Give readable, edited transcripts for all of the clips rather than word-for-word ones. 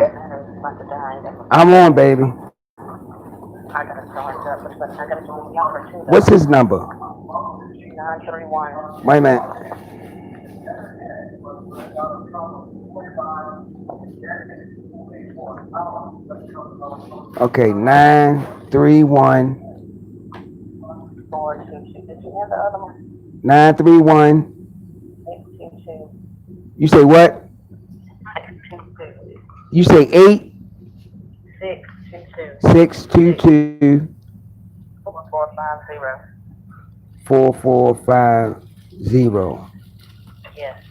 I'm on, baby. What's his number? 931. Wait a minute. Okay, 931 422. Did you have the other one? 931. 622. You say what? 622. You say 622. 8622 4450. 4450. Yes.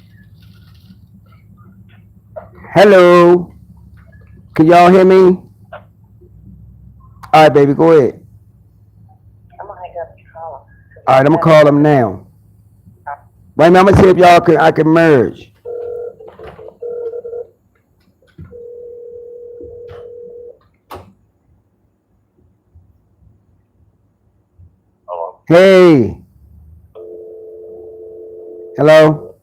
Hello. Can y'all hear me? All right, baby, go ahead. I'm gonna hang up and call him. All right, I'm gonna call him now. Wait a minute, I'm gonna see if I can merge. Oh, Hey, hello,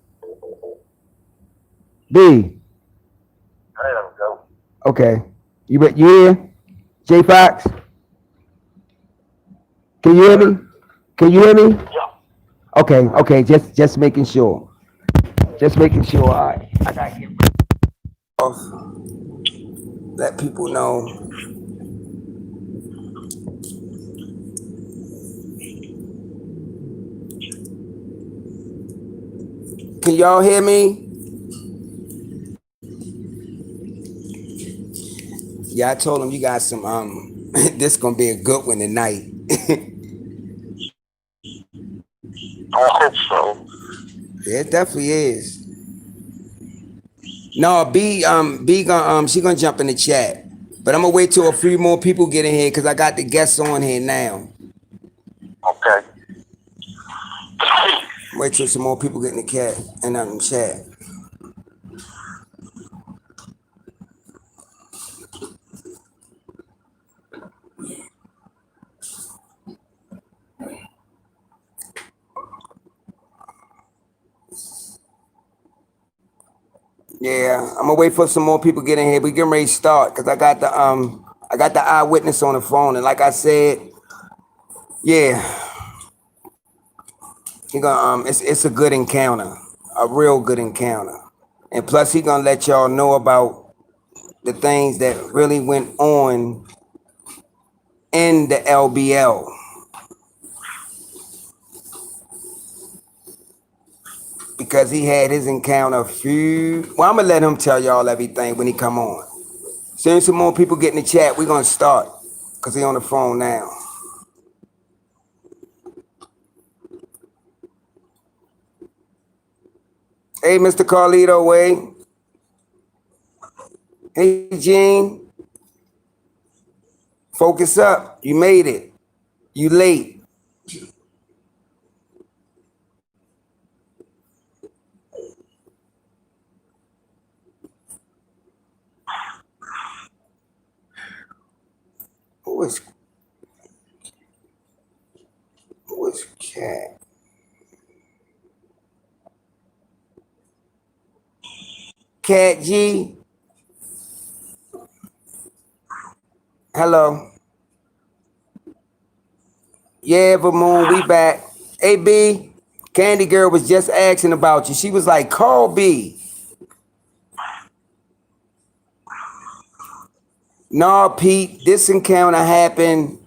B. hey, there we go. Okay, you here? J Fox, can you hear me? Can you hear me? Yeah. Okay, okay, just making sure. Just making sure. All right, I gotta get off. Let people know. Can y'all hear me? Yeah, I told him you got some. This gonna be a good one tonight. I hope so. Yeah, it definitely is. No, B gonna she gonna jump in the chat. But I'm gonna wait till a few more people get in here because I got the guests on here now. Okay. Wait till some more people get in the cat and chat. Yeah, I'm gonna wait for some more people get in here. We getting ready to start because I got the eyewitness on the phone, and like I said, yeah, he gonna it's a good encounter, a real good encounter, and plus he gonna let y'all know about the things that really went on in the LBL because he had his encounter a few. Well, I'm gonna let him tell y'all everything when he come on. Soon as some more people get in the chat, we're gonna start because he on the phone now. Hey, Mr. Carlito Way. Hey, Gene. Focus up. You made it. You late. Who is Cat? Cat G. Hello. Yeah, Vermoon, we back. Hey, B. Candy Girl was just asking about you. She was like, call B. No, Pete, this encounter happened.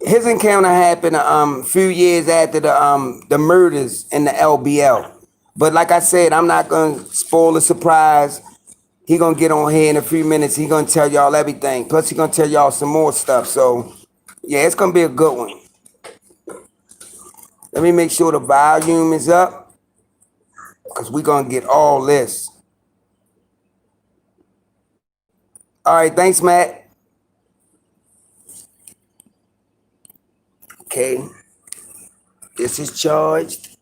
His encounter happened a few years after the murders in the LBL. But like I said, I'm not gonna spoil the surprise. He gonna get on here in a few minutes. He gonna tell y'all everything. Plus, he gonna tell y'all some more stuff. So, yeah, it's gonna be a good one. Let me make sure the volume is up, cause we gonna get all this. All right, thanks, Matt. Okay, this is charged.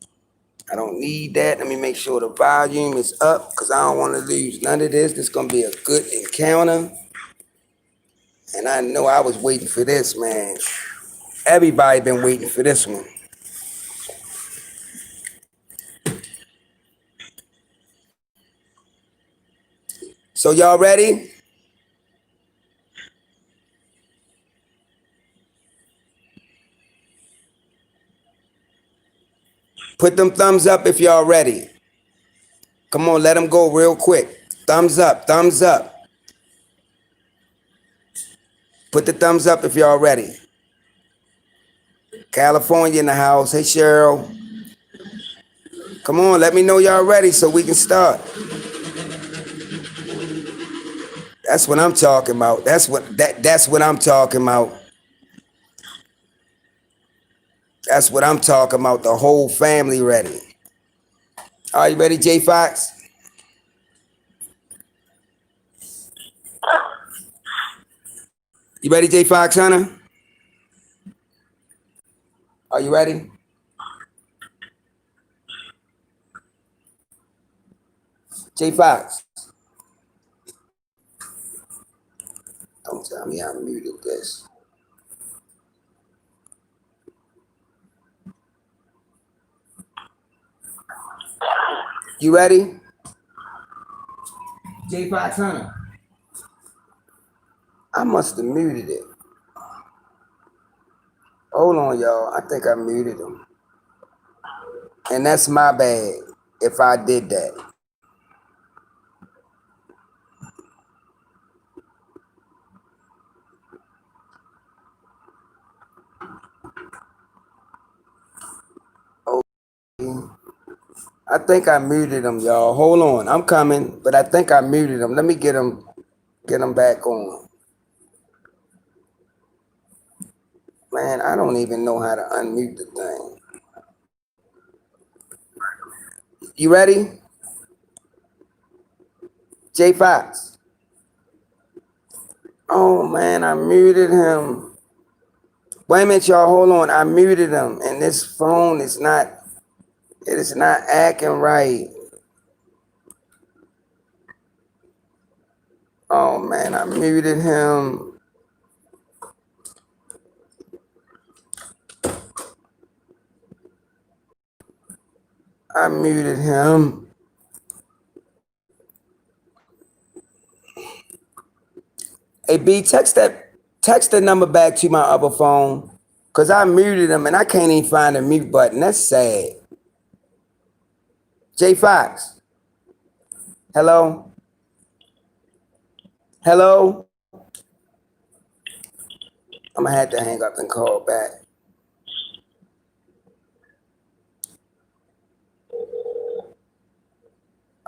I don't need that. Let me make sure the volume is up, cause I don't want to lose none of this. This is gonna be a good encounter. And I know I was waiting for this, man. Everybody been waiting for this one. So y'all ready? Put them thumbs up if y'all ready. Come on, let them go real quick. Thumbs up, thumbs up. Put the thumbs up if y'all ready. California in the house. Hey, Cheryl. Come on, let me know y'all ready so we can start. That's what I'm talking about. That's what I'm talking about. That's what I'm talking about. The whole family ready. Are you ready, J Fox? You ready, J Fox, Hunter? Are you ready? J Fox. Don't tell me I muted this. You ready? J Fox, Hunter. I must have muted it. Hold on, y'all. I think I muted him. And that's my bad if I did that. I think I muted him, y'all. Hold on. I'm coming, but I think I muted him. Let me get him back on. Man, I don't even know how to unmute the thing. You ready? J Fox. Oh man, I muted him. Wait a minute, y'all. Hold on. I muted him, and this phone is not. It is not acting right. Oh man, I muted him. I muted him. Hey B, text the number back to my other phone. Cause I muted him and I can't even find the mute button. That's sad. J Fox. Hello? Hello? I'm gonna have to hang up and call back.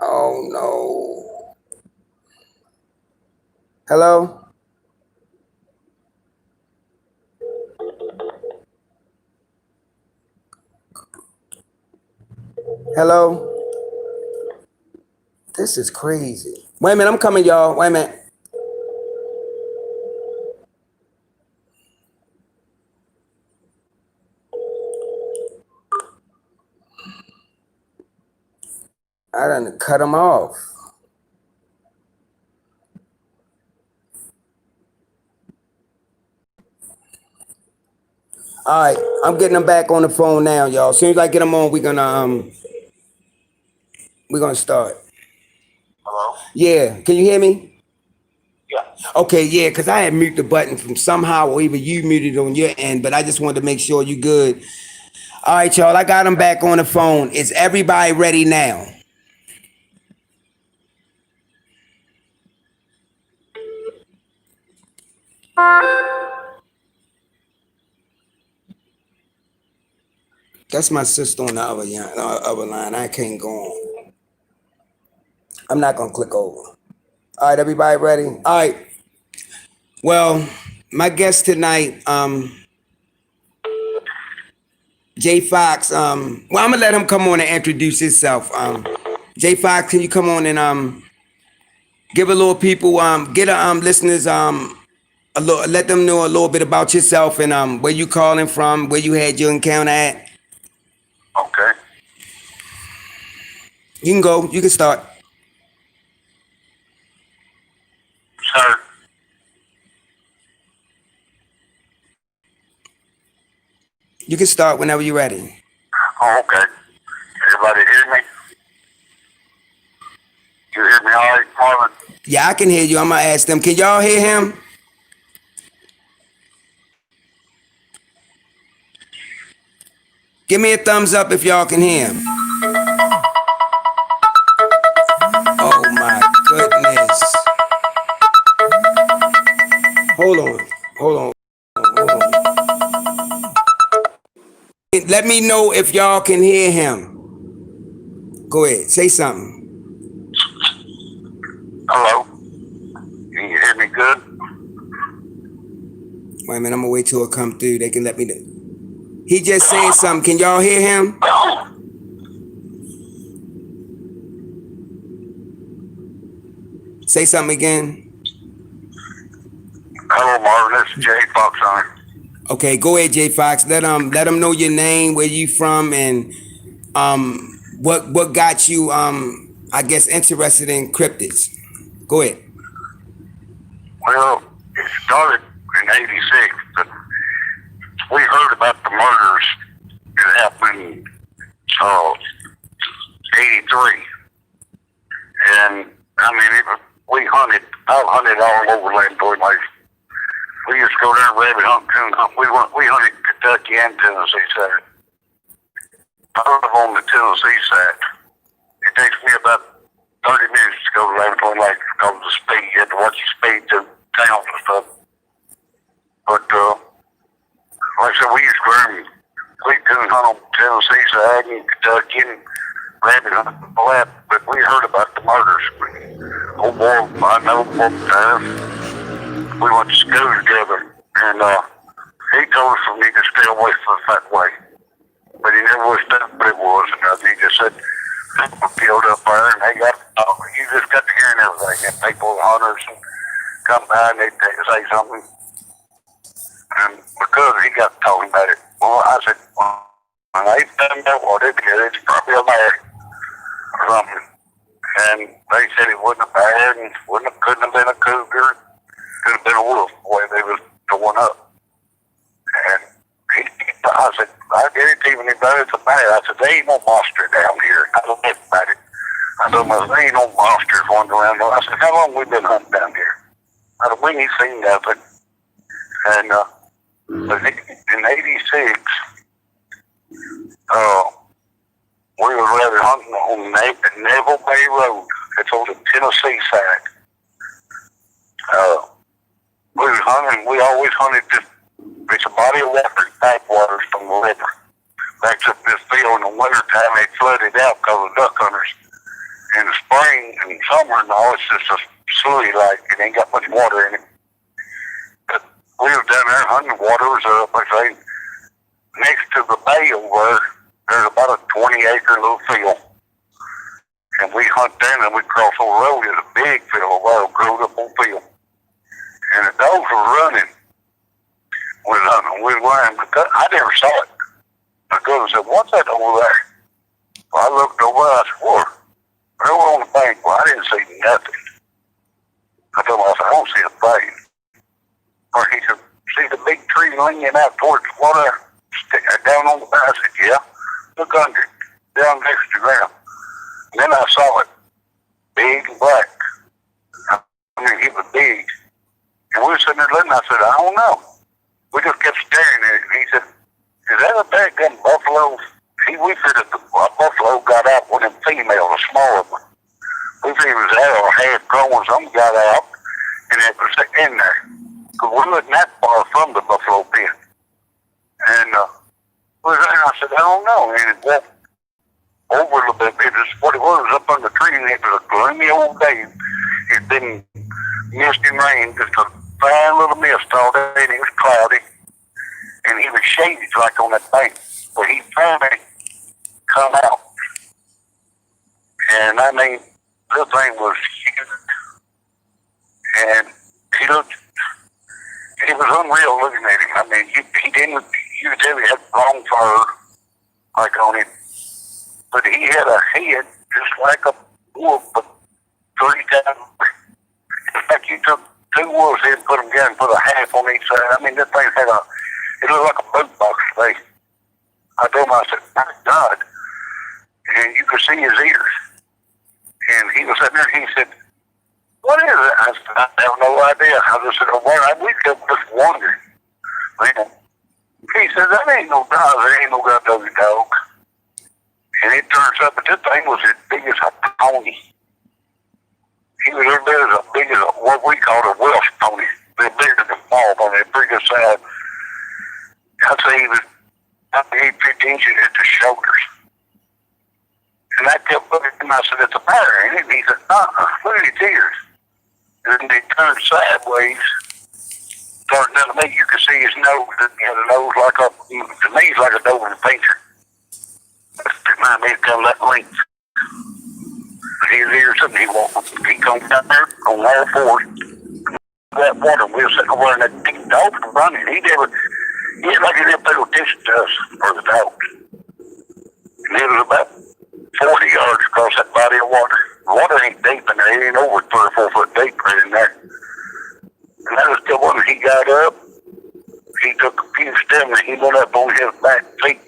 Oh no. Hello? Hello? This is crazy. Wait a minute, I'm coming, y'all. Wait a minute. I done cut him off. All right, I'm getting them back on the phone now, y'all. As soon as I get them on, we're gonna start. Hello? Yeah, can you hear me? Yeah. Okay, yeah, because I had muted the button from somehow, or even you muted on your end, but I just wanted to make sure you good. All right, y'all, I got them back on the phone. Is everybody ready now? That's my sister on the other line. I can't go on. I'm not gonna click over. All right, everybody ready? All right. Well, my guest tonight, J Fox. Well, I'm gonna let him come on and introduce himself. J Fox, can you come on and give a little people, get listeners, a little, let them know a little bit about yourself and where you calling from, where you had your encounter at. Okay. You can go. You can start. Sir. You can start whenever you're ready. Oh, okay. Everybody hear me? You hear me all right, Marvin? Yeah, I can hear you. I'm gonna ask them. Can y'all hear him? Give me a thumbs up if y'all can hear him. Oh my goodness. Hold on. Hold on. Hold on. Let me know if y'all can hear him. Go ahead. Say something. Hello? Can you hear me good? Wait a minute. I'm going to wait till it come through. They can let me know. He just said something. Can y'all hear him? Say something again. Hello, Marvin. This is Jay Fox on it. Okay, go ahead, J Fox. Let them know your name, where you from, and what got you I guess interested in cryptids. Go ahead. Well, it started in '86, but we heard about the murders that happened in '83, and I mean, I've hunted all over Landboy Lake. We used to go down rabbit hunt, coon hunt. We hunted Kentucky and Tennessee side. I live on the Tennessee side. It takes me about 30 minutes to go to Landboy Lake because of the speed. You have to watch your speed to towns and stuff. But like I said, we used to go and coon hunt on the Tennessee side and Kentucky and rabbit hunt and all that. But we heard about the murders. Oh boy, I know one time. We went to school together, and he told us for me to stay away from that way. But he never was that what it was, and he just said, people killed up there, and they got, you just got to hearing everything. And people, hunters, and come by, and they'd say something. And because he got talking about it, well, I said, well, when they found out what it is, it's probably a bear or something. And they said it wasn't a bear, and couldn't have been a cougar. Could have been a wolf, the way they was going up. And I said, I guarantee when they brought it to bear, I said, there ain't no monster down here. I don't know about it. I told him, there ain't no monsters wandering around. I said, how long we been hunting down here? I said, we ain't seen nothing. And in '86, we were rather hunting on Neville Bay Road. It's on the Tennessee side. We was hunting. We always hunted this. It's a body of water, backwaters from the river. Backs up this field in the wintertime. They flooded out because of duck hunters. In the spring and summer and all, it's just a sloughly like. It ain't got much water in it. But we was down there hunting. Water was up. Like I say, next to the bay over there's about a 20-acre little field. And we hunt down and we cross the road. It's a big field, a wild, grown up on field. And the dogs were running. We were running, but I never saw it. My cousin said, what's that over there? Well, I looked over, I said, whoa, they were on the bank. Well, I didn't see nothing. I told him, I said, I don't see a thing. Or he said, see the big tree leaning out towards the water, down on the bank? I said, yeah. Look under it, down next to the ground. And then I saw it, big and black. I mean, it was big. And we were sitting there looking, I said, I don't know. We just kept staring at it. And he said, is that a dadgum buffalo? We figured a buffalo got out with them females, a smaller one. We figured it was that or half grown, some got out, and it was in there. Because we wasn't that far from the buffalo pen. And we was there, and I said, I don't know. And it walked over a little bit. It was what it was up on the tree, and it was a gloomy old day. It'd been misty and rain, just a fine little mist all day, and it was cloudy. And he was shaded like on that bank. But he finally come out. And I mean, the thing was huge. And he was unreal looking at him. I mean, he didn't, you could tell he had long fur, like on him. But he had a head just like a wolf, but 3 times. In fact, he took 2 wolves in, put them together, and put a half on each side. I mean, this thing had it looked like a boot box face. I told him, I said, my God. And you could see his ears. And he was sitting there and he said, what is it? I said, I have no idea. I just said, well, we kept just wondering. Man, He said, that ain't no dog. There ain't no goddamn dog. And it turns out that this thing was as big as a pony. He was as big as what we call a Welsh pony. They're bigger than small pony. They're pretty good size. I'd say he was about 8-15 inches at the shoulders. And I kept looking at him. I said, it's a bear, ain't it? And he said, look at his ears. And then they turned sideways. Starting down to me, you could see his nose. He had a nose like a, to me, he's like a Dogman painter. My man come that length. His ears, and he comes down there on all fours. That water, we were sitting over in that big dog running. He had like he didn't pay attention to us or the dogs. And it was about 40 yards across that body of water. The water ain't deep in there. It ain't over 3 or 4 foot deep right in there. And that was the one he got up. He took a few steps and he went up on his back feet.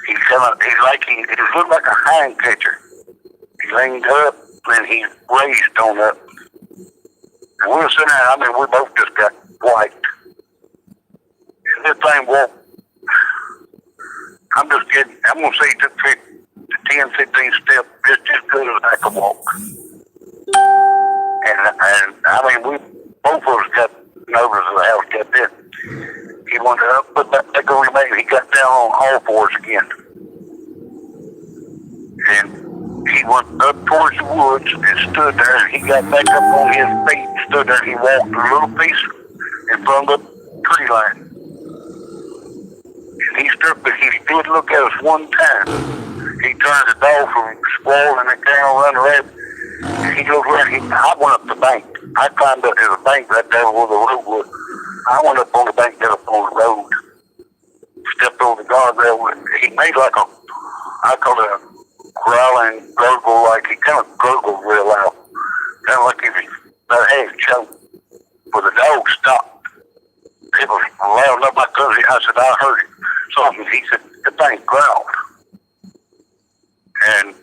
He looked like a hind catcher. He leaned up and he raised on up. And we were sitting there, I mean, we both just got white. And this thing walked, I'm just kidding, I'm going to say it took 10, 15 steps just as good as I could walk. And I mean, we both of us got nervous as the house got there. He went up, but that go remain. He got down on all fours again. And he went up towards the woods and stood there. And he got back up on his feet and stood there. And he walked a little piece in front of the tree line. And he stood, but he did look at us one time. He turned the dog from squall and the cow run around. And he looked around. I went up the bank. I climbed up to the bank right there where the road was. I went up on the bank, got up on the road, stepped over the guardrail. He made like a, I call it a growling gurgle, like he kind of gurgled real loud, kind of like he was about half choked. But the dog stopped. It was loud enough. I said, I heard it. Something. He said, the thing growled. And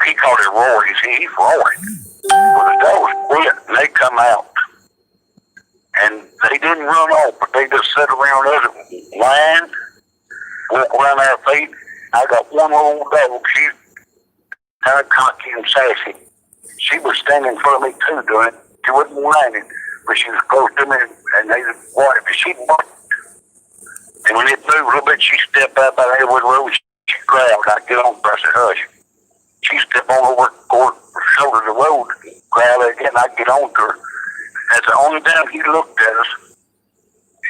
he called it roaring. He's roaring. Well, the dogs quit, and they come out. And they didn't run off, but they just sat around us, lying, walk around our feet. I got one old dog. She's kind of cocky and sassy. She was standing in front of me, too, doing it. She wasn't whining, but she was close to me, and they just wanted me. She barked. And when it moved a little bit, she stepped out by the Edward Road. She growled. I get on her. I said, hush. She stepped on over toward the shoulder of the road, growled again. I get on to her. That's the only time he looked at us.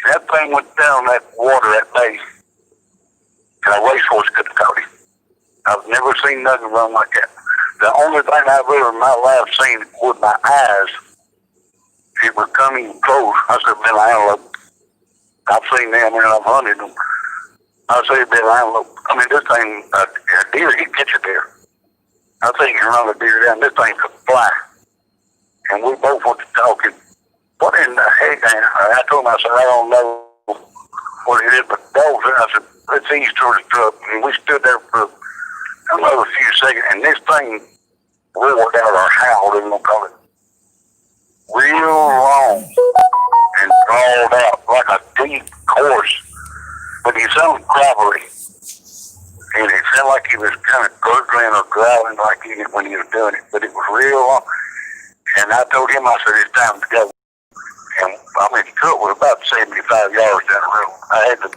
That thing went down that water that day. And a racehorse could have caught him. I've never seen nothing run like that. The only thing I've ever in my life seen with my eyes, it was coming close. I said, been an antelope. I've seen them and I've hunted them. I said, been an antelope. I mean, this thing, a deer, he'd catch a deer. I think he can run a deer down. This thing could fly. And we both went to talking. What in the heck? And I told him, I said, I don't know what it is, but dogs. And I said, let's ease towards the truck. And we stood there for another few seconds, and this thing roared out our howl, they're going to call it, real long and drawled out like a deep chorus. But he sounded gravelly. And it sounded like he was kind of gurgling or growling like he did when he was doing it. But it was real long. And I told him, I said, it's time to go. And I mean, the truck was about 75 yards down the road. I had the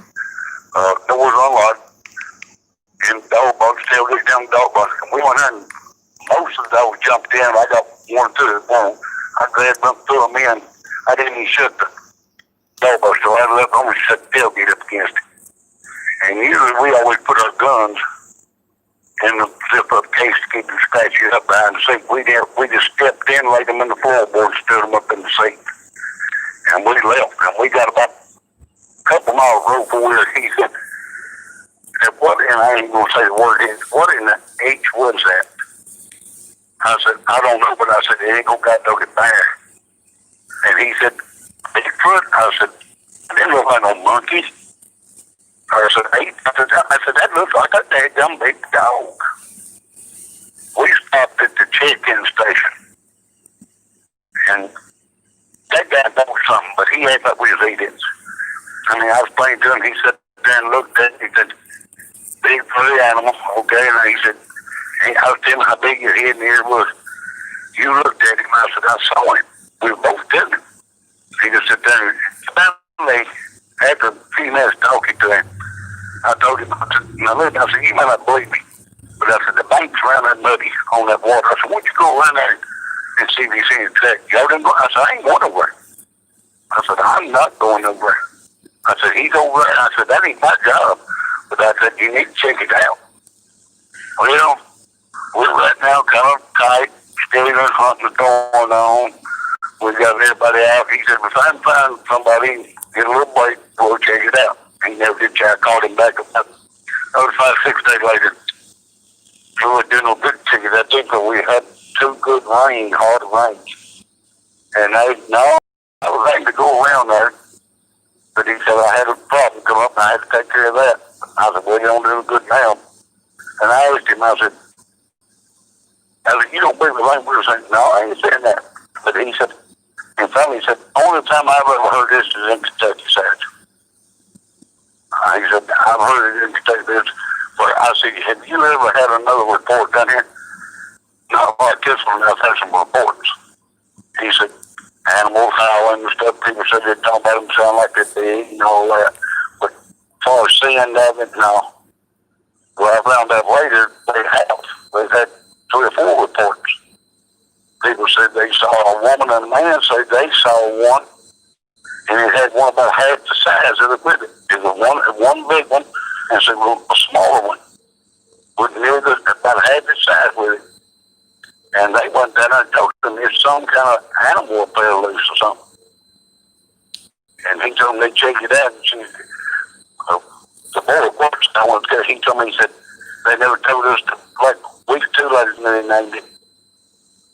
doors unlocked, and dog bugs still get down the dog bugs. And we went in, and most of the dogs jumped in. I got 1 or 2 that won't. I grabbed them, threw them in. I didn't even shut the dog bug, so I left only shut the tailgate up against it. And usually we always put our guns in the zip-up case to keep them scratched up behind the seat. We just stepped in, laid them in the floorboard, stood them up in the seat. And we left, and we got about a couple miles road before we were, he said, what, and I ain't going to say the word, what in the H was that? I said, I don't know, but I said, it ain't going to got no get bear. And he said, Bigfoot? I said, it didn't look like no monkey. I said, that looks like a daggum big dog. We stopped at the check-in station. And that guy knows something, but he acted like we was Indians. I mean, I was playing to him. He sat there and looked at me. He said, big furry animal. Okay. And he said, hey, I was telling him how big your head and ear was. You looked at him. I said, I saw him. We were both telling him. He just sat there. And finally, after a few minutes talking to him, I told him, I said, now look, I said, you may not believe me, but I said, the bank's around that muddy on that water. I said, why don't you go around there and see if you see any track? Y'all didn't go. I said, I ain't going nowhere. I said, I'm not going nowhere. I said, he's over there. I said, that ain't my job. But I said, you need to check it out. Well, we're right now kind of tight. Still there's hunting going on. We got everybody out. He said, if I can find somebody, get a little bait, we'll check it out. He never did try. I called him back about 5, 6 days later. We were doing a good ticket. I think we had 2 good rain, hard rains. And I was able to go around there. But he said, I had a problem come up and I had to take care of that. I said, well, you don't do good now. And I asked him, I said, you don't believe the rain? We were saying, no, I ain't saying that. But he said, and finally he said, only time I've ever heard this is in Kentucky, Sarge. He said, I've heard it in Kentucky. But I said, have you ever had another report done here? Not like this one. I've had some reports. He said, animals howling and stuff. People said they'd talk about them sound like they'd be eating and all that. But as far as seeing of it, no. Well, I found out later they have. They've had 3 or 4 reports. People said they saw a woman and a man said they saw one, and it had one about half the size of the with it. It was one big one, and so a smaller one, with nearly about half the size with it. And they went down there and told them there's some kind of animal up there loose or something. And he told them they'd check it out. And she, the boy works I went there. He told me, he said, they never told us to, like a week or 2 later than they named it.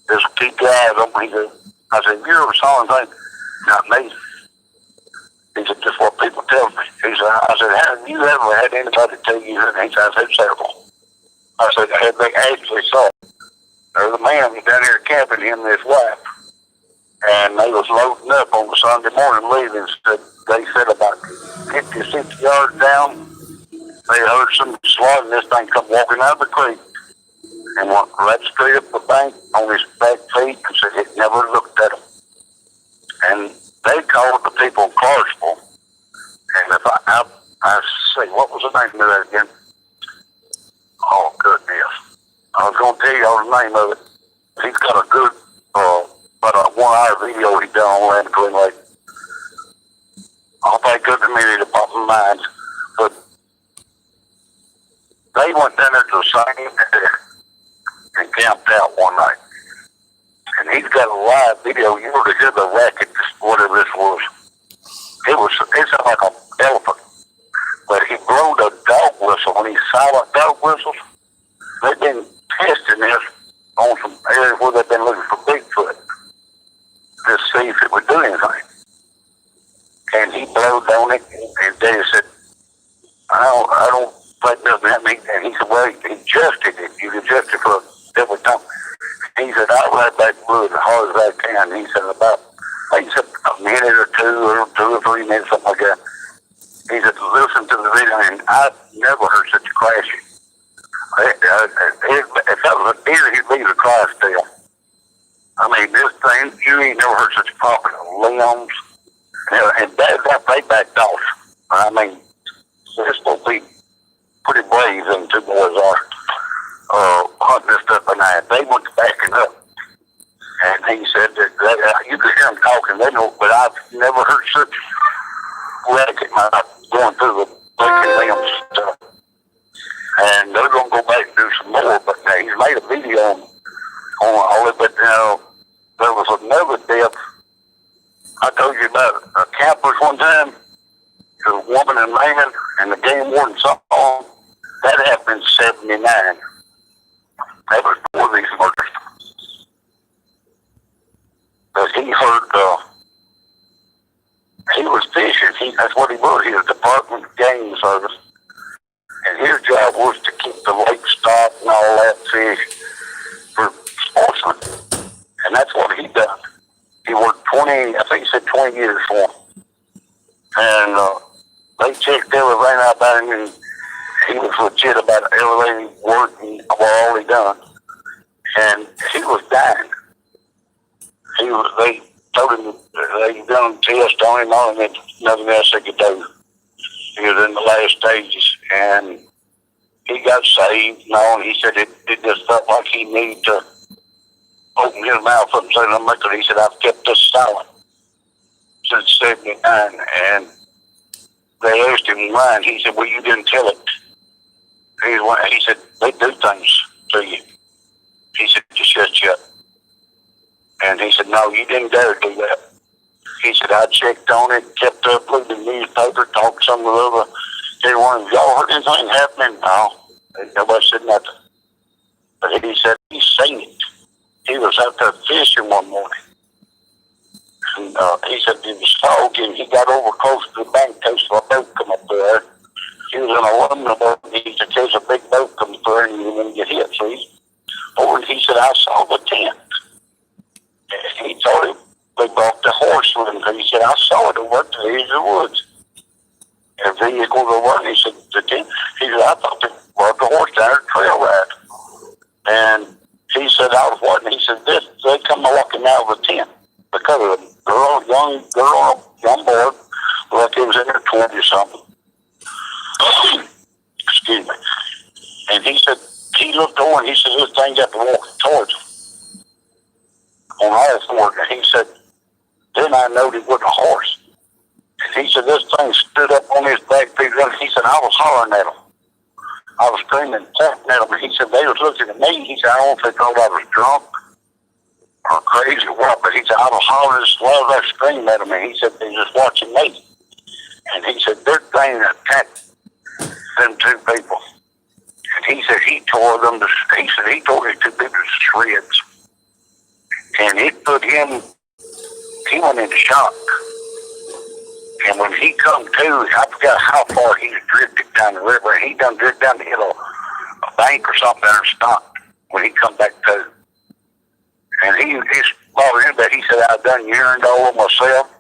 Just keep your eyes on me. He said, I said, you ever saw anything? Not me. He said, just what people tell me. He said, I said, have you ever had anybody tell you that? He said, I've had several. I said, have they actually saw it? There's a man down here camping, him and his wife. And they was loading up on the Sunday morning leaving. They said about 50 or 60 yards down, they heard some sliding. This thing come walking out of the creek and went right straight up the bank on his back feet and said it never looked at him. And they called the people in Clarksville. And if I say, what was the name of that again? Oh, goodness. I was going to tell y'all the name of it. He's got a good, about a 1-hour video he done on Land Queen Lake. I'll thank good to me to pop my mind. But they went down there to the same area and camped out one night. And he's got a live video. You were to hear the racket, whatever this was. It sounded like an elephant. But he blew the dog whistle. When he's silent dog whistles, they've been testing this on some areas where they've been looking for Bigfoot to see if it would do anything. And he blowed on it, and Daddy said, I don't think nothing happened. And he said, well, he adjusted it. You adjusted it for every time. He said, I right back blew it as hard as I can. He said, about, he said, a minute or 2 or 3 minutes, something like that. He said, listen to the video, and I've never heard such a crashing. If that was a deer, he'd leave a cry still. I mean, this thing, you ain't never heard such popping limbs. And that they backed off. I mean, it's supposed to be pretty brave, them 2 boys are, hunting this stuff at night. They went backing up. And he said that you could hear them talking, they know, but I've never heard such racket going through the breaking limbs stuff. And they're going to go back and do some more, but he's made a video on all of it. But there was another death. I told you about campers one time. There was a woman and man, and the game warden saw them. That happened in 79. That was 4 of these murders. But he heard, he was fishing. That's what he was. He was Department of Game Service. And his job was to keep the lake stocked and all that fish for sportsmen. And that's what he done. He worked 20, I think he said 20 years for him. And They checked everything out about him, and he was legit about everything working all he done. And he was dying. They told him they done a test on him, and there's nothing else they could do. He was in the last stages, and he got saved. And he said it just felt like he needed to open his mouth up and say, "I'm making." He said, "I've kept this silent since '79," and they asked him why, and he said, "Well, you didn't tell it." He said, "They do things to you." He said, "Just shut you up." And he said, "No, you didn't dare do that." He said, "I checked on it, kept up with the newspaper, talked to some of the other everyone. Y'all heard anything happening?" No, nobody said nothing. But he said he seen it. He was out there fishing one morning. And he said it was fog, and he got over close to the bank case for a boat come up there. He was in a aluminum boat, and he said there's a big boat coming through, and he didn't get hit. So he said, "I saw the tent." And he told him they brought the horse with him. He said, "I saw it over at the edge of the woods." And vehicles over, and he said, "The tent." He said, "I thought they brought the horse down a trail ride." And he said, "I was watching." He said, they come walking out of the tent because of a young boy, like he was in their 20 something. Excuse me. And he said, he looked over and he said, "This thing got to walk towards him on all fours." And he said, then I noticed it wasn't a horse. And he said, this thing stood up on his back feet. He said, I was hollering at him. I was screaming, pointing at them. He said, they was looking at me. He said, I don't think they thought I was drunk or crazy or what, but he said, I was hollering as loud as I screamed at them. And he said, they just watching me. And he said, their thing attacked them two people. And he said, he tore these two people to shreds. And it put him, he went into shock. And when he come to, I forgot how far he drifted down the river. He done drifted down to hit a bank or something there and stopped when he come back to. And he's bothered him that he said, I done urined all over myself.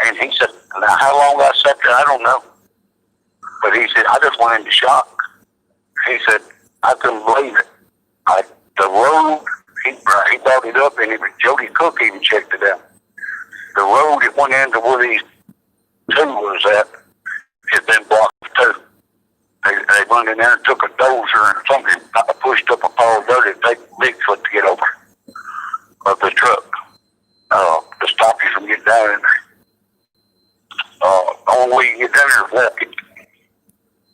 And he said, now how long I sat there, I don't know. But he said, I just went into shock. He said, I couldn't believe it. The road, he brought it up, and even Jody Cook even checked it out. The road that went into where these two was at had been blocked too. They went in there and took a dozer and something, pushed up a pile of dirt and take Bigfoot to get over of the truck to stop you from getting down in there. Only way you get down there is walking.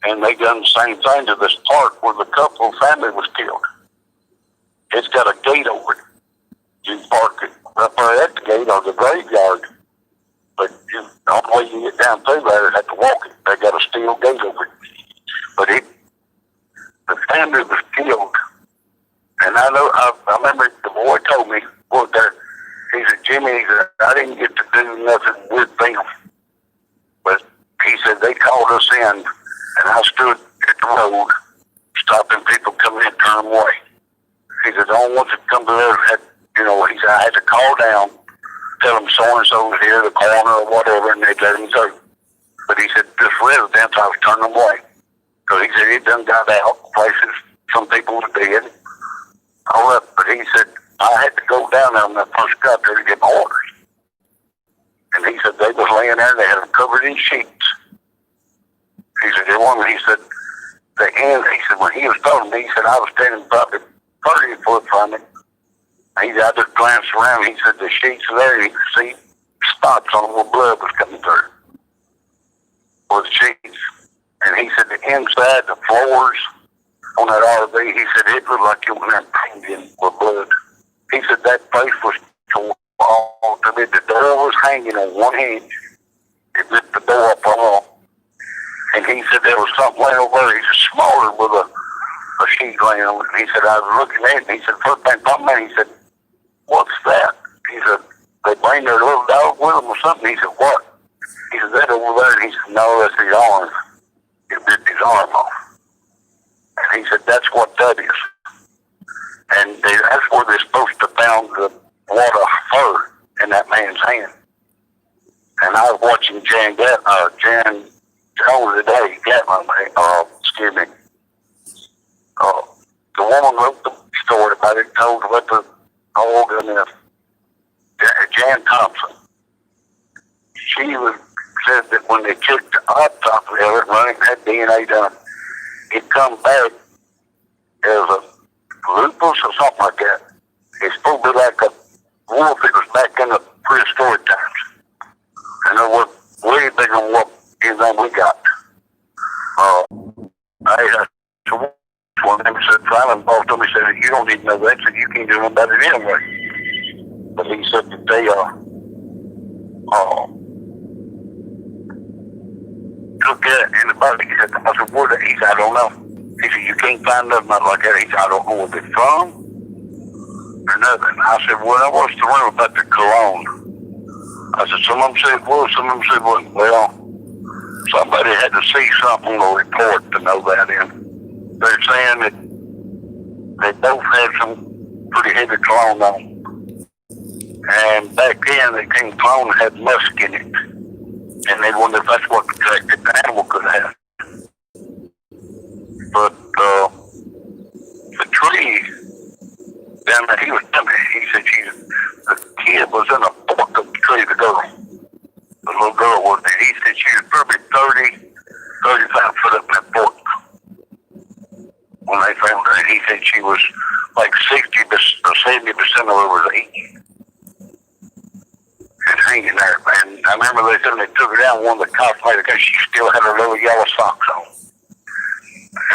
And they done the same thing to this park where the couple family was killed. It's got a gate over it. You park it up there at the gate or the graveyard. But the only way you get down through there is have to walk it. They got a steel gate over it. But the family was killed. And I remember the boy told me, look there, he said, Jimmy, he said, I didn't get to do nothing with them. But he said, they called us in, and I stood at the road, stopping people coming in, turn them away. He said, the only ones that come to there, he said, I had to call down, tell them so-and-so was here, the corner or whatever, and they'd let him go. But he said, this residence, I was turning them away. Because he said, he done got out places, some people were dead, all that. But he said, I had to go down there when I first got there to get my orders. And he said, they was laying there, they had them covered in sheets. He said, he said, when he was talking to me, he said, I was standing probably 30 foot from him. He said, I just glanced around. He said, the sheets are there. He could see spots on them where blood was coming through. Or the sheets. And he said, the inside, the floors on that RV, he said, it looked like it was there painted with blood. He said, that place was torn all to me. The door was hanging on one hinge. It lifted the door up all. And he said, there was something laying over there. He said, smaller with a sheet laying on it. He said, I was looking at it. And he said, first thing popped in, he said, what's that? He said, they bring their little dog with them or something. He said, what? He said, that over there. And he said, no, that's his arm. He ripped his arm off. And he said, that's what that is. And that's where they're supposed to found the wad of fur in that man's hand. And I was watching Jan Jones today, excuse me. The woman wrote the story about it, told about the old and Jan Thompson. She said that when they took the autopsy of it, running had DNA done, it come back as a lupus or something like that. It's supposed to be like a wolf that was back in the prehistoric times. And it was way bigger than what anything we got. I one of them said, Simon boss told me, said, you don't need to know that, so you can't do nothing about it anyway. But he said that they took it in the body. He said, I said, where? He said, I don't know. He said, you can't find nothing like that. He said, I don't know where it's from or nothing. I said, well, what's the rumor about the cologne? I said, some of them said well, some of them said wasn't. Well, somebody had to see something or report to know that in. They're saying that they both had some pretty heavy cologne on. And back then, the king cologne had musk in it. And they wondered if that's what the animal could have. But the tree down there, he was telling me, he said the kid was in a fork of the tree, the girl. The little girl was there. He said she was probably 35 foot up in that fork when they found her. He said she was like 60 or 70% of her was eaten. And hanging there. And I remember they said when they took her down, one of the cops made her because she still had her little yellow socks on.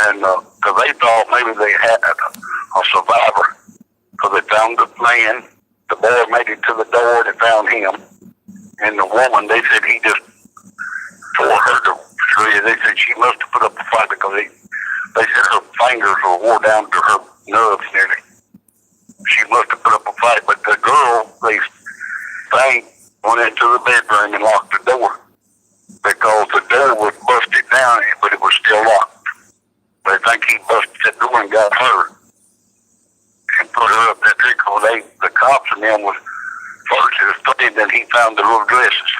And because they thought maybe they had a survivor. Because they found the man, the boy made it to the door, they found him. And the woman, they said he just tore her to tree. They said she must have put up a fight because they said her fingers were wore down to her nubs nearly. She must have put up a fight. But the girl, they think, went into the bedroom and locked the door because the door was busted down, but it was still locked. They think he busted that door and got her and put her up that tree. The cops and them was first in the study, and then he found the little dresses.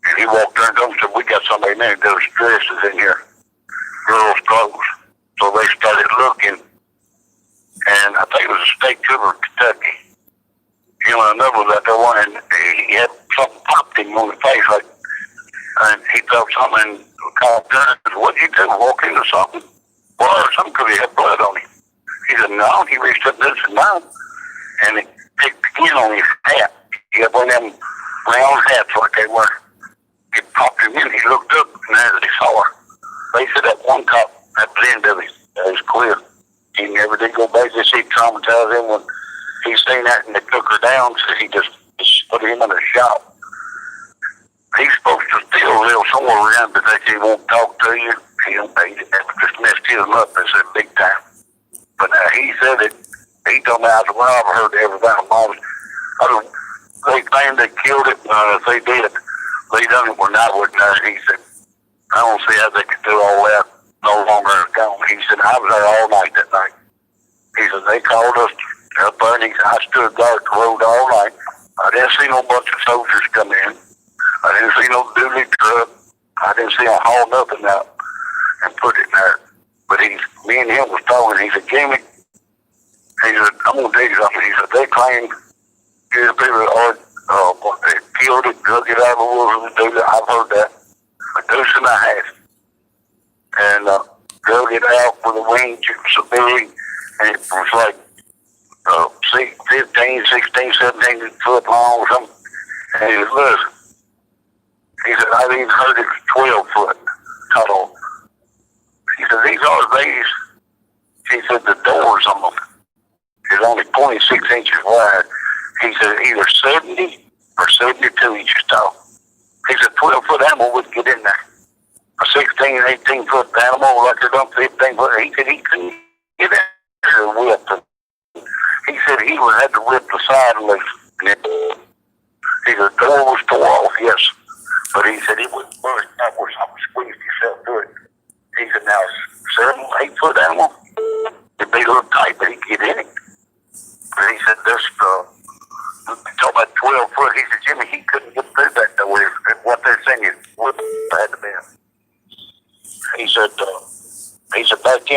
And he walked there and told them, said, we got somebody in there, there's dresses in here, girls' clothes. So they started looking, and I think it was a state trooper of Kentucky. Him and another was out there one, and he had something popped him on the face, and he felt something, and the cop turned and said, what'd you do, walk into something? Well, or something because he had blood on him. He said, no. He reached up and said, no. And he picked the skin on his hat. He had one of them round hats like they were. It popped him in. He looked up, and as he saw her, they said that one cop at the end of it, it was clear. He never did go back. They said he traumatized him when he seen that, and they took her down, so he just put him in a shop. He's supposed to still live somewhere around, but they say he won't talk to you. He just messed him up, they said, big time. But he said it. He told me, I said, well, I've heard everything. They claimed they killed it. If they did, they done it when I wasn't there. He said, I don't see how they could do all that no longer ago. He said, I was there all night that night. He said, they called us up there, and he said, I stood guard the road all night. I didn't see no bunch of soldiers come in. I didn't see no duty truck. I didn't see them haul nothing out and put it there. But me and him was talking. He said, Jimmy, he said, I'm going to tell you something. He said, they claim the people they killed it, drug it out of the woods, and I've heard that. A deuce and a half. And drug it out with a wing, it was so big, and it was like 15, 16, 17 foot long or something. And he said, listen. He said, I've even heard it was 12 foot tall. He said, these RVs, he said, the doors on them is only 26 inches wide. He said, either 70 or 72 inches tall. He said, 12-foot animal wouldn't get in there. A 16, 18-foot animal, like a dump 15 foot, he said he couldn't get in there to whip them. He said he would have to rip the side loose. He said, the door was tore off, yes. But he said he wouldn't burn it backwards. I squeezed himself through it. He said, now, 7, 8-foot animal, it'd be a little tight, but he could get in it. But he said, this, talk about 12 foot, he said, Jimmy, he couldn't get through that door. It wasn't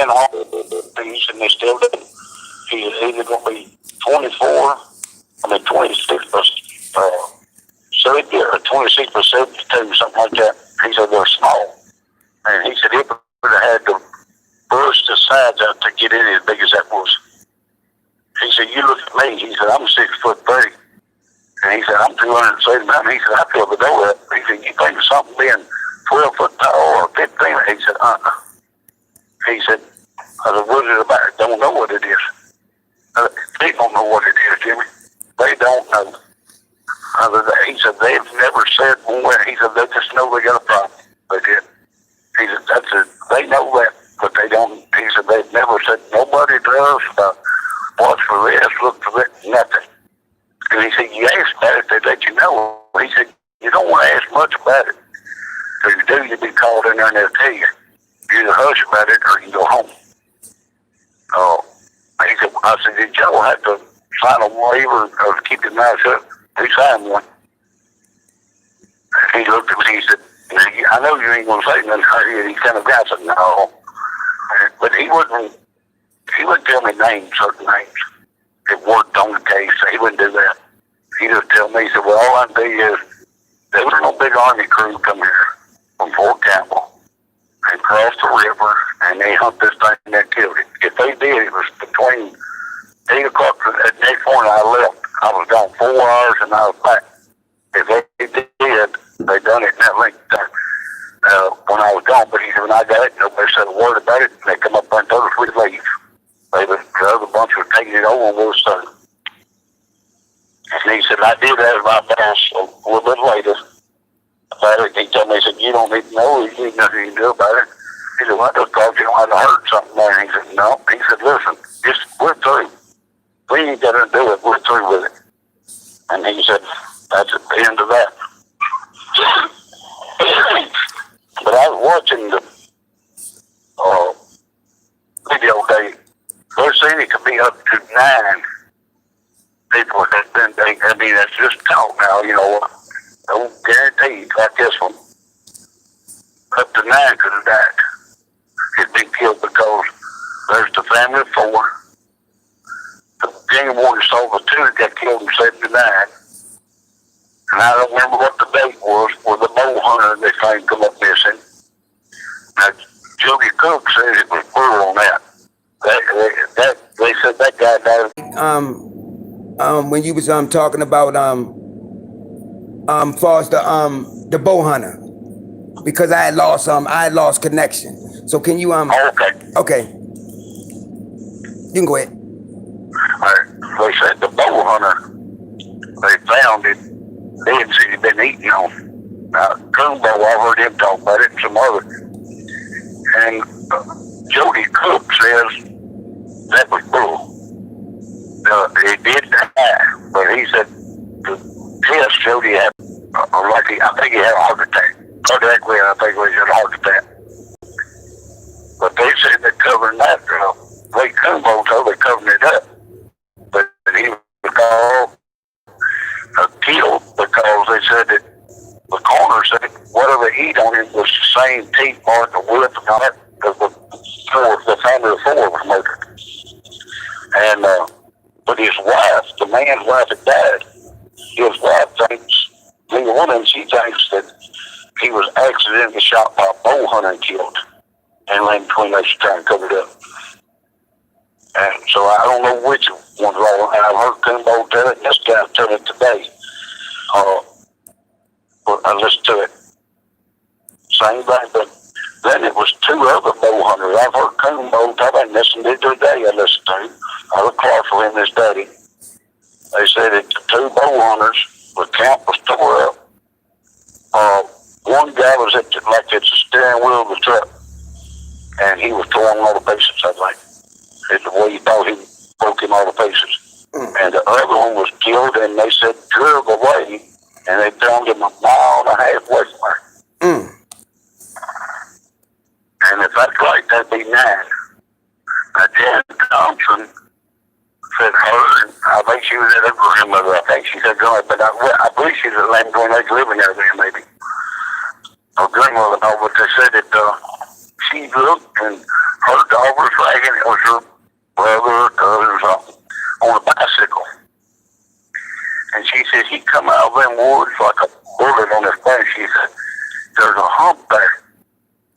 in He's and they still do. He's either going to be 26 so it'd be 26 or 72, something like that. He said they're small. And he said he would have had to burst the sides out to get in as big as that was. He said, you look at me. He said, I'm 6'3". And he said, I'm 270 pounds. He said, I feel the door up. He said, you think of something being 12 foot tall or 15? He said, He said, I said, what is it about? Don't know what it is. They don't know what it is, Jimmy. They don't know. He said, they've never said one. He said, they just know they got a problem. They did. He said, they know that, but they don't. He said, they've never said, nobody does. Watch for this, look for that, nothing. And he said, you ask about it, they let you know. He said, you don't want to ask much about it. If you do, you'll be called in there and they'll tell you. You either hush about it or you can go home. He said, I said, did y'all have to sign a waiver of keep your mouth shut? He signed one. He looked at me, he said, I know you ain't going to say nothing. He kind of got said, no. But he wouldn't tell me names, certain names. It worked on the case. He wouldn't do that. He just tell me, he said, well, all I can tell you is there was no big army crew come here from Fort Campbell and crossed the river, and they humped this thing and they killed it. If they did, it was between 8 o'clock the next morning I left. I was gone 4 hours and I was back. If they did, they done it in that length of time when I was gone. But he said, when I got it, nobody said a word about it. And they come up there and told us we'd leave. The other bunch was taking it over and we were starting. And he said, I did have my boss a little bit later about it. He told me, he said, you don't need to know. You need nothing you can do about it. He said, well, I just thought you might have heard something there. And he said, no. He said, listen, we're through. We ain't got to do it. We're through with it. And he said, that's at the end of that. But I was watching the video day. They're saying it could be up to 9 people that been. I mean, that's just talk now. Don't guarantee like this one. Up to 9 could have died. He'd been killed because there's the family of 4. The game warden saw the 2 that got killed in 79. And I don't remember what the date was where the bow hunter they claimed come up missing. Now, Jody Cook says it was brutal on that. They said that guy died. When you was talking about Foster, the bow hunter, because I had lost connection. So can you okay. You can go ahead. They said the bow hunter, they found it. They had said he'd been eating on. Coonbow, I heard him talk about it and some other. And Jody Cook says that was bull. He did die, but he said the test showed he had, I think he had a heart attack. Cardiacally, I think he had a heart attack. But they said they're covering that. Rake Coonbow told they covering it up. But he was called killed because they said that the coroner said whatever he eat on him was the same teeth mark and width and all that because the family of 4 was murdered. And but his wife, the man's wife had died. His wife thinks, neither one of them, she thinks that he was accidentally shot by a bow hunter and killed. And laying between us trying to cover it up. And so I don't know which one's wrong. And I've heard Coonbow tell it, and this guy tell it today. But I listened to it. Same thing, but then it was 2 other bow hunters. I've heard Coonbow talk about this and did today I listened to. I looked hard for him, his daddy. They said that the 2 bow hunters, the camp was tore up. One guy was at the steering wheel of the truck, and he was torn all the pieces, I think. It's the way he thought he broke him all the pieces. And the other one was killed, and they said drove away, and they found him 1.5 miles away from her. And if that's right, that'd be 9. Now, Jan Thompson said her, and I think she was at her grandmother. I think she said grandmother, but I believe she was at Lamb Green Lake living there then, maybe. Her grandmother, no, but they said that she looked, and her dog was dragging. It was her brother or cousin or something on a bicycle. And she said he come out of them woods like a bullet on his face. She said, there's a hump there.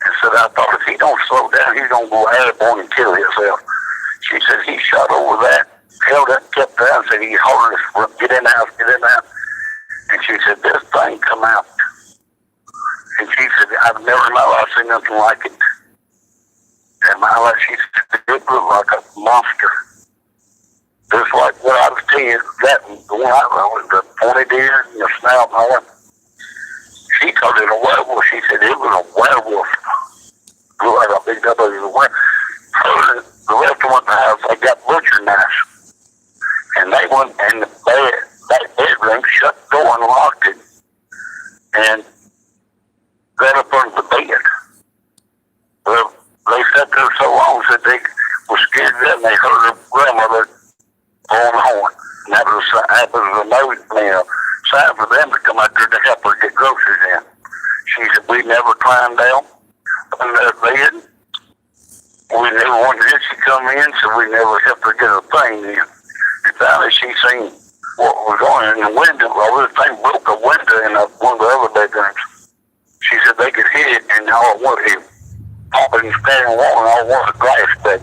And said, I thought if he don't slow down, he's going to go airborne and kill himself. She said he shot over that, held up, kept down, said he hollered us, get in the house, get in the house. And she said, this thing come out. And she said, I've never in my life seen nothing like it. And my life, she said, it looked like a monster. Just like what I was telling you, that the one I was, the pointed ears and the snout and all that. She called it a werewolf. She said it was a werewolf. It looked like a big double. It was a werewolf. The rest of them went to the house, they got butcher knives. And they went in the bed, that bedroom, shut the door and locked it. And got up under the bed. Well, they sat there so long that they were scared to death and they heard their grandmother blowing the horn. And that was a sign for them to come out there to help her get groceries in. She said, we never climbed down under that bed. We never wanted her to come in, so we never helped her get a thing in. And finally she seen what was going in the window. Well, this thing broke a window in one of the other bedrooms. She said they could hit it and all it was, it popping and standing water and all it was a glass back.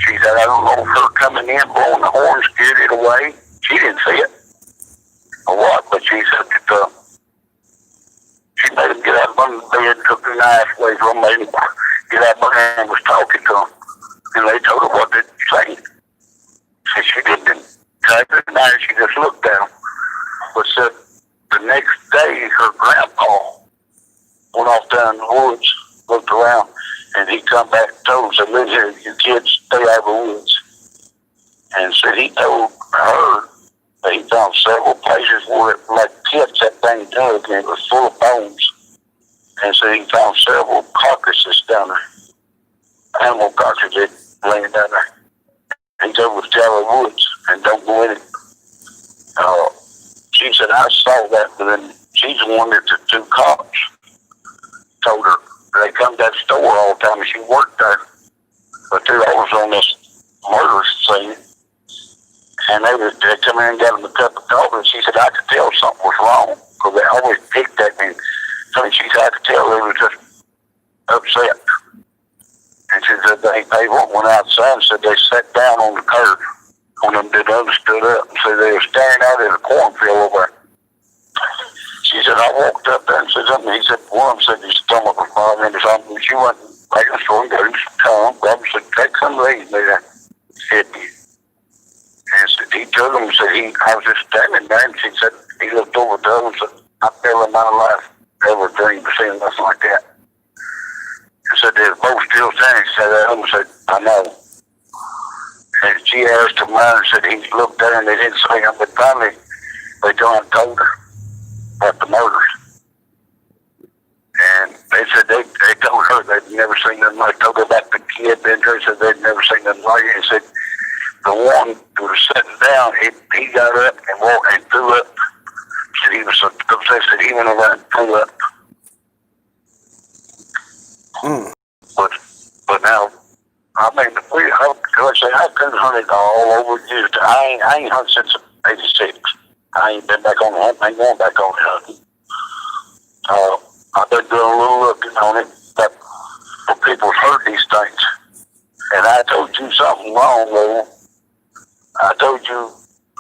She said, I don't know if her coming in, blowing the horn scared it away. She didn't see it or what, but she said that she made him get out under the bed, took the knife away from him, made him get out there and was talking to him. And they told her what they'd say. So she didn't take the knife, she just looked at him. But said the next day her grandpa went off down the woods, looked around, and he come back and told him, said, live here, you kids stay out of the woods. And said he told her that he found several places where it like pits that thing dug and it was full of bones. And so he found several carcasses down there, animal carcasses laying down there. He told us stay out of the woods and don't go in it. She said, I saw that, but then she's the one that the two cops told her. They come to that store all the time and she worked there. But they was on this murder scene. And they come in and got him a cup of coffee, and she said, I could tell something was wrong, because they always picked at me. So she said, I could tell they were just upset. And she said, they went outside and said they sat down on the curb when them the others stood up. And said they were staring out in a cornfield over there. She said, I walked up there and said something. He said, one of them said his stomach was bothering or something. She went back in the store and got him some tongue. Grab him, said, take some of these, there. Hit me. And said, he told him, said I was just standing there, and she said, he looked over to him and said, I fell in my life ever dreamed of seeing nothing like that. He said, they're both still standing. She said, I said, I know. And she asked him and said, he looked there and they didn't say him, but finally, they told her about the murders. And they said, they told her they'd never seen nothing like it. Told her about the kid, then they said they'd never seen nothing like it. And said, the one who was sitting down, he got up and walked and threw up. Said he was so upset that he went over and threw up. But now, I mean, I've been hunting all over the years. I ain't hunted since '86. I ain't been back on the hunt. I ain't going back on the hunting. I've been doing a little looking on it, but people's heard these things. And I told you something wrong, though. I told you,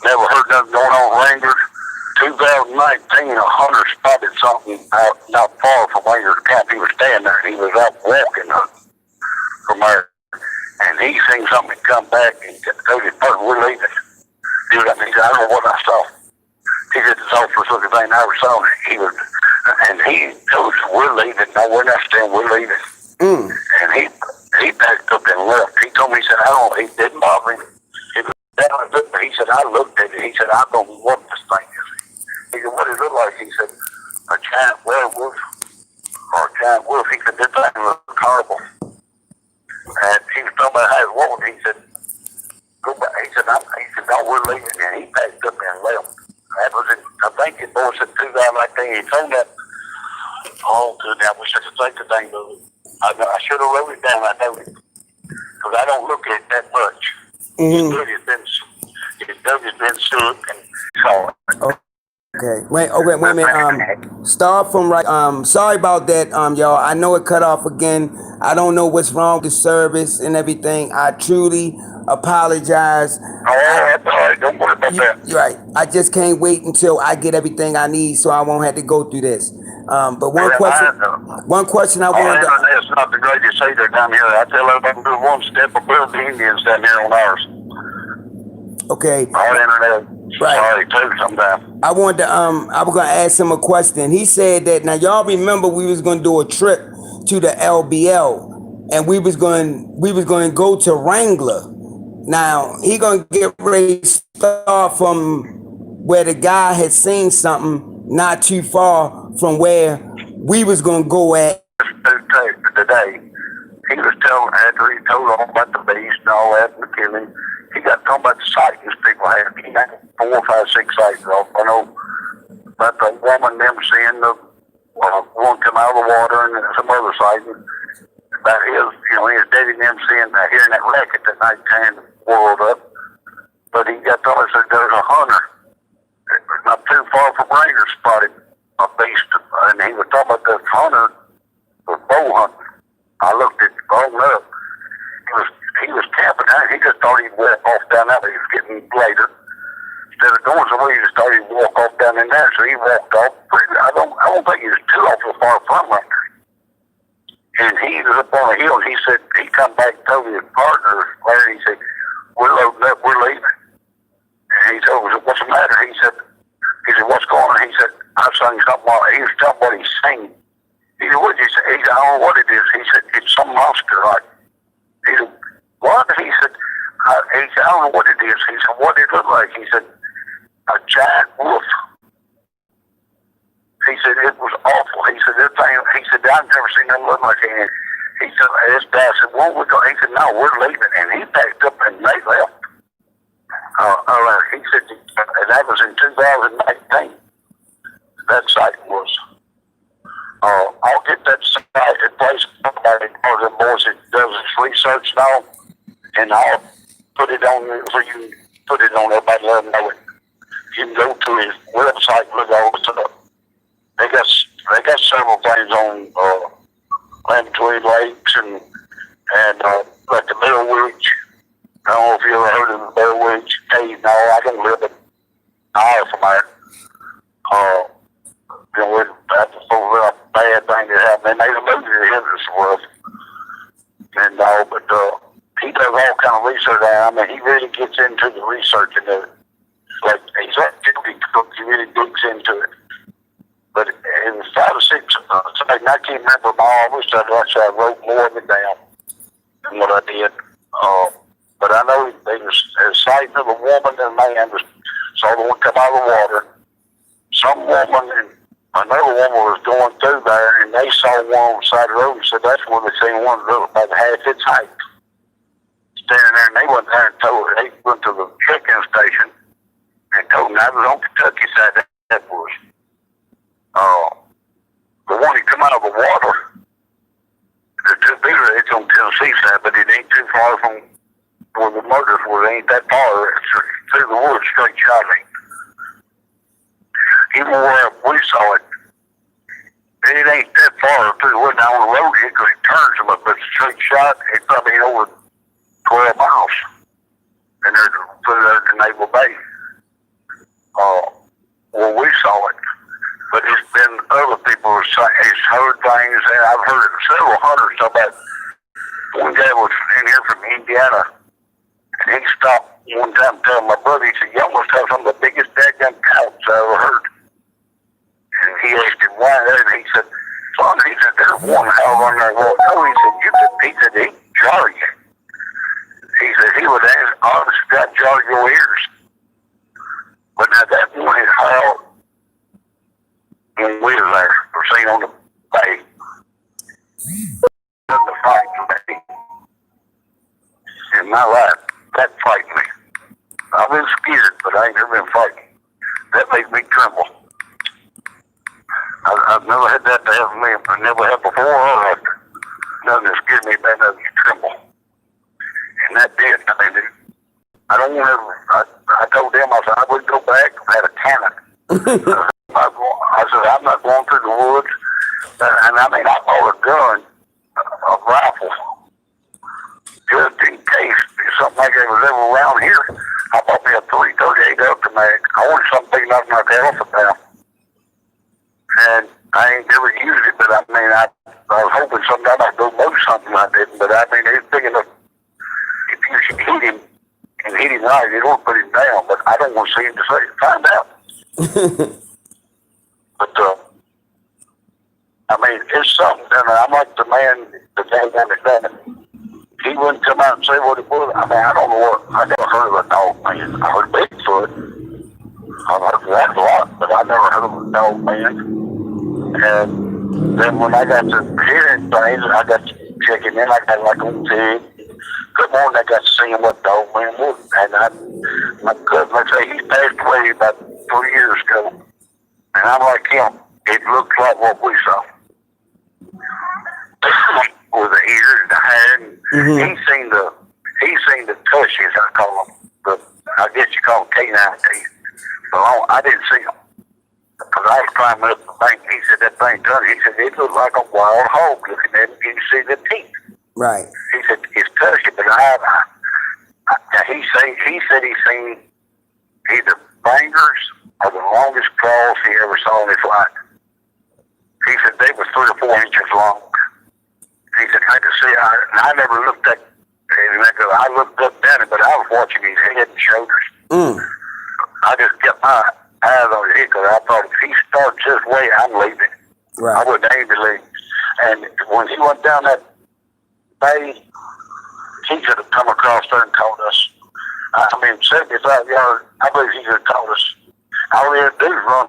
never heard nothing going on with Rangers. 2019, a hunter spotted something out not far from Rangers camp. He was standing there, and he was out walking from there. And he seen something come back, and told his partner, we're leaving. Dude, I mean, I don't know what I saw. He said, it's the first looking thing I ever saw. And he told us, we're leaving. No, we're not staying, we're leaving. And he packed up and left. He told me, he said, it didn't bother him. He said, I looked at it. He said, I don't know what this thing is. He said, what does it look like? He said, a giant werewolf or a giant wolf. He said, this thing looks horrible. And he was talking about how it was. He said, go back. He said, no, we're leaving. And he packed up and left. That was it. I think it was in 2019. He told that. Oh, good. I wish I could take the thing, but I should have wrote it down. I know it. because I don't look at it that much. His daddy's been sick and saw it. Okay. Wait a minute. Start from right. Sorry about that. Y'all. I know it cut off again. I don't know what's wrong with the service and everything. I truly apologize. Oh, that's all right. Don't worry about that. You're right. I just can't wait until I get everything I need, so I won't have to go through this. But one question I wanted to. Internet's not the greatest either down here. I tell everybody to do one step above the Indians down here on ours. Okay. Our internet. Right. Sorry too sometimes. I wanted to I was gonna ask him a question. He said that now y'all remember we was gonna do a trip to the LBL and we was going to go to Wrangler. Now he gonna get ready to start from where the guy had seen something not too far from where we was gonna go at. Today, he was telling after he told all about the beast and all that and the killing. He got talking about the sightings people had. He had 4, 5, 6 sightings off. I know about the woman them seeing the one come out of the water and some other sightings. About his daddy and them seeing hearing that racket that night tearing the world up. But he got told us that there's a hunter not too far from Ranger spotted a beast, and he was talking about this hunter was bow hunting. I looked at Dogman up. He was camping out. He just thought he'd walk off down there. He was getting later. Instead of going somewhere, he just thought he'd walk off down in there. So he walked off. I don't think he was too awful far from Ranger. And he was up on a hill. And he said he come back and told his partner, Larry. He said, "We're loading up. We're leaving." And he told us, "What's the matter?" He said, "What's going on?" He said, "I sung something." He was telling what he's singing. He said, "What?" He said, "I don't know what it is." He said, "It's some monster." Like, he said, "What?" He said, "I don't know what it is." He said, "What did it look like?" He said, "A giant wolf." He said, "It was awful." He said, he said, "I've never seen nothing look like it." He said, his dad said, "Where we go?" He said, "No, we're leaving." And he packed up and they left. He said, and that was in 2019. That site was. I'll get that site in place. Somebody, one of the boys that does this research now, and I'll put it on for you. Put it on everybody. Let them know it. You can go to his website and look all this up. They got several things on land between lakes and like the Middle Witch. I don't know if you ever heard of the Middle Witch cave. No, I don't live in an hour from there. That's a real bad thing that happened. They made a movie to him this was. And but he does all kind of research. I mean, he really gets into the research and like he's like he really digs into it. But it was 5 or 6 something I can't remember them all. I wish I wrote more of it down than what I did. But I know they was a sight of a woman and a man saw the one come out of the water. Some woman and another woman was going through there, and they saw one on the side of the road and said that's when they seen one that looked about half its height. Standing there, and they went there and they went to the check-in station and told them that was on Kentucky side that was. The one that come out of the water, the 2 bigger, it's on Tennessee side, but it ain't too far from where the murders were. It ain't that far. It's through the woods, straight shot. Even where we saw it, it ain't that far through the woods down the road yet because it turns them up, but it's straight shot. It's probably over 12 miles. And they're through there to Naval Bay. Where we saw it. But it's been other people who's heard things, and I've heard several hunters talk about. One guy was in here from Indiana, and he stopped one time telling my brother, he said, "You almost have some of the biggest daggum cows I ever heard." And he asked him why, and he said, "Son," he said, "there's one hell on there." Well, no, he said, "He jar you." He said, "He would ask, honest God, jar your ears." But now that one is held when we were there, or seen on the bay. The fight me in my life. That frightened me. I've been scared, but I ain't never been frightened. That makes me tremble. I've never had that to happen to me. I never had before or after. Nothing that scared me bad enough to tremble. and that did. I mean, I don't want to. I told them I said I wouldn't go back. I had a cannon. I said I'm not going through the woods. And I mean, I bought a gun, a rifle, just in case something like that was ever around here. I bought me a 338 Ultimate. I wanted something like knock the elephant down. And I ain't never used it, but I mean, I was hoping sometime I'd go mow something I didn't. But I mean, it's big enough. If you should hit him and hit him right, it'll put him down. But I don't want to see him to find out. But I mean, it's something. And I'm like the man, the guy that done it. He wouldn't come out and say what it was. I mean, I don't know what. I never heard of a dog man. I heard Bigfoot. I've heard that a lot, but I never heard of a dog man. And then when I got to hearing things, I got to checking in. I got like on TV. Good morning, I got to see what dog man was. And my cousin, let's say he passed away about 3 years ago. And I'm like him. It looks like what we saw. With the ears, the hair, and he seen the tushes, I call them. I guess you call them canine teeth. So I didn't see them. Because I was climbing up the bank. He said, that thing done. He said, it looked like a wild hog looking at it. You can see the teeth. Right. He said, it's tushy, but he said he seen either fingers or the longest claws he ever saw in his life. He said they were 3 or 4 inches long. He said, I could see, I never looked at, I looked up down it, but I was watching his head and shoulders. I just kept my eyes on his head because I thought if he starts this way, I'm leaving. Right. I wouldn't aim to leave. And when he went down that bay, he could have come across there and called us. I mean, 75 yards, I believe he could have called us. All he had to do is run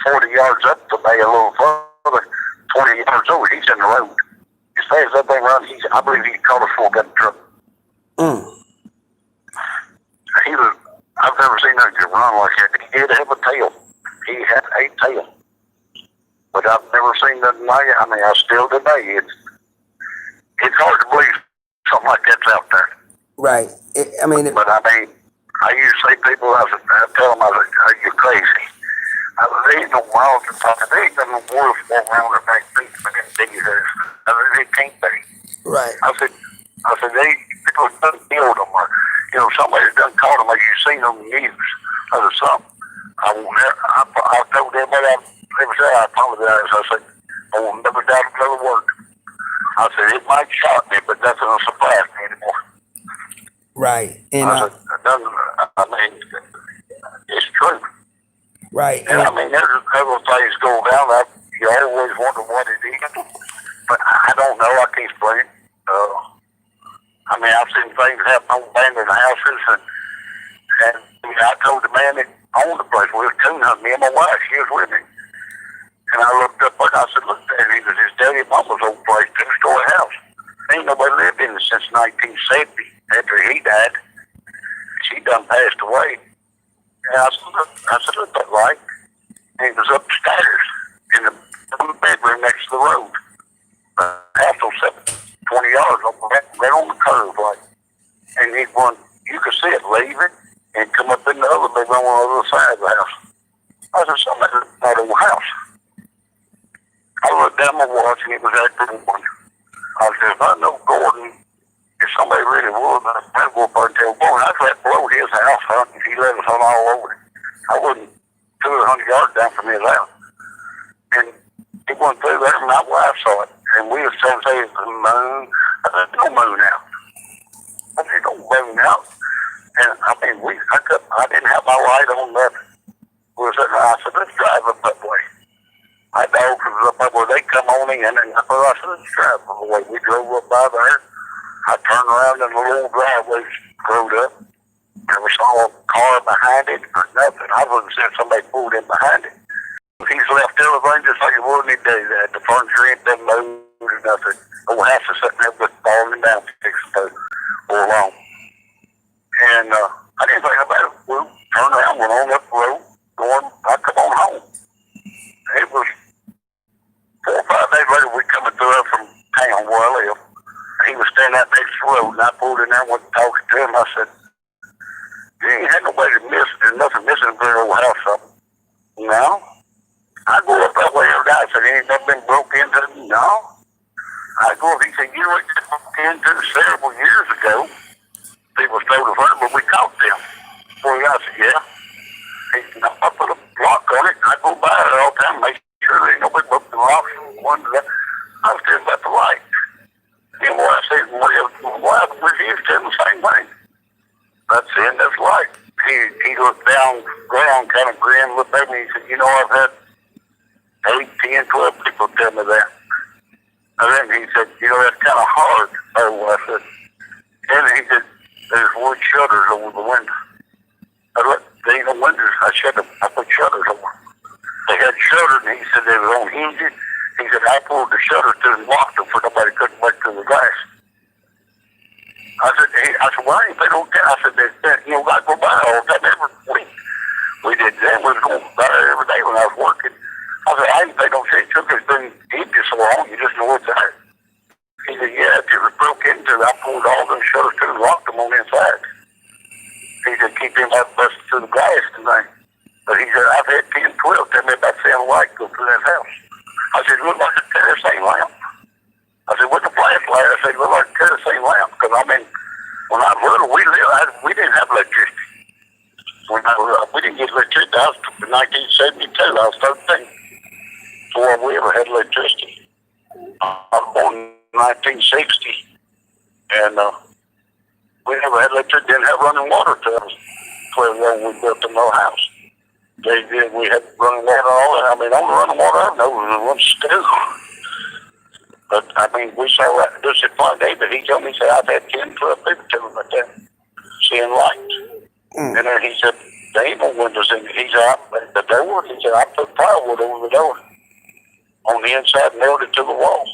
40 yards up the bay a little further, 20 yards over, he's in the road. As fast as that thing runs, I believe he called us before we got in trouble. I've never seen that run like that. He did have a tail. He had a tail. But I've never seen nothing like it. I mean, I still today, it's hard to believe something like that's out there. Right. But I mean, I used to say people, I tell them, you're crazy. There ain't no miles to talk. There ain't no wolves walking around their back feet for them big as they can't be. Right. I said, people done killed them, or somebody done caught them, or you seen them in the news or something. I told everybody I apologize. I said, I will never doubt another word. I said, it might shock me, but nothing will surprise me anymore. Right. And I mean, it's true. Right. And I mean, there's other things go down. You always wonder what it is, but I don't know. I can't explain it. I mean, I've seen things happen on abandoned houses, and I told the man that owned the place, we were coon hunting, me and my wife, she was with me. And I looked up and I said, look there, and he was his daddy and mama's old place, 2-story house. Ain't nobody lived in it since 1970. After he died, she done passed away. And I said, look that right. And he was upstairs in the bedroom next to the road. Half those 20 yards right on the curve, like. And you could see it leaving and come up in the other bedroom on the other side of the house. I said, somebody's in that old house. I looked down my watch and it was after 1. I said, if I know Gordon, if somebody really would, I'd go up there and tell Gordon, I'd let blow his house hunt if he let us hunt all over it. I wasn't 200 yards down from his house. And he went through there and my wife saw it. And we was trying to say it's the moon. I said, no moon out. I said, no moon out. And I mean, I didn't have my light on nothing. I said, let's drive up that way. My dogs was up that way. They come on in, and I said, let's drive up the way. We drove up by there. I turned around and the little driveway screwed up. And we saw a car behind it or nothing. I wouldn't say somebody pulled in behind it. He's left everything just like it was in the day. The furniture ain't been moved or nothing. The whole house is sitting there with falling down fixed to go along. And I didn't think about it. We turned around, went on up the road, I come on home. It was 4 or 5 days later, we coming through up from town where I live. He was stand that next road, and I pulled in there and went talking to him. I said, you ain't had nobody miss, there's nothing missing in your old house, son. No. I go up that way every day. I said, ain't never been broke into? No. I go up, he said, you know what you broke into several years ago? People stole the furniture, but we caught them. Well, I said, yeah. He said, I put a lock on it, and I go by it all the time, make sure there ain't nobody broke the locks. I was telling about the light. And what I said, well, we used to the same thing. That's it, that's light. He looked down, ground, kind of grinned, looked at me, he said, you know, I've had 8, 10, 12 people tell me that. And then he said, you know, that's kind of hard. Oh, I said, and he said, there's wood shutters over the window. I looked, there ain't no windows. I put shutters over. They had shutters, and he said they were on hinges. He said, I pulled the shutters to and locked them for nobody couldn't break through the glass. I said, well, I ain't paid no attention. I said, you know, I go by all the time every week. We did that. We was going by there every day when I was working. I said, I ain't paid no attention. It's been empty so long, you just know it's there. He said, yeah, if it was broke into, I pulled all them shutters to and locked them on the inside. He said, keep him out busting through the glass tonight. But he said, I've had 10, 12 tell me about seeing a light go through that house. I said, it looked like a kerosene lamp. I said, with the flashlight, I said, it looked like a kerosene lamp. Because, I mean, when I was little, we didn't have electricity. We didn't get electricity. I was in 1972. I was 13 before we ever had electricity. I was born in 1960. And we never had electricity. Didn't have running water till I was 12 years old when we built the little house. They did. We had running water all that. I mean, only running water I know was one stew. But, I mean, we saw that just at one day, but he told me, he said, I've had 10, 12 people tell me about that, seeing lights. And then he said, there ain't no windows in it. He said, the door, he said, I put plywood over the door on the inside and nailed it to the wall.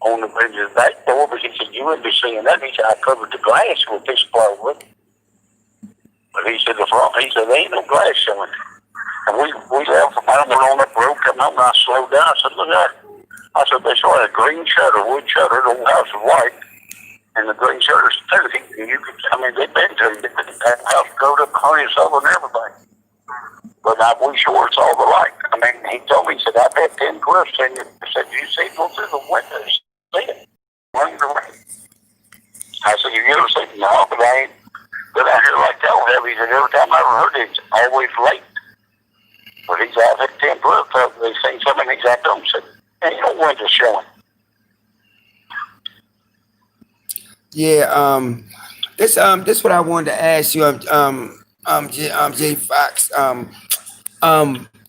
On the back door, but he said, you wouldn't be seeing that. He said, I covered the glass with this plywood. But he said, he said, there ain't no glass showing. And we left from out on that road, come home, and I slowed down. I said, look at that. I said, they saw a green shutter, wood shutter, the old house was white, and the green shutter's too. You could, I mean, they've been to that house, go to honeysuckle and everything. But we sure saw the light. I mean, he told me, he said, I've had 10 cliffs, and he said, you see it go through the windows, see it, running around. I said, you ever seen it? No, but I ain't been out here like that one. He said, every time I ever heard it, it's always late. But he said, I've had 10 cliffs, they seen something exact on him, said, ain't no windows showing. Yeah, this what I wanted to ask you, J Fox.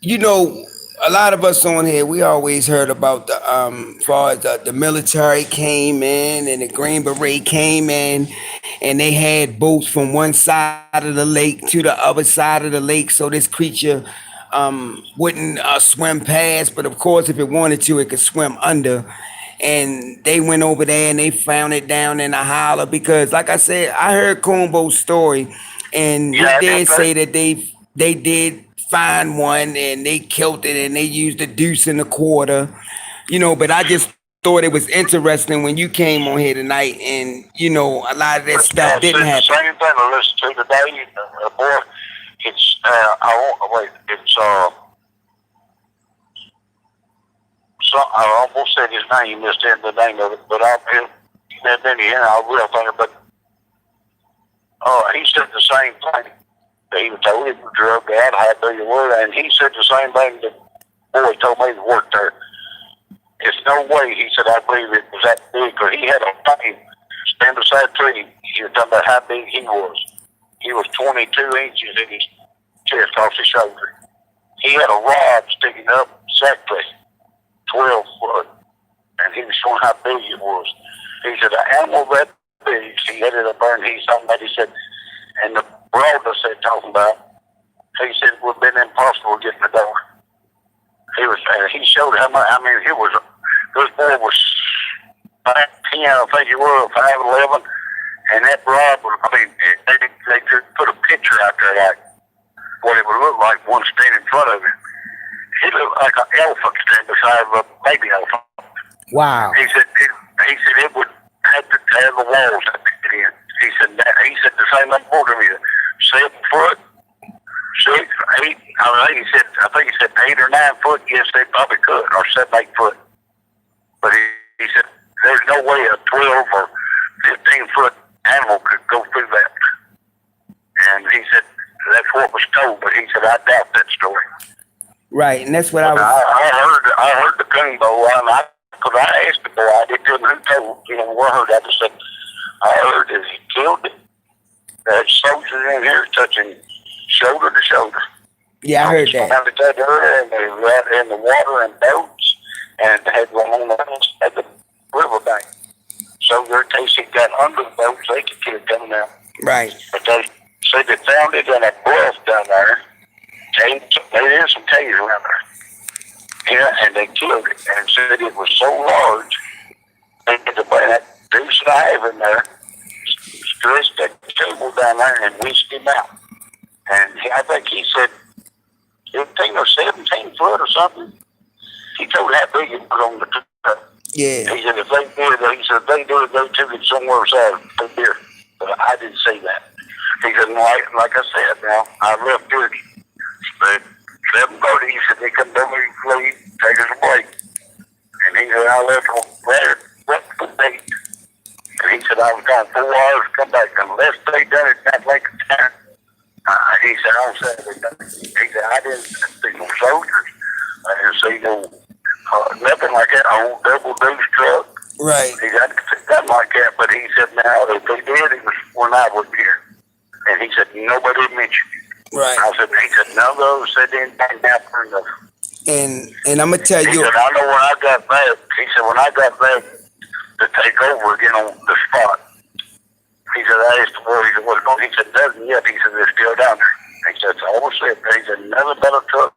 You know, a lot of us on here, we always heard about the far as the military came in and the Green Beret came in, and they had boats from one side of the lake to the other side of the lake, so this creature wouldn't swim past, but of course, if it wanted to, it could swim under. And they went over there and they found it down in the holler because, like I said, I heard Combo's story, and he did say that they did find one and they killed it and they used a deuce and a quarter, you know. But I just thought it was interesting when you came on here tonight, and you know, a lot of that stuff didn't happen. The same thing I listened to today, boy. It's I almost said his name, missed the name of it, but I will think it. But he said the same thing. He was told he was drugged out, how big it was, and he said the same thing that boy told me that worked there. It's no way, he said, I believe it was that big, because he had a thing stand beside a tree. He was talking about how big he was. He was 22 inches in his chest off his shoulder. He had a rod sticking up, exactly 12 foot, and he was showing how big it was. He said, an animal that big, he had it up there, and he said, and the broadness they're talking about, he said it would have been impossible getting the door. He showed how much, I mean, this boy was 5'10", I think he was, 5'11", and that rod was, I mean, they just put a picture out there like what it would look like one standing in front of him. He looked like an elephant standing beside a baby elephant. Wow. He said it would have to tear the walls that they get in. He said the same thing for me. 7 foot, 6, 8. I think he said 8 or 9 foot. Yes, they probably could, or 7, 8 foot. But he said there's no way a 12 or 15 foot animal could go through that. And he said that's what was told, but he said I doubt that story. Right, and that's what But I heard the coon bow, and because I asked the boy, I didn't tell him who told, what I heard. I just said I heard that he killed it. That soldiers in here touching shoulder to shoulder. Yeah, I heard that. And they were in the water and boats, and they had one on the house at the riverbank. So their case it got under the boats, they could kill it coming out. Right. But they said they found it in a bluff down there. They did some caves around there. Yeah, and they killed it and said it was so large they had to put that deuce and a half in there, stretched that cable down there and whisked him out. And I think he said 15 or 17 foot or something. He told how big it was on the truck. Yeah. He said if they did it, they took it somewhere south of here. But I didn't see that. He said, like I said, now I left duty. But 7:30, he said they come down here and leave, take us a break. And he said I left on there, went to the date. And he said I was gone 4 hours to come back. Unless they done it that late time. He said on Saturday night. He said I didn't see no soldiers. I didn't see no nothing like that. Old double deuce truck. Right. He said I didn't see nothing like that. But he said now if they did, it was when I was here. And he said nobody mentioned it. Right. He said none of those said anything after enough. And I'm gonna tell you. He said I know when I got back. He said when I got back to take over again on the spot. He said I asked the boy. He said what's going on? He said nothing yet. He said they're still down there. He said it's all said. He said nothing but a truck,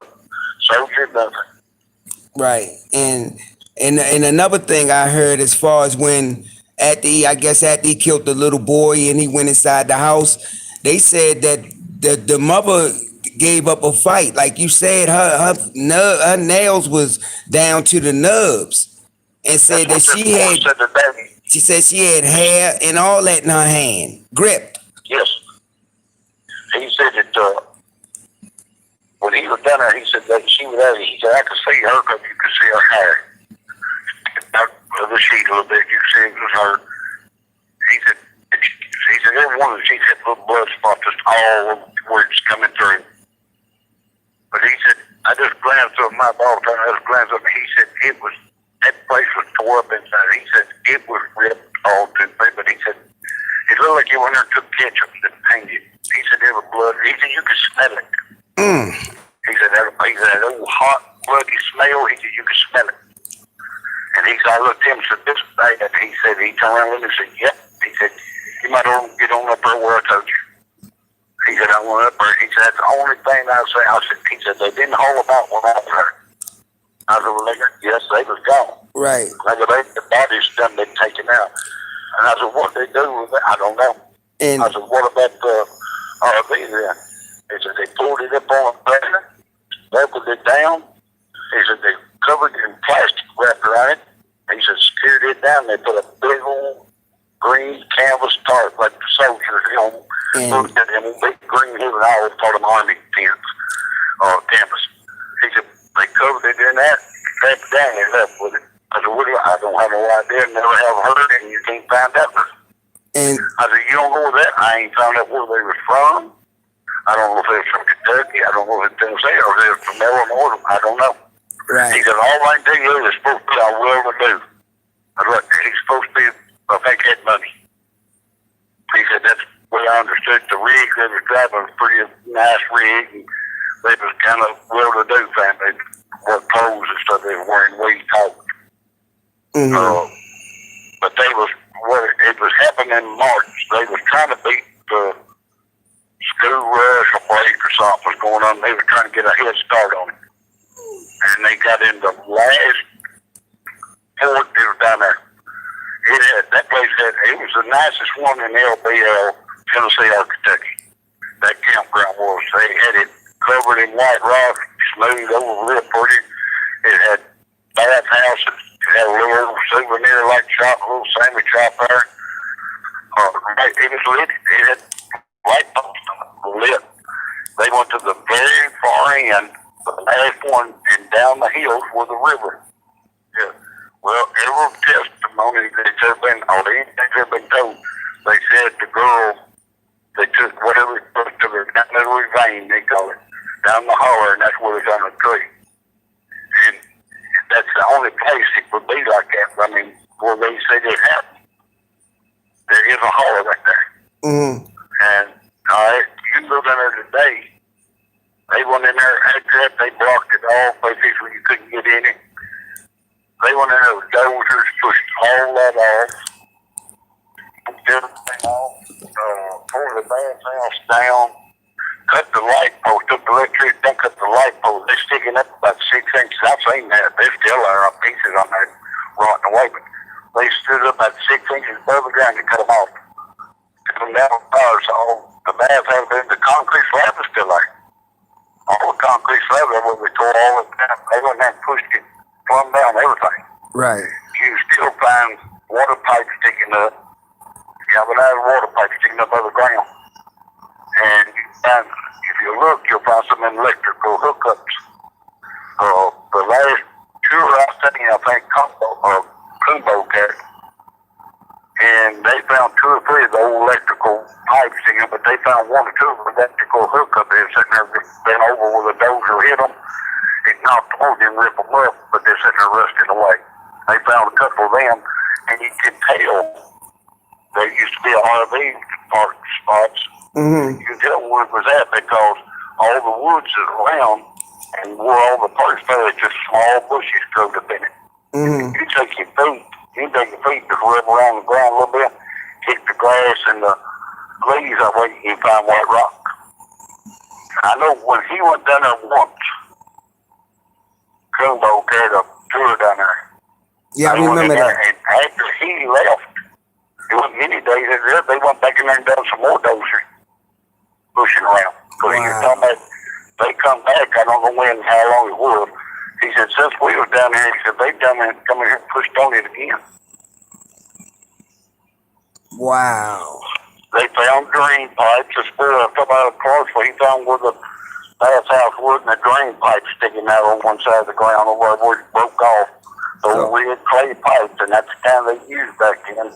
soldier, nothing. Right. And another thing I heard as far as when after he killed the little boy and he went inside the house, they said that the mother gave up a fight. Like you said, her nails was down to the nubs, and said that she said she had hair and all that in her hand, gripped. Yes. He said that when he was down there, he said that she was out. He said I could see her because you could see her hair. Out of the sheet a little bit, you could see it was her. He said every one of them, she had little blood spots just all where it's coming through. But he said, I just glanced up my ball turn, I just glanced up, and he said that place was tore up inside. He said it was ripped all to me, but he said it looked like you went there and took ketchup and painted. He said there was blood. He said you could smell it. He said that old hot, bloody smell. He said you could smell it. And he said I looked at him and said this day, and he said he turned around and said, yep. He said you might all get on up there where I told you. He said I went up there. He said that's the only thing I say. He said they didn't haul them out when I was there. I said, well, yes, they was gone. Right. I said, the bodies done been taken out. And I said, what they do with it, I don't know. And I said, what about the RV then? He said, they pulled it up on a trailer, leveled it down. He said, they covered it in plastic wrapped around it. He said, secured it down. They put a big old green canvas tarp like the soldiers, put it in a big green hood and all part of Army tents, canvas. He said, they covered it in that, wrapped it down and left with it. I said, I don't have no idea, never have heard it, and you can't find out. And I said, you don't know that? I ain't found out where they were from. I don't know if they were from Kentucky. I don't know if it's Tennessee or if they were from Illinois. I don't know. right. He said, all I can tell you is supposed to be I will ever do. I said, he's supposed to be a bankhead money. He said, that's what I understood. The rig they was driving was a pretty nice rig, and they was kind of well-to-do family. What clothes and stuff they were wearing, the way he talked. But it was happening in March. They was trying to beat the school rush or break or something was going on. They were trying to get a head start on it. And they got in the last port that was down there. That place it was the nicest one in LBL, Tennessee or Kentucky. That campground was. They had it covered in white rock, smooth over, real pretty. It had bathhouses. It had a little souvenir like shop, a little sandwich shop there. Right, it was lit. It had light posts lit. They went to the very far end, the last one, and down the hills was the river. Yeah. Well, every testimony that's ever been, or anything that's ever been told, they said the girl, they took whatever it was to her, down the ravine, they call it, down the holler, and that's where it's on the tree. And that's the only place it would be like that. I mean, where they said it happened. There is a holler right there. Mm-hmm. And you go down there today, they went in there, after that, they blocked it all, places where you couldn't get in it. They went in there with dozers, pushed all that off, everything off, tore the bathhouse down, cut the light post, took the electric, then cut the light post. They're sticking up about 6 inches. I've seen that. They're still there on pieces on there, rotting away, but they stood up about 6 inches above the ground to cut them off. Cut them down fire, so the bathhouse, the concrete slab is still there. All the concrete slab there where we tore all it down. They went there and pushed it, plumb down everything. Right. You still find water pipes sticking up. Galvanized water pipes sticking up over the ground. And you find, if you look, you'll find some electrical hookups. The last tour I seen, I think, Kumbo cat, and they found 2 or 3 of the old electrical pipes in it, but they found 1 or 2 of the electrical hookups. They were sitting there bent over where the dozer hit them. It knocked them over, didn't rip them up, but they're sitting there rusting away. They found a couple of them, and you could tell there used to be a RV park spots. Mm-hmm. You can tell where it was at because all the woods is around, and where all the parks fell, it's just small bushes growed up in it. Mm-hmm. You take your feet, just rub around the ground a little bit, kick the grass and the leaves that way, you can find white rock. I know when he went down there once, Kumbo carried a tour down there. Yeah, I remember that. And after he left, it wasn't many days later, they went back in there and done some more dozing, pushing around. Because he was talking about, they come back, I don't know when, how long it was. He said, since we were down here, he said, they come in here and pushed on it again. Wow. They found drain pipes, a spur of about a cross where he found where the bathhouse was and the drain pipe sticking out on one side of the ground where it broke off. So we had clay pipes, and that's the kind they used back then.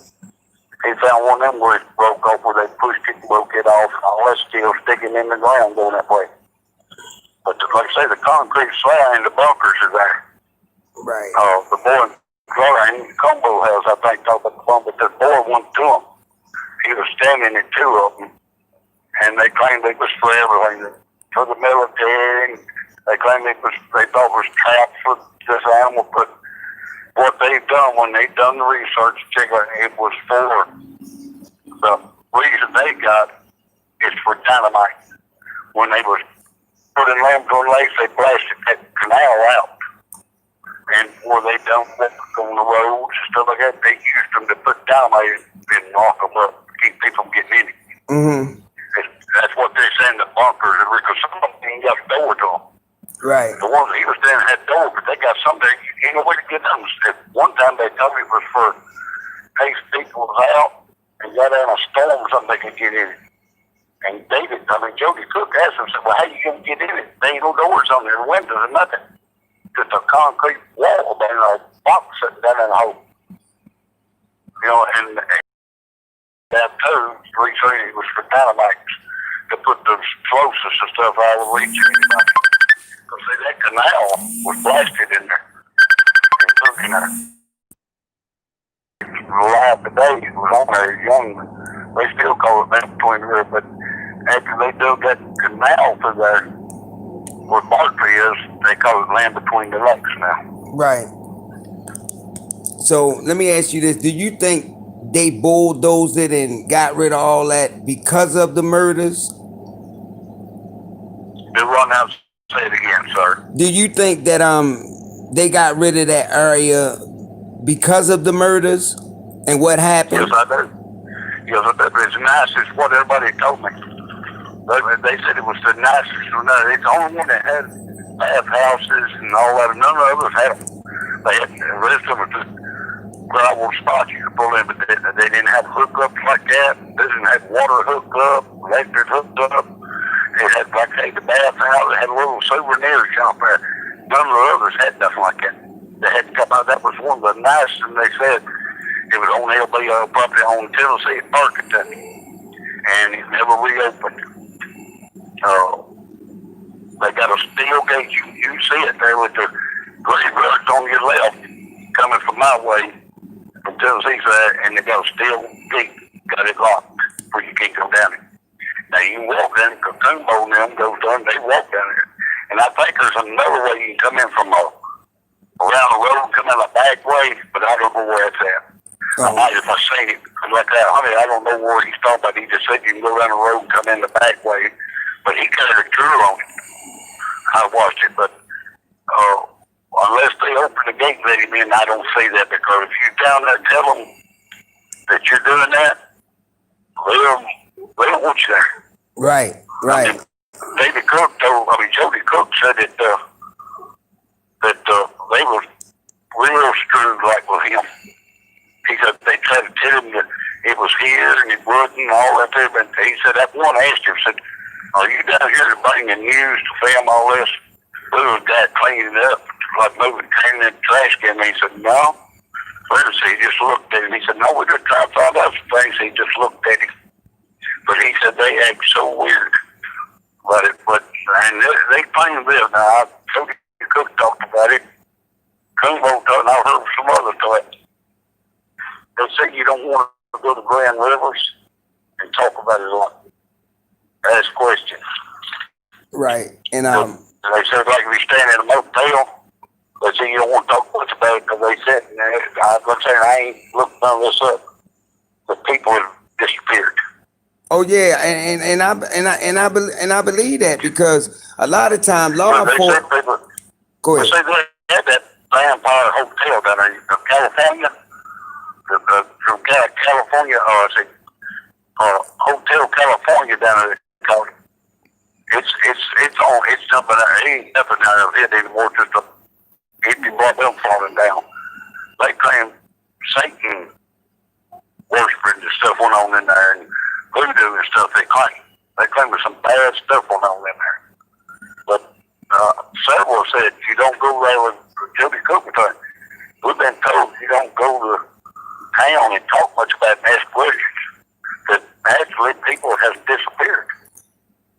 He found one of them where it broke off, where they pushed it and broke it off, and all that steel sticking in the ground going that way. But like I say, the concrete slab in the bunkers are there. Right. The boy in the Combo house, I think, talked about the bunk, but the boy went to him. He was standing in 2 of them, and they claimed it was for everything, for the military. They claimed they thought it was trapped for this animal, but what they've done when they've done the research, it was for the reason they got is for dynamite. When they was putting Lamthorn Lakes, they blasted that canal out. And where they done work on the roads and stuff like that, they used them to put dynamite and knock them up to keep people from getting in it. Mm-hmm. That's what they say in the bunkers, because some of them ain't got a door to them. Right. The ones he was in had doors, but they got some there, you ain't no way to get them. At one time they told me it was for in case people was out and got in a storm or something, they could get in it. And Jody Cook asked him, said, well, how you going to get in it? There ain't no doors on there, windows or nothing. Just a concrete wall down a box sitting down in a hole. You know, and that too, research it was for dynamite to put the explosives and stuff out of the reach of anybody. Because that canal was blasted in there. And put in there. Alive today, it was on there young. They still call it that between the river, but after they dug that canal through there, where Barkley is, they call it land between the lakes now. Right. So let me ask you this: do you think they bulldozed it and got rid of all that because of the murders? Do run out. Say it again, sir. Do you think that they got rid of that area because of the murders and what happened? Yes, I do. Yes, I do. It's nice. It's what everybody told me. They said it was the nicest. It's the only one that had bath houses and all that. None of the others had them. They had the rest of them were just gravel spots you could pull in, but they didn't have hookups like that. They didn't have water hooked up, electric hooked up. It had, like, hey, the bathhouse. They had a little souvenir shop there. None of the others had nothing like that. They had to come out. That was one of the nicest, and they said it was on LBO property on Tennessee at Park, Kentucky, and it never reopened. They got a steel gate. You see it there with the gray rugs on your left, coming from my way from Tennessee side, and they got a steel gate. Got it locked where you can't go down it. Now you can walk down, Cocoon and them goes down, they walk down there. And I think there's another way you can come in from around the road, come in a back way, but I don't know where it's at. I might if I seen it, like that, honey, I don't know where he's talking about. He just said you can go down the road and come in the back way, but he carried a juror on it. I watched it, but unless they open the gate and let him in, I don't see that, because if you down there tell them that you're doing that, they don't want you there. Right. I mean, Jody Cook said that they were real screwed like with him. He said they tried to tell him that it was his and it wasn't and all that there, but he said that one asked him, said, "Are you down here to bring the news to film all this?" The little guy cleaning it up, like moving, cleaning the trash can. And he said, "No." He just looked at him. He said, "No, we're just trying to find out some things." He just looked at him. But he said they act so weird. And they claim this. Now, Jody Cook talked about it. Kumbo talked, and I heard some other talk. They say you don't want to go to Grand Rivers and talk about it a lot. Ask questions. Right. And they said, like, if you stand in a motel, they say you don't want to talk much about it, because they said, I ain't looked none of this up. The people have disappeared. oh yeah, and I believe that, because a lot of times law enforcement. Go ahead. They say they had that vampire hotel down there in California. From California, Hotel California down there. Called it. It's jumping out. It ain't nothing out of it anymore. Just a empty barbell falling down. They claim Satan worshiping and stuff went on in there, and voodoo and stuff. They claim there's some bad stuff going on in there. But several said you don't go there with Jody Cook. We've been told you don't go to town and talk much about it and ask questions. That actually people have disappeared.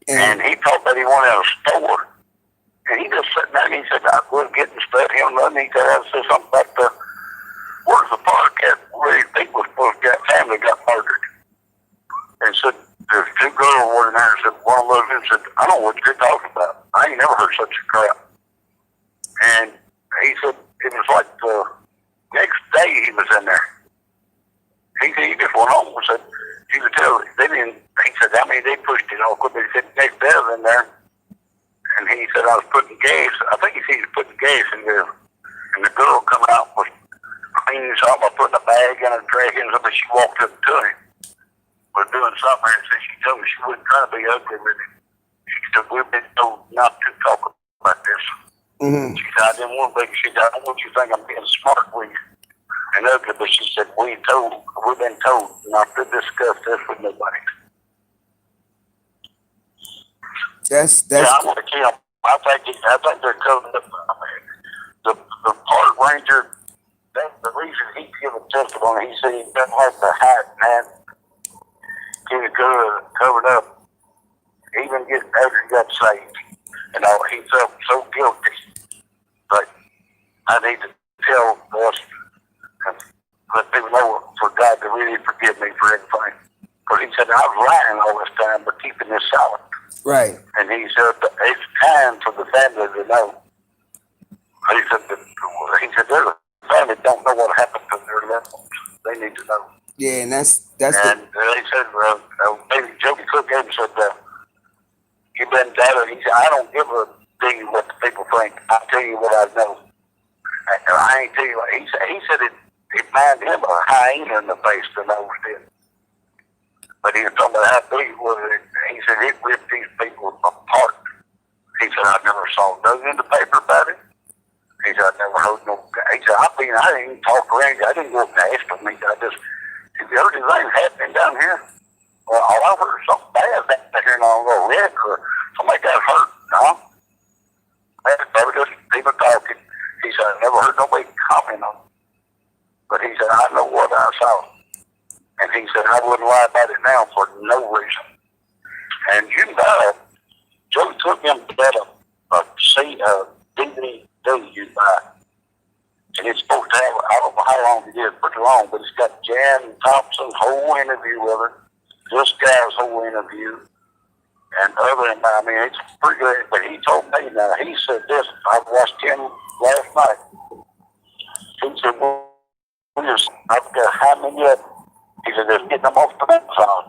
And he talked about he went out of a store, and he just sat down and he said, "I was getting stuff." He said, "I said something about where's the podcast where these people supposed to get family got murdered." And said there's two girls were in there, and said one of them said, "I don't know what you're talking about. I ain't never heard such a crap." And he said it was like the next day he was in there. He said he just went home and said you could tell they didn't. He said, "I mean, they pushed it all quick." He said next day I was in there, and he said I was putting gas. I think he said he was putting gas in there, and the girl coming out was cleaning something, putting a bag in her trash can, but she walked up to him, was doing something, and said she told me she wasn't trying to be ugly with him. She said, "We've been told not to talk about this." Mm-hmm. She said, "I didn't want to be." She said, "I don't want you to think I'm being smart with you and ugly," but she said, we've been told not to discuss this with nobody. That's yeah, I want to kill him. I think they're covering up. The park ranger, that's the reason he's giving testimony. He said he doesn't have the hat, man. He covered up. Even after he got saved. And he felt so guilty. But I need to tell us and let people know for God to really forgive me for everything. Because he said, I was lying all this time, but keeping this silent. Right. And he said, it's time for the family to know. He said, their family don't know what happened to their loved ones. They need to know. Yeah, and that's and he said, maybe Jody Cook even said, you've been doubted. He said, I don't give a damn what the people think. I tell you what I know. I ain't tell you what. He said it reminded him of a hyena in the face than I did. But he was talking about how big it was. He said it ripped these people apart. He said, I never saw nothing in the paper about it. He said, I never heard no. He said, I didn't even talk to Randy. I didn't go up and ask him. He said, have you heard anything happening down here? Well, I heard something bad down here in a Rake or somebody got hurt. No. That's probably just people talking. He said, I never heard nobody comment on it. But he said, I know what I saw. And he said, I wouldn't lie about it now for no reason. And Joe took him to get a DVD you buy. And it's supposed to have, I don't know how long it is, pretty long, but it's got Jan Thompson's whole interview with her, this guy's whole interview, and other than that, I mean, it's pretty good. But he told me now, he said this, I watched him last night. He said, well, I've got how many of them? He said, they're getting them off the Amazon.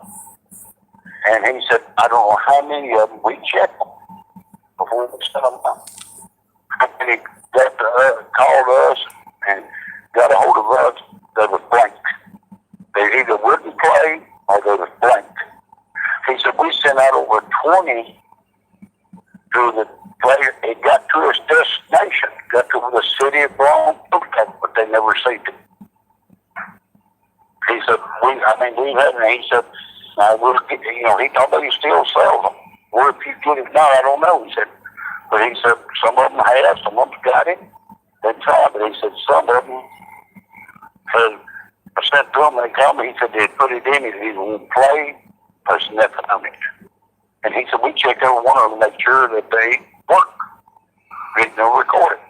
And he said, I don't know how many of them we checked them before we sent them out. And he called us and got a hold of us. They were blank. They either wouldn't play or they were blank. He said, we sent out over 20 to the player. It got to its destination, got to the city of Brown, but they never received it. He said, we've had it. He said, he told me he still sells them. Or if you get it now, I don't know. He said, but he said, some of them have, some of them got it. They tried, but he said, some of them had sent to them, they called me. He said, they put it in, it won't play, there's nothing on it. And he said, we checked every one of them to make sure that they work. They don't record it.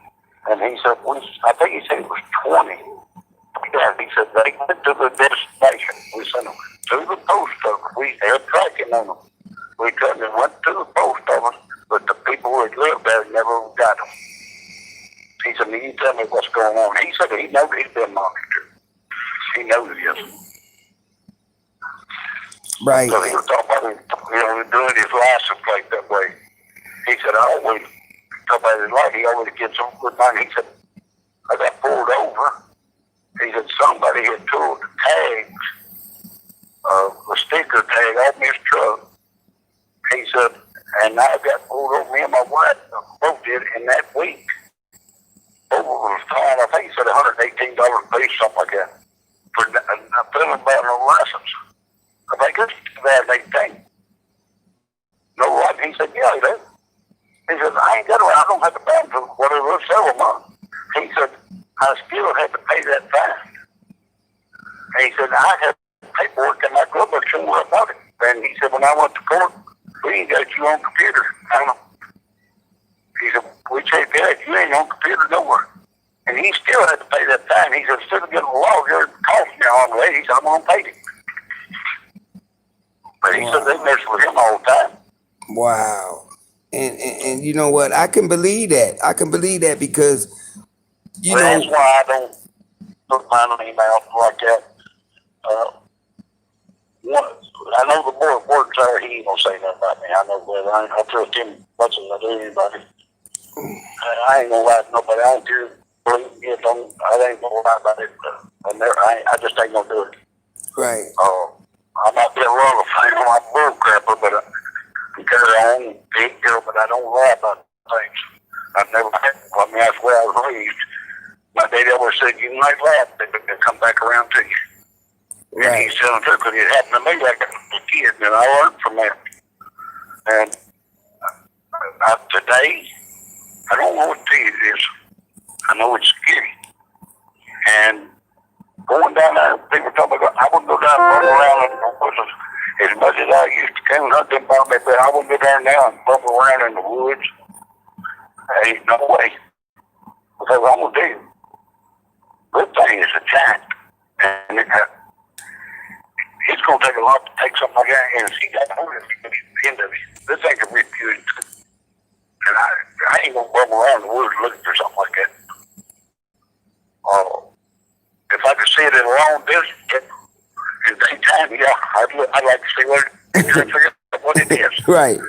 And he said, I think he said it was 20. Yeah, he said, they went to the destination. We sent them to the post office. We had tracking on them. We couldn't have went to the post office, but the people who had lived there never got them. He said, you tell me what's going on. He said he knows he's been monitored. He knows he is. Right. So he was talking about doing his license plate that way. He said, I always talk about his life. He always gets some good money. He said, I got pulled over. He said, somebody had tore the tags, the sticker tag off his truck. He said, and I got pulled over, me and my wife both did in that week. Over was fine, I think he said $118 a piece, something like that, for not filling about no license. I think it's 2018. No right? He said, yeah, he did. He said, I don't have to pay him for whatever it was, several months. He said, I still had to pay that fine. And he said, I had paperwork in my glove book somewhere about it. And he said, when I went to court, we ain't got you on computer. I don't know. He said, we checked that, you ain't on computer nowhere. And he still had to pay that fine. He said, instead of getting a lawyer, cost me on the way, he said, I'm going to pay it. But he said, they mess with him all the time. Wow. And you know what? I can believe that. I can believe that because, That's why I don't put my name out like that. I know the boy works there. He ain't going to say nothing about me. I know that. I trust him much as I do anybody. I ain't going to lie to nobody. I don't care. I ain't going to lie about it. I just ain't going to do it. Right. I might be a little fan of my bull crapper, but I carry on, big girl, but I don't lie about things. I've never had, that's where I was raised. My daddy always said, you might laugh, but they'll come back around to you. Right. And he's telling the truth, because it happened to me like a kid, and I learned from that. And today, I don't know what to tell you this. I know it's scary. And going down there, people talk about, I wouldn't go down and bumble around in the woods as much as I used to come hunt them by me, but I wouldn't go down now and bumble around in the woods. Ain't no way. Because I'm going to do. Good thing is a giant. And it's going to take a lot to take something like that and see that hold at the end of it. This ain't going to be good. And I ain't going to bumble around in the woods looking for something like that. If I could see it in a long distance, in daytime, yeah, I'd like to see what it is. Right.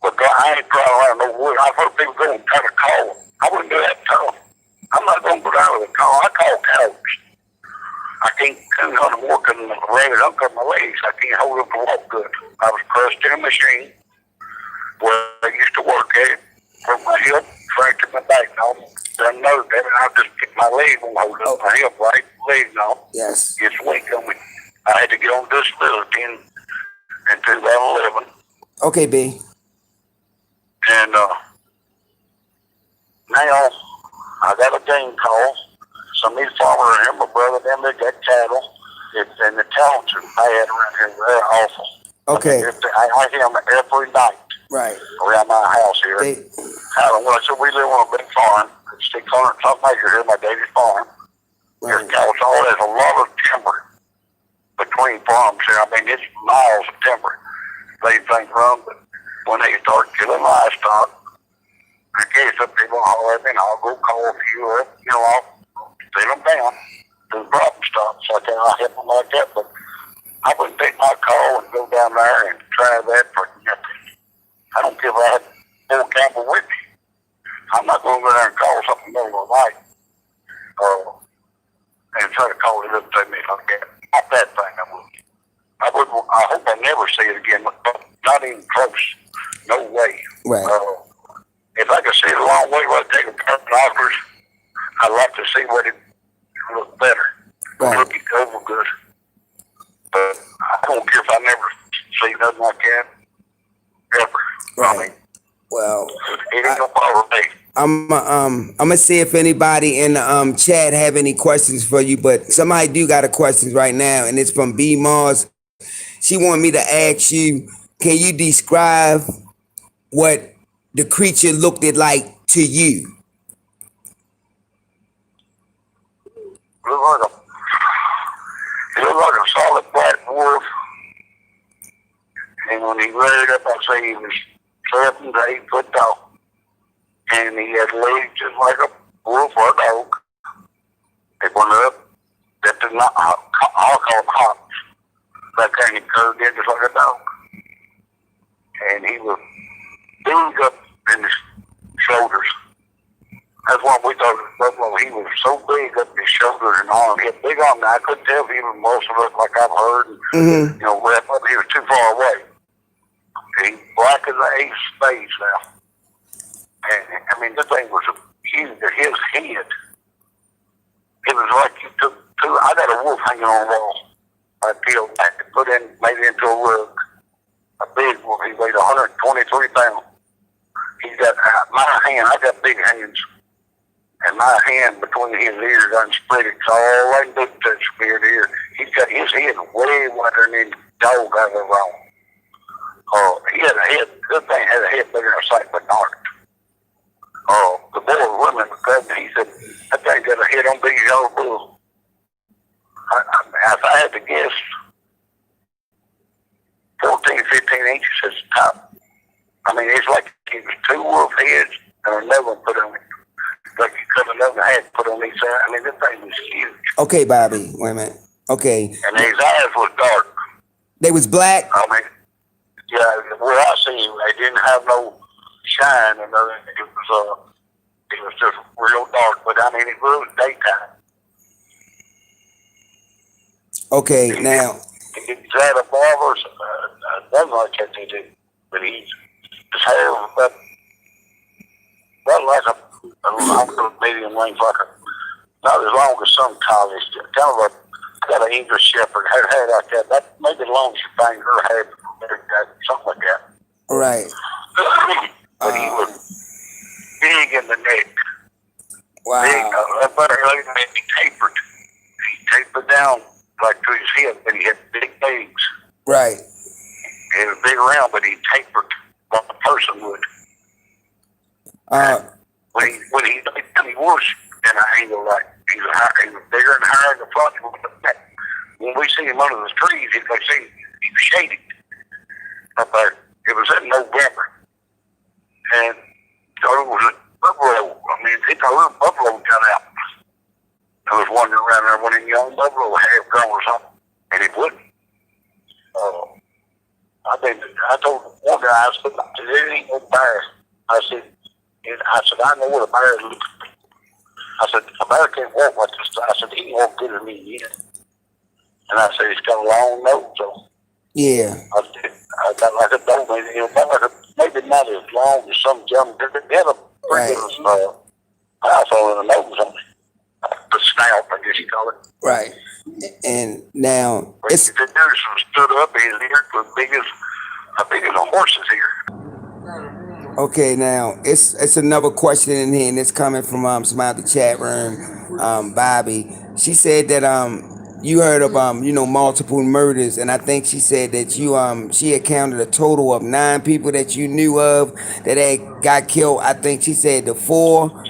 But I ain't driving around no wood. I've heard people go and try to call them. I wouldn't do that to them. I'm not going to go down with a call. I call cows. I can't hunt them more because the rabbit uncut my legs. I can't hold them to walk good. I was crushed in a machine where I used to work at it. Broke my hip, fractured my back. done know that. I just get my leg on hold up, my hip, right leg now. Yes. It's weak on me. I had to get on disability in 2011. Okay, B. And now I got a game call. Some of these farmers here, my brother, them, they got cattle. And the towns are bad around here. They're awful. Okay. I hear them every night. Right. Around my house here. So we live on a big farm. It's 600 something acres here, my daddy's farm. Right. There's cattle, so there's a lot of timber between farms here. I mean, it's miles of timber. They think wrong, but when they start killing livestock, I guess some people holler at me, and I'll go call a few up, I'll sit them down till the problem stops. So I'll help them like that, but I wouldn't take my call and go down there and try that for nothing. I don't care if I had full camper with me. I'm not going to go there and call something in the middle of the night and try to call it up to me like that. Not that thing, I hope I never see it again, but not even close. No way. Right. If I could see it a long way, I'd take a pair of binoculars. I'd like to see what it look better. Right. Look it over good. But I don't care if I never see nothing like that. Ever. Right. I mean, Well, it ain't no bother me. I'm gonna see if anybody in the chat have any questions for you, but somebody do got a question right now, and it's from B Mars. She wanted me to ask you, can you describe what the creature looked like to you? It looked like a solid black wolf. And when he reared up, I'd say he was 7 to 8 foot tall. And he had legs just like a wolf or a dog. They went up, that did not, I'll call them hops. That kind of curved in just like a dog. And he was big up in his shoulders. That's why we thought it was buffalo. He was so big up in his shoulders and arms. He had big arms. I couldn't tell if he was muscular like I've heard. And, wrap up. He was too far away. He's black as an ace of spades now. And, I mean, this thing was huge. His head, it was like you took two. I got a wolf hanging on the wall. I peeled back and made it into a rug. A big wolf. He weighed 123 pounds. He's got my hand. I got big hands. And my hand between his ears unspread it. So all I can do is touch from ear to ear. He's got his head way wider than any dog I've ever owned. He had a head. Good thing had a head bigger than a sight but not. The boy was with me because he said, that thing got a head on big yellow bull. If I had to guess, 14, 15 inches is the top. I mean, it's like it was two wolf heads and another one put on it. Like you cut another head put on each side. I mean, this thing was huge. Okay, Bobby, wait a minute. Okay. And his eyes was dark. They was black? I mean, yeah, where I see him, they didn't have no shine or nothing. It was just real dark, but I mean, it was daytime. Okay, now. He's had a barber, nothing like that they do. But his hair was about like a medium length, not as long as some collies. Kind of got an English shepherd, had hair like that. That maybe as long as you find her hair, something like that. Right. But he was big in the neck. Wow. Big, he tapered. He tapered down like to his hip, but he had big legs. Right. He was big around, but he tapered like a person would. When he was in an angle like he was bigger and higher in the front. When we see him under the trees, he was shaded up there. It was in November, and so it was a buffalo. I mean, it's a little buffalo got out. I was wandering around there when a young buffalo half grown or something, and it wouldn't. I told one guy, I said, there ain't no bear. I said, I know what a bear looks like. I said, a bear can't walk like this. I said, he can walk good as me yet. And I said, he's got a long nose, so. Yeah. I got like a Dogman, maybe not as long as some young. They had a pretty good mouthful in the nose on it. The snout, I guess you call it. Right. And now But it's the dude stood up, his ears was big as a horse's ear. okay. Now it's another question in here, and it's coming from some out the chat room. Bobby, she said that you heard of multiple murders, and I think she said that she had counted a total of 9 people that you knew of that had got killed. I think she said the 4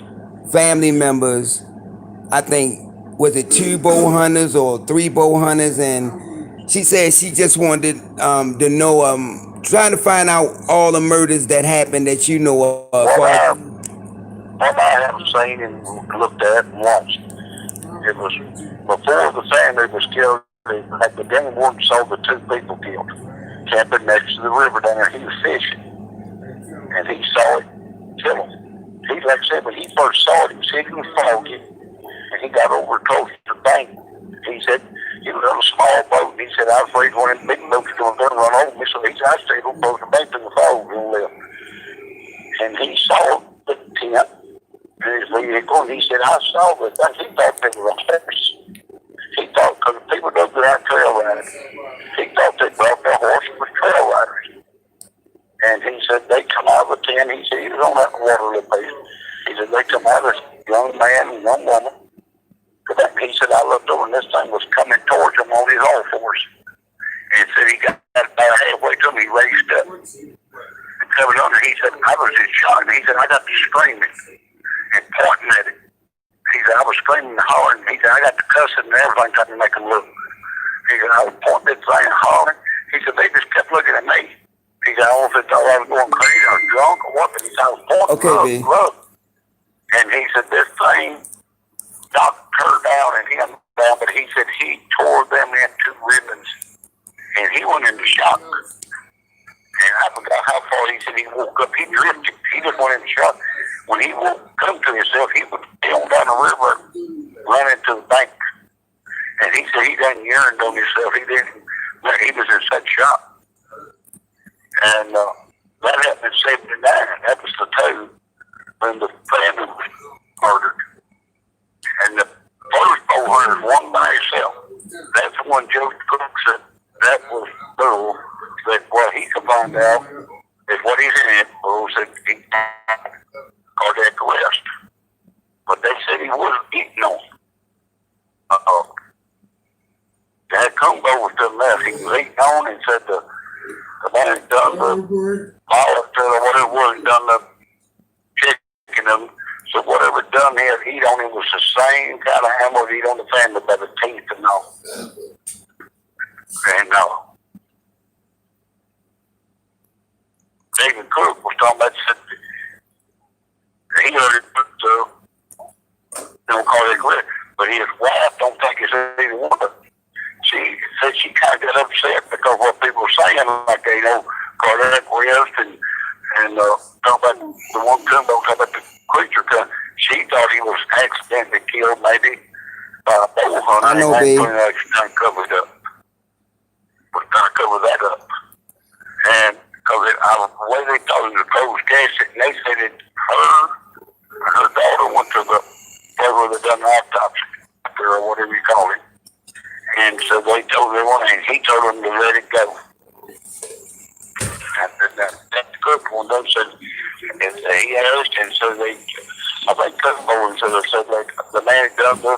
family members. I think was it 2 bow hunters or 3 bow hunters, and she said she just wanted to know trying to find out all the murders that happened that you know of. What I have seen and looked at and watched, it was before the family was killed. The game warden saw the 2 people killed, camping next to the river down there. He was fishing, and he saw it kill him. He, like I said, when he first saw it, he said he was foggy, and he got over close to the bank. He said he was on a small boat, and he said, I was afraid one of them big boats was going to run over me, so he said, I stayed on both the bank in the fog and left. And he saw the tent in his vehicle, and he said, I saw the thing. He thought they were a horse. He thought, because people don't go out trail riding, he thought they brought their horse with trail riders. And he said, they come out of the tent. He said, he was on that water place. He said, they come out of this young man and young woman. He said, I looked over and this thing was coming towards him on his all fours. And he said, he got about halfway to him, he raised up. And coming under, he said, I was in shock. And he said, I got to screaming and pointing at it. He said, I was screaming and hollering. He said, I got to cussing and everything trying to make him look. He said, I was pointing at the thing and hollering. He said, they just kept looking at me. He said, I don't know if they thought I was going crazy or drunk or what, but he said, I was pointing, look. And he said, this thing knocked her down and him down, but he said he tore them into ribbons. And he went into shock. And I forgot how far he said he woke up. He drifted. He just went into shock. When he woke come to himself, he was down the river, running to the bank. And he said he done yearned on himself. He was in such shock. And that happened in 79. That was the 2 when the family was murdered. And the first bowhunter was one by himself. That's the one Joe Cook said that was bull. That what he could find out is what he's in it. Bull said he died cardiac arrest. But they said he wasn't eating on. That combo was still left. He was eating on and said the man had done the olive or whatever was done the chicken of. So whatever done here, eat on him was the same kind of animal eat on the family by the teeth and all. And David Cook was talking about said he heard it, cardiac arrest, but his wife don't think it's either one. But she said she kind of got upset because what people were saying, like cardiac arrest and talk about the one combo, talk about the creature. She thought he was accidentally killed, maybe by a bow hunter. I know, babe. Trying to cover it up. We're trying to cover that up. And because the way they thought it was a closed casket, and they said that her daughter went to the place where they done the autopsy, or whatever you call it. And so they told everyone, and he told them to let it go. And that Cook one done said, and he asked, and so I think Cook Bowen said like the man done the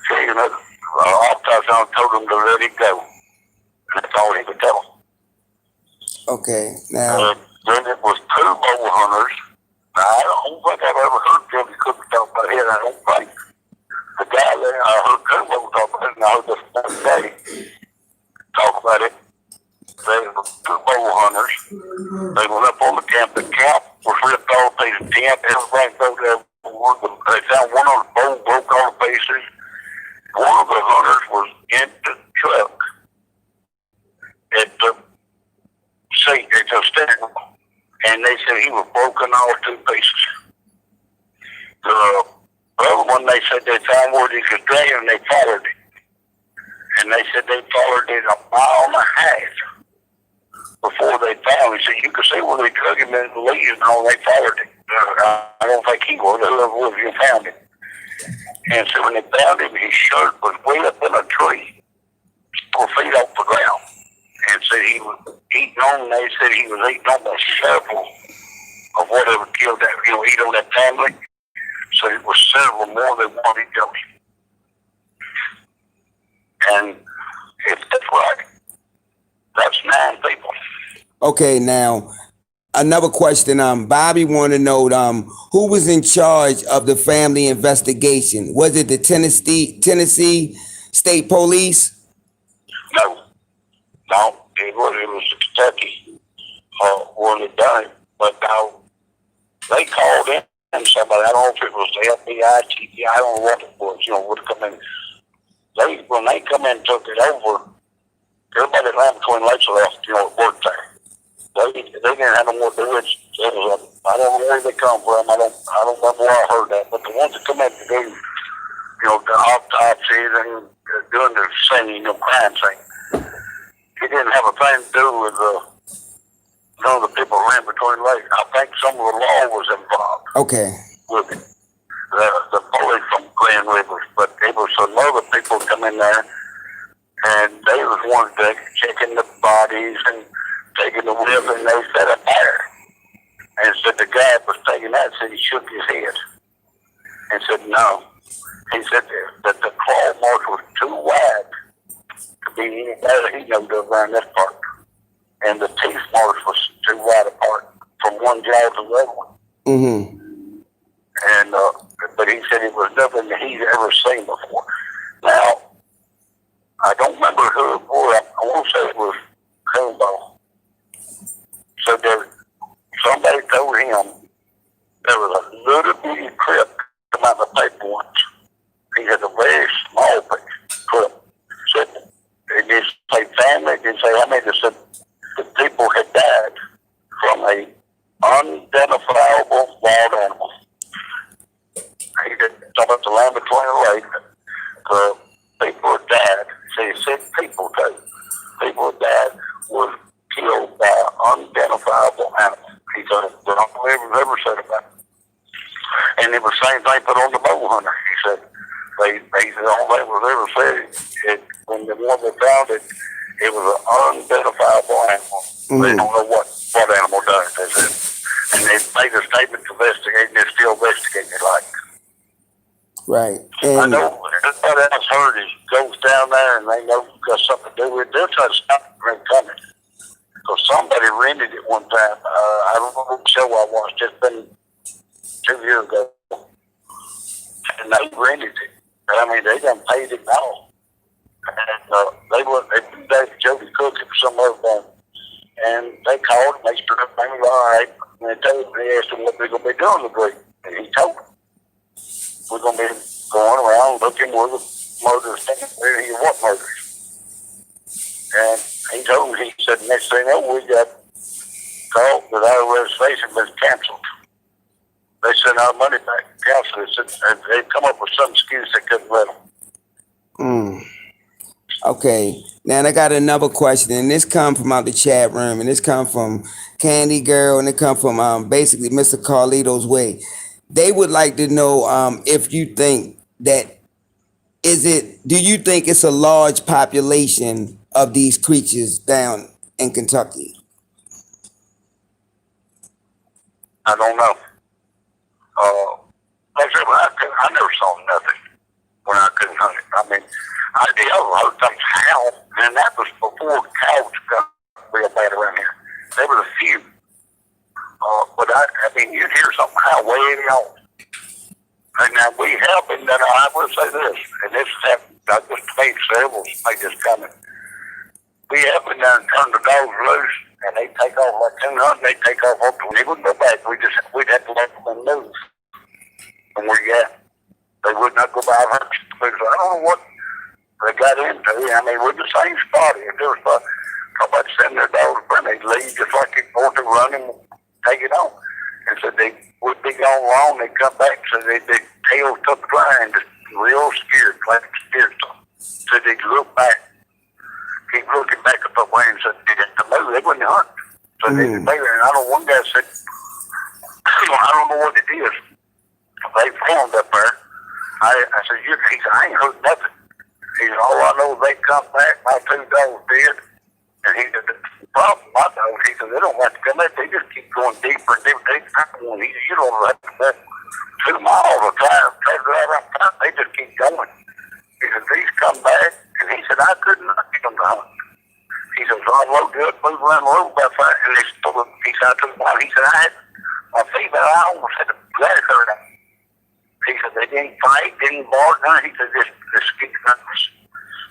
taking it, autopsy on told him to let it go. And that's all he could tell them. Okay, now. Then it was 2 bow hunters. Now, I don't think I've ever heard Jimmy Cook talk about it. I don't think. The guy there, I heard Cook talk about it, and I heard this one day talk about it. They were 2 bow hunters. They went up on the camp. The camp was ripped all to pieces. The tent, everything broke there. They found one of the bow broke all to pieces. One of the hunters was in the truck at the seat, at the steering wheel. And they said he was broken all to pieces. The other one, they said they found where he was dragging and they followed it. And they said they followed it 1.5 miles before they found him. So you could see where they drug him in the leaves and all, they followed it. I don't think he was. Whoever was, you found him. And so when they found him, his shirt was way up in a tree, 4 feet off the ground. And said he was eating on. They said he was eating on the several of whatever killed that. Eat on that family. So it was several more than one he killed. And if that's right, that's 9 people. Okay, now another question. Bobby want to know who was in charge of the family investigation? Was it the Tennessee State Police? No, it was the Kentucky one that done it. But now they called in somebody. I don't know if it was the FBI, TPI, I don't know what it was. Would come in. When they come in and took it over, everybody that ran between lakes left. Worked there. They didn't have no more to do it. I don't know where they come from. I don't remember where I heard that. But the ones that come in to do, the autopsies and doing the scene, crime scene, it didn't have a thing to do with none of the people ran between lakes. I think some of the law was involved. Okay. With it. The police from Grand Rivers, but it was some other people come in there, and they was one day checking the bodies and taking the whip, and they set a fire. And said the guy was taking that, said he shook his head and said no. He said that the claw mark was too wide to be any better he knowed of around this part. And the teeth marks was too wide apart from one jaw to the other one. Mm-hmm. And but he said it was nothing that he'd ever seen before. Now, I don't remember who it was. I want to say it was Kumbo. So somebody told him there was a little bitty clip come out of the paper once. He had a very small clip. Said it didn't say family, it didn't say how many. It said the people had died from a unidentifiable wild animal. He didn't talk about the land between the lakes. People had died. So he said people too. People had died was killed by unidentifiable animal. He said, I don't believe it ever said about it. And it was the same thing put on the bow hunter. He said, they said, the only thing was ever said, when the one that found it, it was an unidentifiable animal. Mm-hmm. They don't know what animal done it, they said. And they made a statement to investigate, and they're still investigating it like. Right. And I know everybody else heard is goes down there and they know got something to do with it. They'll try to stop it from coming. Because somebody rented it one time. I don't know what show I watched. It's been 2 years ago. And they rented it. I mean, they done paid it all. And they gave Jody cooking for some other thing. And they called and they stripped him. All right. And they asked him what they're going to be doing this week. And he told them. We're going to be going around looking where the murders taken, where he what murders. And he told me, he said, next thing you know, we got called that our reservation was canceled. They sent our money back. Canceled it. They'd come up with some excuse they couldn't let them. Okay. Now I got another question, and this come from out the chat room, and this come from Candy Girl, and it come from basically Mr. Carlito's Way. They would like to know if you think that do you think it's a large population of these creatures down in Kentucky? I don't know. Like I said, I never saw nothing when I couldn't hunt it. I mean, I did heard things howl, and that was before cows got real bad around here. There was a few. But I mean, you'd hear something howl way out. And now we have been, I will say this, and this happened, I just made several, made this comment. We have been down and turned the dogs loose, and they take off like 200, they take off up to, they wouldn't go back, we'd have to let them move from where you at. They would not go by our hunts. I don't know what they got into. I mean, we're the same spot. If there was somebody sending their dogs, they'd leave just like they go to run and take it on. And so they would be gone long, they'd come back, so their tails took the line, just real scared, like scared stuff. So they'd look back, keep looking back up the way and said, they had to move, they wouldn't hunt. So they'd be there, and I know one guy said, I don't know what it is. They filmed up there. I said, he said, I ain't heard nothing. He said, all I know is they come back, my 2 dogs did. And he said, the problem, my dogs, he said, they don't have to come back. They just keep going deeper and deeper. He said, you don't have to walk 2 miles or try to drive around town. They just keep going. He said, these come back. And he said, I could not get them to hunt. He said, so I loaded up, moved around the road about 5, and they stole them. He said, I took them out. He said, I had my female, I almost had to let her out. He said, they didn't fight, didn't bark, none. He said, just skeet numbers.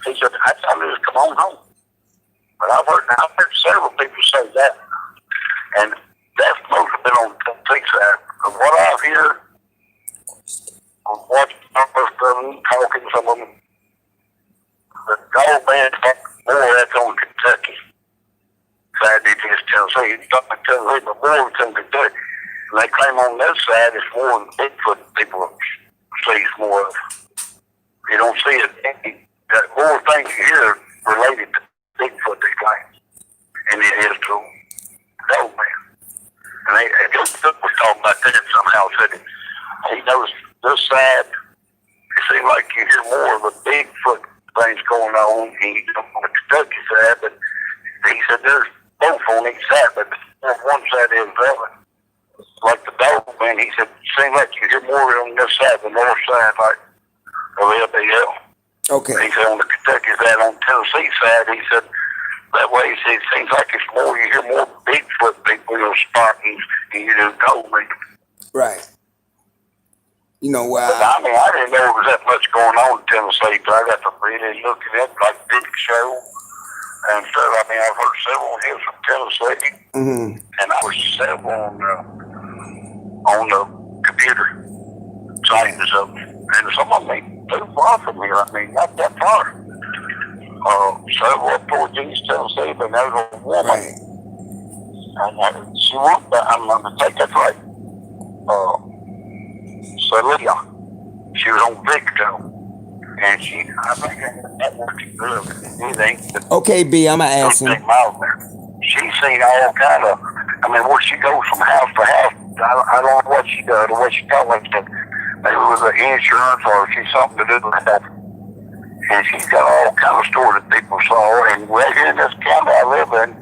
He said, I told her to come on home. But I've heard several people say that. And that's most of it on the Tennessee side. From what I hear, I'm watching most of them, talking to some of them, the Dogman more that's on Kentucky side than it is Tennessee. He's talking Tennessee, but more than Kentucky. And they claim on this side it's more than Bigfoot people see more of. You don't see it. That more things you hear related to Bigfoot, they claim. And it is to Dogman. And Bigfoot was talking about that somehow. Said he knows this side, it seems like you hear more of the Bigfoot things going on. He's on the Kentucky side, but he said there's both on each side, but one side is the other. Like the Dogman, he said, seems like you hear more on this side, the north side, like of LBL. Okay. He said on the Kentucky side, on the Tennessee side, he said that way. He said it seems like it's more. You hear more Bigfoot people, Spartans, and you do Dogman. Right. You know why? I mean, I didn't know there was that much going on in Tennessee, but I got to really look at it like Big Show. And so, I mean, I've heard several hits from Tennessee, and I was several on the computer sightings of them. And some of them ain't too far from here. I mean, not that far. Several up towards East Tennessee, but there's a woman. Right. And she went back, I'm going to take that right. Celia. She was on Victor. And I think that works good. Anything. Okay, B, I'm going to ask him. She's seen all kind of, I mean, where she goes from house to house. I don't know what she does, the way she told me. Maybe it was the insurance or she's something to do with that. And she's got all kind of stories that people saw. And right here in this county I live in,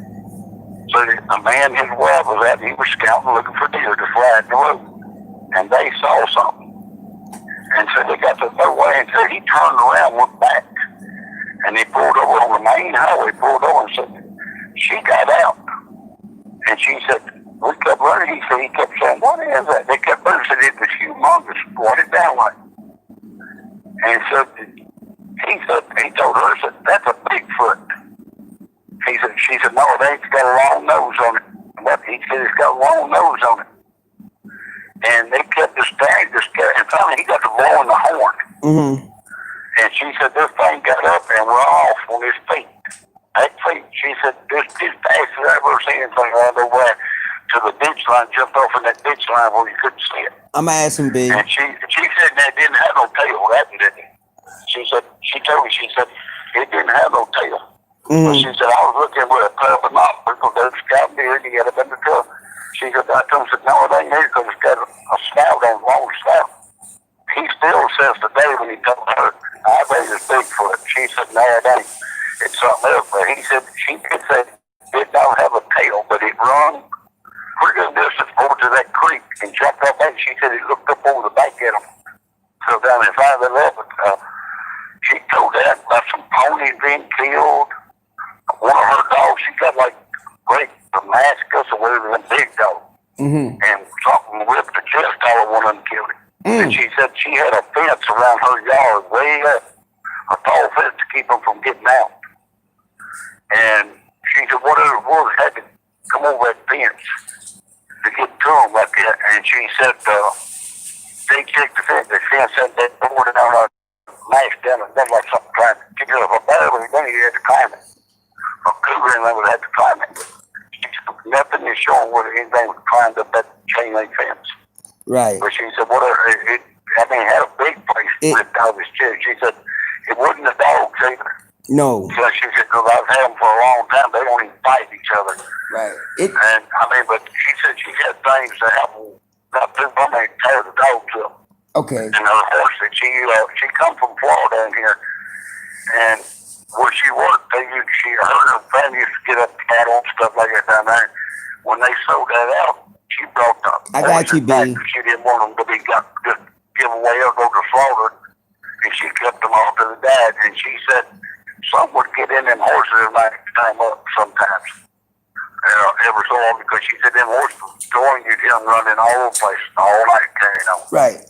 so a man and his wife was out and he was scouting looking for deer to fly in the road. And they saw something. And so they got to no way, and so he turned around, went back, and he pulled over on the main highway, pulled over and said, she got out. And she said, we kept running. He kept saying, what is that? They kept running, said it was humongous, what it down like. And so he told her, said, that's a Bigfoot. She said, no, it ain't got a long nose on it. But he said, it's got a long nose on it. And they kept the stag, and finally he got to blowing the horn. And she said, this thing got up and went off on his feet. 8 feet. She said, this as fast as I've ever seen anything all the way to the ditch line, jumped off in that ditch line where you couldn't see it. I'm asking, B. And she said that didn't have no tail, that didn't it? She told me, it didn't have no tail. But she said, I was looking with a pair of binoculars because there's a scout deer and he got up in the truck. She said, I told him, no, it ain't here because it's got a snout on a long snout. He still says today when he told her, I bet it's Bigfoot. She said, no, it ain't. It's something else. But he said, she did say it don't have a tail, but it run pretty good distance over to that creek and jumped up there. She said he looked up over the bank at him. So down in 511, she told that about some ponies being killed. One of her dogs, she got like Rake, Damascus, or whatever, a big dog. And something ripped the chest out of one of them, killed him. And she said she had a fence around her yard, way up, a tall fence to keep them from getting out. And she said whatever it was had to come over that fence to get to them like that. And she said they checked the fence had that door down a knife down and done like something trying to pick it up a bear, but then he had to climb it. A cougar and they would have to climb it. Nothing is showing whether anything was climbed up that chain link fence. Right. But she said, whatever, it had a big place ripped out of his chest. She said, it wasn't the dogs either. No. So she said, because I've had them for a long time, they don't even fight each other. Right. But she said she had things that happen, not Okay. And her horse, and she come from Florida in here, and where she worked, her family used to get up cattle and stuff like that down there. When they sold that out, she brought the I got you, horses back. B. She didn't want them to be just give away or go to slaughter, and she kept them all to the dad. And she said some would get in them horses and like climb up sometimes. Every so often, because she said them horses going, you'd hear them running all over the place all night carrying on. Right.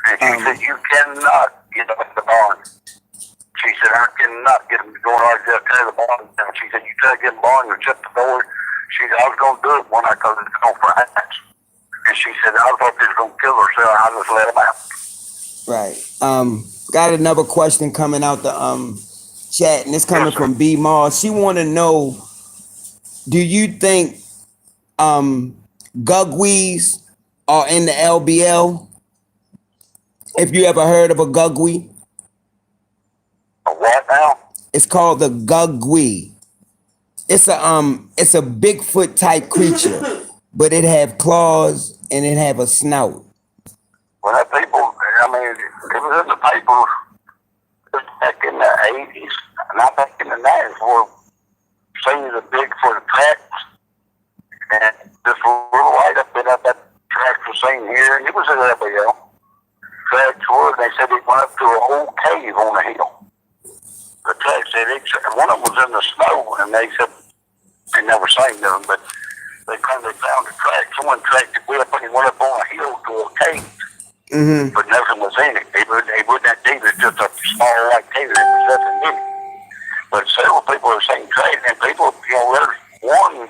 And she said you cannot get up in the barn. She said I cannot get them to go out there carry the barn down. She said you try to get in the barn, you shut the door. She said I was going to do it when I go for hats. And she said I thought they was going to kill herself. I just let them out. Right. Got another question coming out the chat, and it's coming from B Mars. She want to know, do you think gugwees are in the LBL? If you ever heard of a gugwee? A what now? It's called the gugwee. It's a Bigfoot type creature, but it have claws and it have a snout. Well, that people, I mean, it was in the papers back in the 80s, not back in the 90s, where seeing the Bigfoot tracks, and this little light up in that tracks was seen here, and it was in LBL. Tracks were, they said it went up to an old cave on the hill. The tracks said one of them was in the snow, and they said they never seen them, but they found the track. Someone tracked it way up and he went up on a hill to a cave. Mm-hmm. But nothing was in it. They wouldn't that deep. It's just a small white cave. There was nothing in it. But several people are saying trade, and people, there's one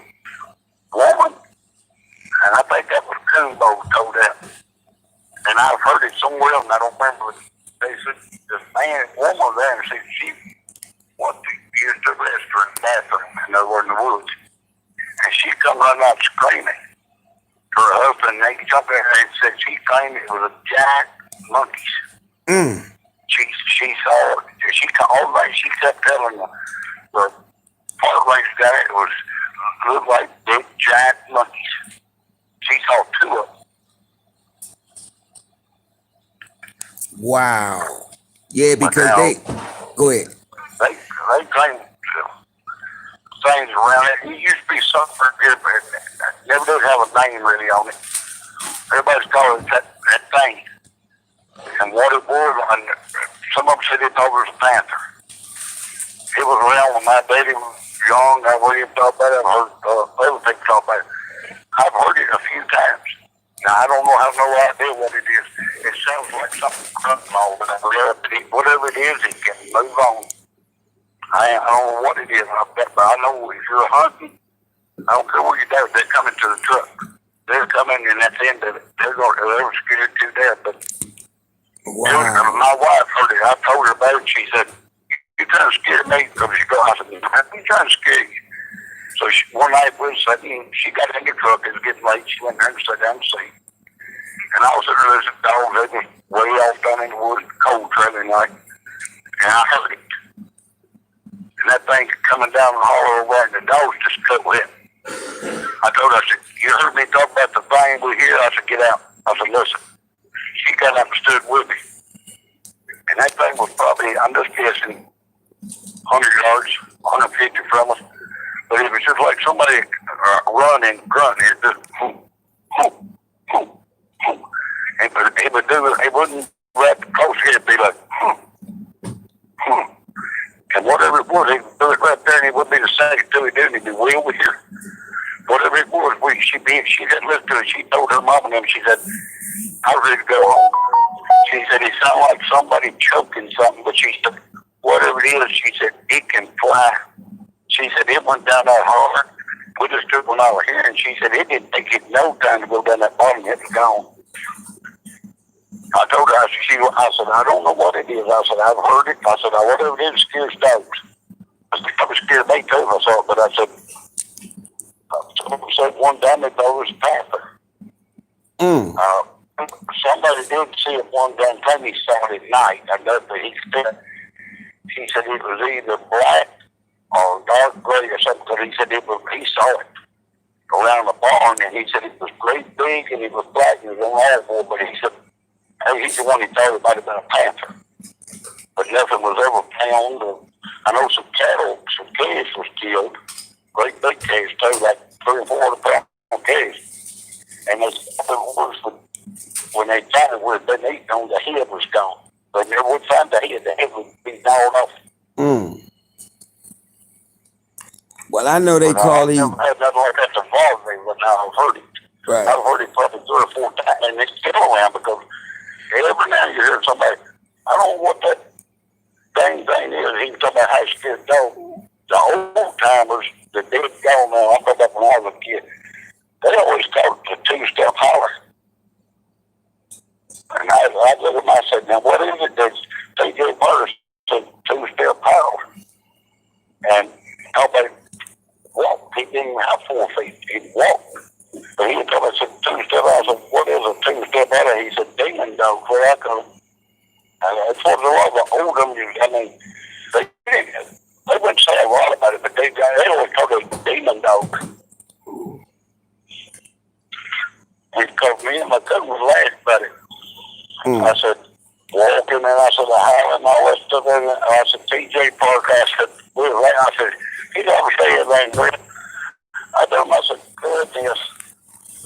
woman, and I think that was Coonbo told that. And I've heard it somewhere else, and I don't remember. They said this woman was there, and said she wanted to use the restroom, bathroom, and they were in the woods. And she come running out screaming. Her husband, they jumped in and said she claimed it was a giant monkeys. Mm. She saw it. All night she kept telling the park ranger guy it looked like big giant monkeys. She saw two of them. Wow. Yeah, because go ahead. They claim things around it. It used to be something here, but it never did have a name really on it. Everybody's calling it that thing. And what it was, some of them said they thought it was a panther. It was around when my baby was young. I really thought about it. I've heard other people talk about it. I've heard it a few times. Now, I don't know, I have no idea what it is. It sounds like something crumbling over there. Whatever it is, it can move on. I don't know what it is, but I know if you're hunting, I don't care what you do, they're coming to the truck. They're coming, and that's the end of it. They're scared to death. But my wife heard it. I told her about it. She said, "You're trying to scare me." So she goes, I said, "I'm trying to scare you." So one night we were sitting, she got in the truck. It was getting late. She went there and sat down to see. And I was sitting there, there's a dog that was way off down in the woods, cold trailing like. And I heard it. And that thing coming down the hollow over, and the dogs just cut with it. I told her, I said, "You heard me talk about the thing we hear?" I said, "Get out." I said, "Listen." She got up and stood with me. And that thing was probably, I'm just guessing, 100 yards, 150 from us. But it was just like somebody running, grunting. It just, it would do it. It wouldn't right close here. It'd be like, and whatever it was, he would do it right there, and it wouldn't be the second till he did, and he'd be way over here. Whatever it was, she didn't listen to it. She told her mom and them, she said, "I was ready to go home." She said, "It sounded like somebody choking something," but she said, "Whatever it is," she said, "it can fly." She said, "It went down that hard. We just took one over here," and she said, "It didn't take it no time to go down that bottom. It was gone." I told her, I said, "I don't know what it is." I said, "I've heard it." I said, "Whatever it is, scares dogs." I said, "I was scared me too." I saw it, but I said, someone said one time they thought it was a panther. Somebody did see it one time. He saw it at night. I know that he said it was either black or dark gray or something. But he said he saw it around the barn, and he said it was great big and it was black and it was on all four. But he said he's the one he thought it might have been a panther. But nothing was ever found. I know some cattle, some calves was killed. Great big calves too, like 300 or 400 pound calves. And they when they found it where it had been eaten on, the head was gone. They never would find the head. The head would be gnawed off. Well, I know they call these. I never had nothing like that to bother me, but now I've heard it. Right. I've heard it probably 3 or 4 times, and it's still around because every now you hear somebody, I don't know what that thing is. He was talking about how he scared dog. The old timers, the dead gone now, I'm talking about when I was a kid, they always called it the 2-step holler. And I looked at him, I said, now what is it that T.J. Murder said 2-step holler? And nobody walked. He didn't even have 4 feet. He'd walk. But he was talking about 2-step holler. I said, what is a 2-step holler? He said, demon dog, where I come. It's what a lot of the old ones, I mean, they wouldn't say a lot about it, but they always called it a demon dog. And because me and my cousin was laughing about it. I said, walking, and I said, howling and all that stuff. And I said, T.J. Park, I said, we're laughing. I said, he don't say anything, but I told him, I said, goodness.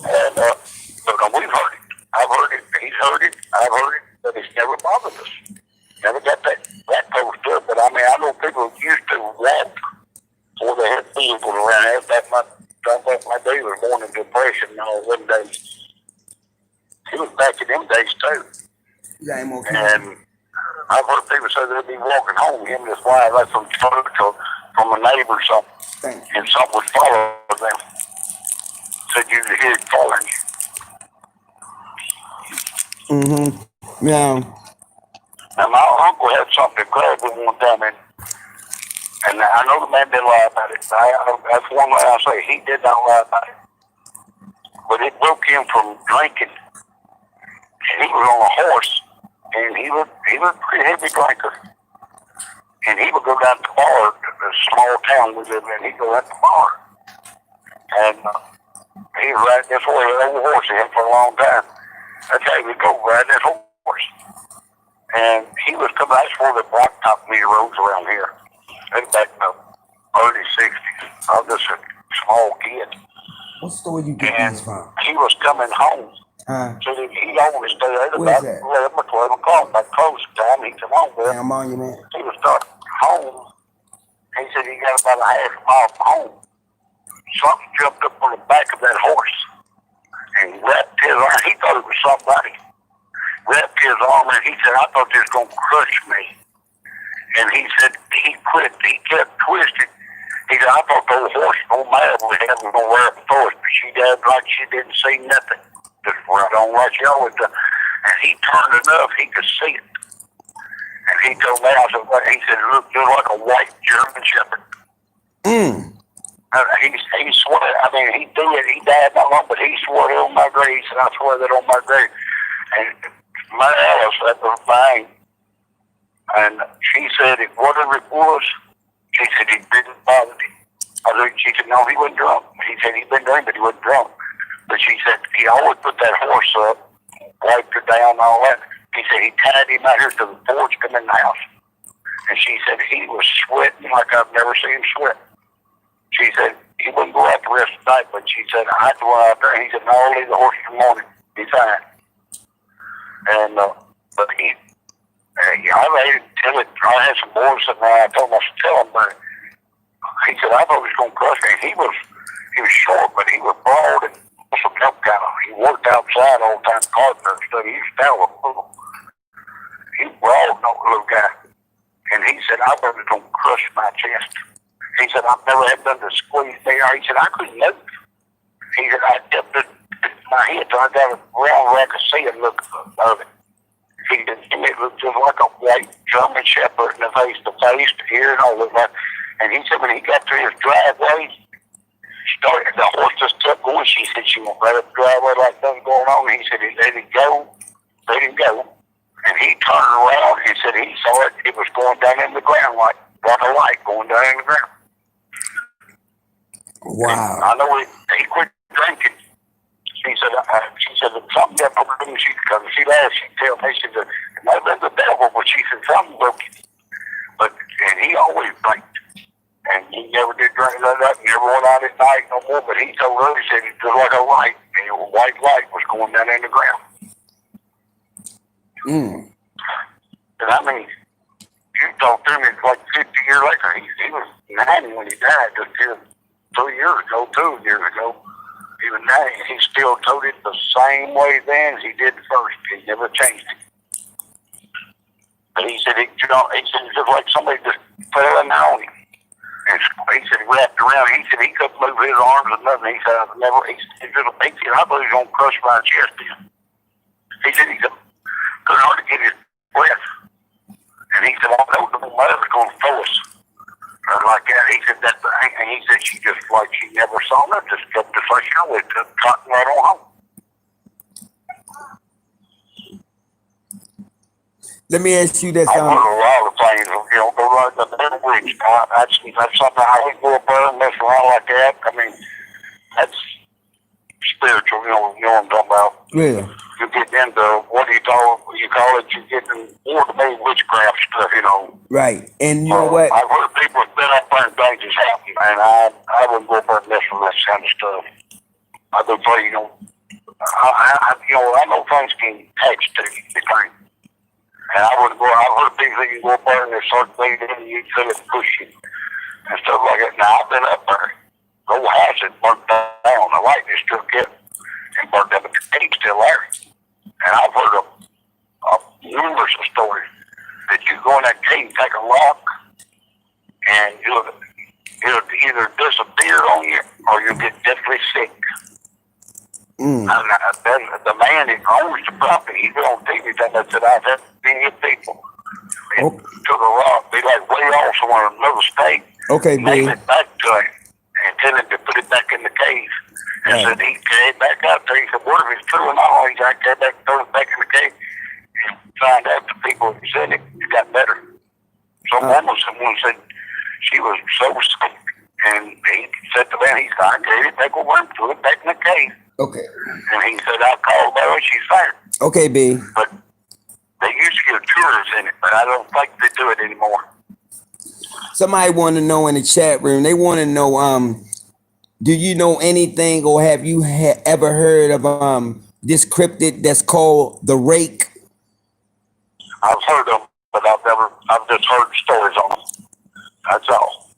And, but we've heard it. I've heard it. He's heard it. I've heard it. But it's never bothered us. Never got that close to it. But I mean, I know people used to walk before they had people around. My day was born in depression and all them days. He was back in them days too. Yeah, and I've heard people say they'd be walking home, him and his wife, like from church or from a neighbor or something, and something would follow them. Said you could hear it following you. Yeah. And my uncle had something to grab with one time, and I know the man didn't lie about it. That's one way I say he did not lie about it. But it broke him from drinking. And he was on a horse, and he was a pretty heavy drinker. And he would go down to the bar, a small town we live in. He'd go out to the bar. And he was riding this way, an old horse he had for a long time. That's how he would go, riding this horse. And he was coming, that's where the blacktop meter roads around here. That's back in the early 60s. I was just a small kid. What store you get these from? He was coming home. So he always stayed there about 11 or 12 o'clock. By close time, he'd come home there. I'm on you, man. He was starting home. He said he got about a half mile from home. Something jumped up on the back of that horse and wrapped his arm. He thought it was somebody. Wrapped his arm, and he said, I thought this was going to crush me. And he said he quit. He kept twisting. He said, I thought the horse, no matter what he had, was going to wear up the horse, but she died like she didn't see nothing. Just right on like she always does. And he turned enough, he could see it. And he told me, he said, it looked just like a white German Shepherd. He swore, I mean, he died not long, but he swore it on my grave. He said, I swear that on my grave. And my Alice, that was mine. And she said, whatever it was, she said, he didn't bother him. She said, no, he wasn't drunk. He said, he'd been drinking, but he wasn't drunk. But she said, he always put that horse up, wiped her down and all that. He said, he tied him out here to the porch, come in the house. And she said, he was sweating like I've never seen him sweat. She said, he wouldn't go out the rest of the night, but she said, I had to go out there. He said, no, I'll leave the horse in the morning. Be fine. And, but I made him tell it. I had some boys sitting there. I told him I should tell him, but he said, I thought he was going to crush me. He was short, but he was broad and some kind of. He worked outside all the time, carpenter and stuff. He was down with little. He was broad, no little guy. And he said, I thought it was going to crush my chest. He said, I've never had done to squeeze me. He said, I couldn't move. He said, I dipped my head till I got around where I could see it look of it. He said, it looked just like a white German Shepherd in the face, the ear, and all of that. And he said, when he got to his driveway, the horse just kept going. She said she went right up the driveway like nothing going on. He said, he let it go. And he turned around and said he saw it. It was going down in the ground like a light going down in the ground. Wow. And I know he quit drinking. she said that something got broken in. She laughed. She tell me, she said, it might have been the devil, but she said something broke it. And he always drank. And he never did drink like that. Never went out at night no more. But he told her, he said it was like a light, and a white light was going down in the ground. And I mean, you talked to him like 50 years later. He was 90 when he died, just here 2 years ago, 2 years ago. He was 90. He still told it the same way then as he did first. He never changed it. But he said, he said it's just like somebody just fell in on him. And he said he wrapped around. He said he couldn't move his arms or nothing. He said, I never, he said, I believe he's going to crush my chest in. He said he couldn't hardly get his breath. And he said, I know the mother's going to throw us. Or like that. He said, that, and he said she just, like she never saw nothing. Just kept just like she always took cotton right on home. Let me ask you this. I heard a lot of things, go right to the bridge. That's something I would go up there and mess around like that. I mean, that's spiritual, you know what I'm talking about. Yeah. You get into, what do you call it? You get into more to me witchcraft stuff, Right. And you know what? I've heard people have been up there and things has happened, and I wouldn't go up there and mess with that kind of stuff. I go play, I know things can attach to you, and I would go. I've heard people that you go up there and there's certain things and you feel it push you and stuff like that. Now I've been up there. The whole house had burnt down. The lightning struck it and burnt down, but the cave's still there. And I've heard of numerous of stories that you go in that cave, take a rock, and it'll either disappear on you or you'll get deathly sick. And the man that owns the property, he's been on TV that said I've had many people. And took a rock, be like way off somewhere in another state. Okay, nail it back to him and tell him to put it back in the cave. And said he carried it back out there. He said, what if it's true or not? He said, I carried back, throw it back in the cave and find out the people who said it got better. Some woman, someone said she was so sick. And he said to them, he said, I carried it back over and threw it back in the cave. Okay. And he said, I called her and she's there. Okay, B. But they used to give tours in it, but I don't think they do it anymore. Somebody want to know in the chat room, they want to know, do you know anything or have you ever heard of this cryptid that's called the Rake? I've heard them, but I've just heard stories on them. That's all.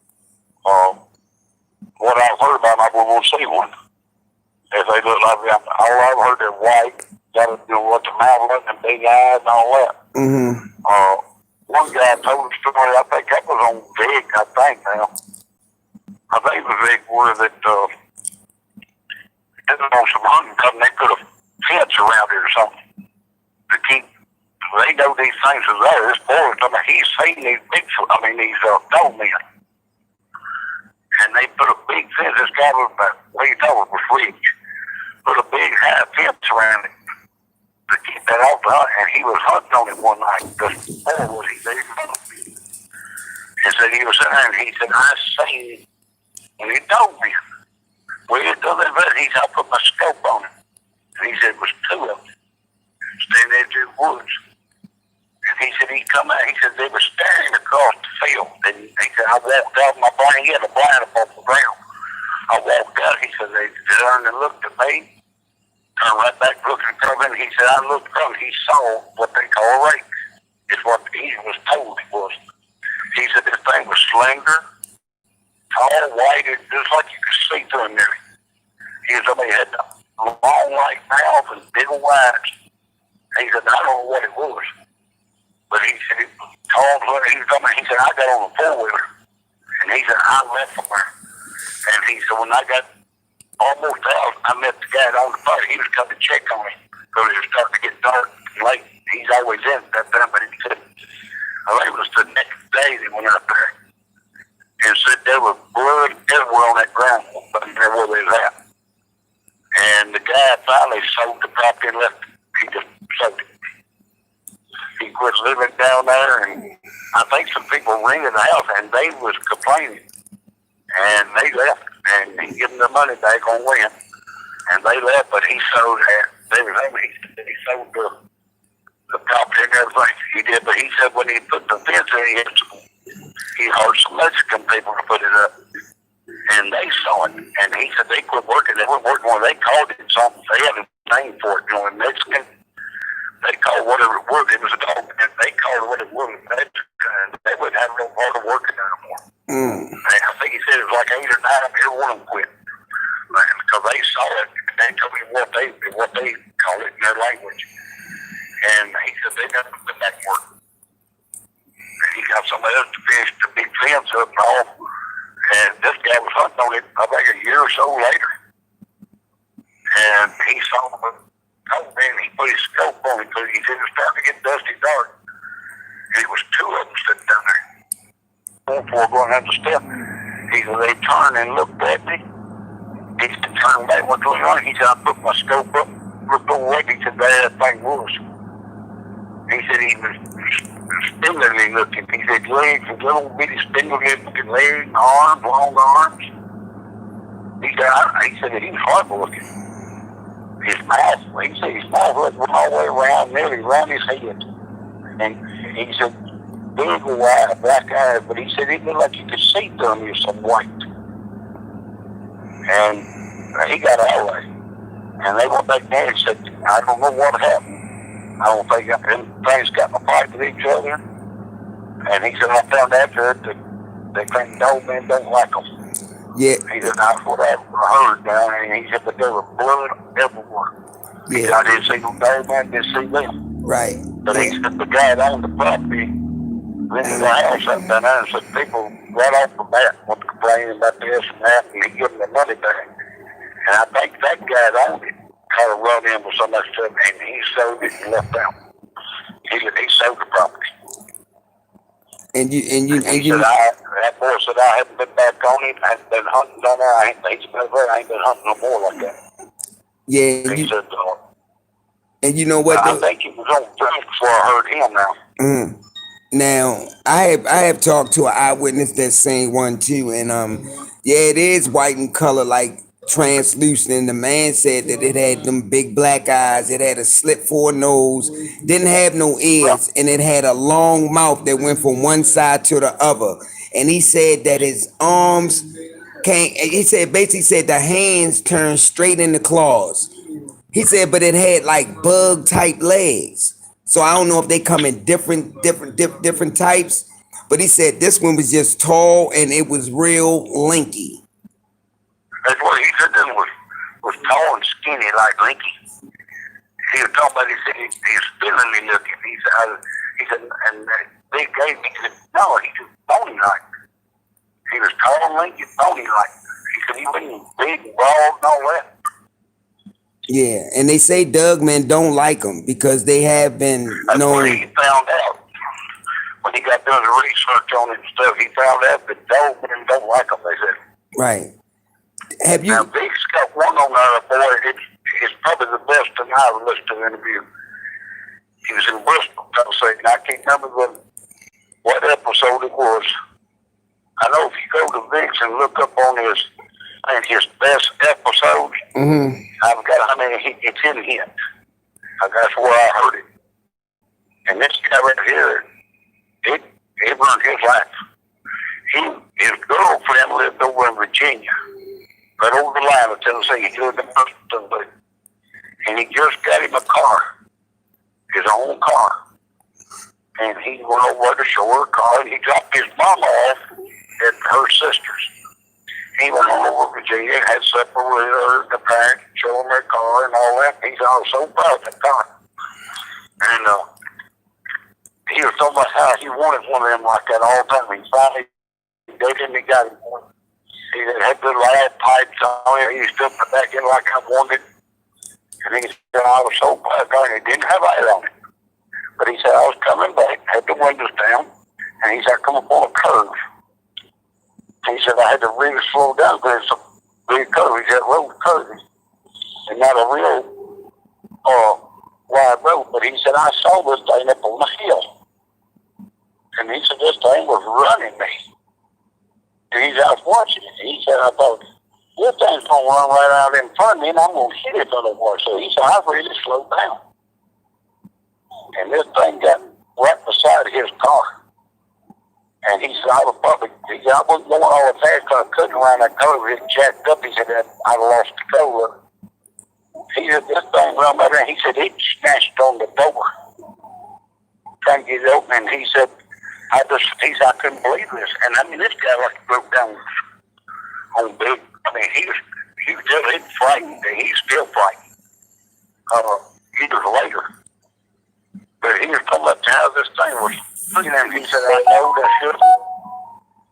What I've heard about them, I won't see one. If they look like them, all I've heard is white, got what the mouth look and big eyes and all that. One guy told a story, I think that was on Vig, I think now. I think it was Vig where that it was on some hunting company, they put a fence around it or something to keep, they know these things are there. This boy, he's seen these these Dogman. And they put a big fence, this guy was about, what you thought it was Rake, put a big high fence around it to keep that off the hunt, and he was hunting on it one night. This boy was he there? He said he was sitting there, and he said, I seen, and he told me, well, he done that, he said, I put my scope on it. And he said, it was two of them, standing there through the woods. And he said, he come out, he said, they were staring across the field. And he said, I walked out, my blind, he had a blind up off the ground. I walked out, he said, they turned and looked at me, turned right back looking at him, and he said, I looked at him, he saw what they call a rake. It's what he was told it was. He said, this thing was slender, tall, white, and just like you could see through him there. He had a long white mouth and big eyes. He said, I don't know what it was. But he said, it was tall, he said, I got on a four-wheeler. And he said, I left from there. And he said, when I got almost out, I met the guy on the fire. He was coming to check on me because it was starting to get dark and late. He's always in at that time, but he said, it was the next day they went up there and said there was blood everywhere on that ground, but there where they was at. And the guy finally sold the property and left it. He just sold it. He quit living down there, and I think some people rented the house, and they was complaining. And they left, and he gave them the money back on rent. and they left, but he sold he sold the property and everything. He did, but he said when he put the fence in, he hired some Mexican people to put it up, and they saw it, and he said they quit working. They weren't working when they called it something. They had a name for it, in Mexican. They called whatever it was. It was a dog, and they called it what it was. They wouldn't have no part of working anymore. And I think he said it was like 8 or 9 of them. Every one of them quit because they saw it. And they told me what they call it in their language. And he said they never went back to work. And he got somebody else to finish the big fence up and all. And this guy was hunting on it, I think, a year or so later. And he saw them. Oh man, he put his scope on it because he said it was starting to get dusty dark. And it was 2 of them sitting down there. Before going down the step, he said they turned and looked at me. He said, turn back, what's going on? He said, I put my scope up, looked away. He said, there that thing was. He said he was spindly looking. He said legs, little bitty spindly looking legs, arms, long arms. He said he was horrible looking. His mouth, he said his mouth went all the way around, nearly around his head. And he said, big wide, black eyes, but he said it looked like you could see through him, he was so white. And he got out of there. And they went back there and said, I don't know what happened. I don't think things got in a fight with each other. And he said, I found after it that they think Dogman don't like them. Yeah. He said, that's what I heard down there. And he said, but there was blood everywhere. He said, I didn't see no Dogman, didn't see them. Right. But he said, the guy that owned the property, rented the house up down there, and said people right off the bat were complaining about this and that, and he gave them the money back. And I think that guy that owned it kind of run in with some of that stuff, and he sold it and left out. He sold the property. And you Said, that boy said, I haven't been back on it. I haven't been hunting down there. I ain't been hunting no more like that. Yeah. He said, and you know what? I think he was on drugs before I heard him now. Now, I have talked to an eyewitness that's saying one too, and yeah, it is white in color, like translucent. And the man said that it had them big black eyes, it had a slit forward nose, didn't have no ears, and it had a long mouth that went from one side to the other. And he said that his arms basically said the hands turned straight into claws. He said, but it had like bug type legs. So I don't know if they come in different types, but he said this one was just tall and it was real lanky. That's what he said. This was tall and skinny like Linky. He was talking about. He said he was feeling looking. He said, and they gave me. He said, no, he was bony like. He was tall and lanky, bony like. He said he wasn't big, broad, and all that. Yeah, and they say Dogman don't like them because they have been That's known. what he found out when he got done the research on it and stuff. He found out that Dogman don't like them. They said. Right. Have you? Now, Vic's got one on there, boy. It's probably the best thing I ever listened to the interview. He was in Bristol, Tennessee, and I can't remember what episode it was. I know if you go to Vic's and look up on his best episodes, I've got how many it's in him. That's where I heard it. And this guy right here, it ruined his life. His girlfriend lived over in Virginia, right over the line of Tennessee. He lived in Bristol, and he just got him a car, his own car. And he went over to show her a car, and he dropped his mom off at her sister's. He went over to Virginia and had supper with her, the parents, show him their car and all that. He's all so proud of that car. And he was talking about how he wanted one of them like that all the time. He finally dated and he got him one. He had the loud pipes on it. He stood back in like I wanted. And he said, I was so proud of it. It didn't have air on it. But he said, I was coming back, had the windows down, and he said, I come up on a curve. He said, I had to really slow down because it's a big curve. He said, road curvy. And not a real wide road. But he said, I saw this thing up on the hill. And he said, this thing was running me. And he said, I was watching it. He said, I thought, this thing's gonna run right out in front of me, and I'm gonna hit it otherwise. So he said, I really slowed down, and this thing got right beside his car. And he said, I wasn't going all the fast because I couldn't run that curve. It jacked up. He said, I lost control of it. He said, this thing ran by there. He said, it snatched on the door, trying to get it open. And he said, he said, I couldn't believe this. And I mean, this guy like broke down on big. I mean, he was frightened. He's still frightened. Years later. But he was talking about how this thing was looking at him. He said,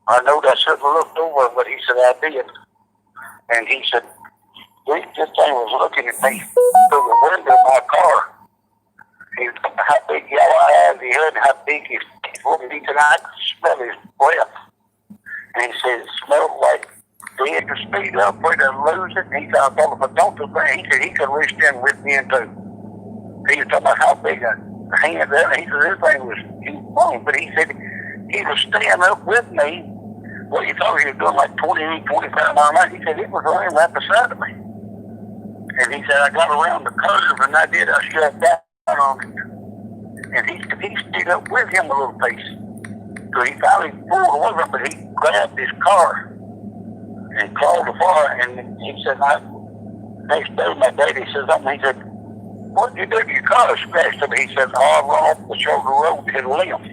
I know that should have looked over, but he said, I did. And he said, this thing was looking at me through the window of my car. He was talking about how big yellow eyes he had and how big his teeth were. He said, I could smell his breath. And he said, it smelled like he had to speed up, wait to lose it. And he said, I thought if I don't do that, he said, he could reach in and rip me in too. He was talking about how big a hand that. He said, this thing was huge, but he said, he was staying up with me. Well, he thought he was doing like 20, 25 miles an hour. He said, it was running right beside of me. And he said, I got around the curve, and I shut down on it. And he stayed up with him a little piece. So he finally pulled away from it, but he grabbed his car and called the fire. And he said, next day, my daddy said something. He said, what did you do to your car? Scratched him. He said, I run off the shoulder road and hit a limb.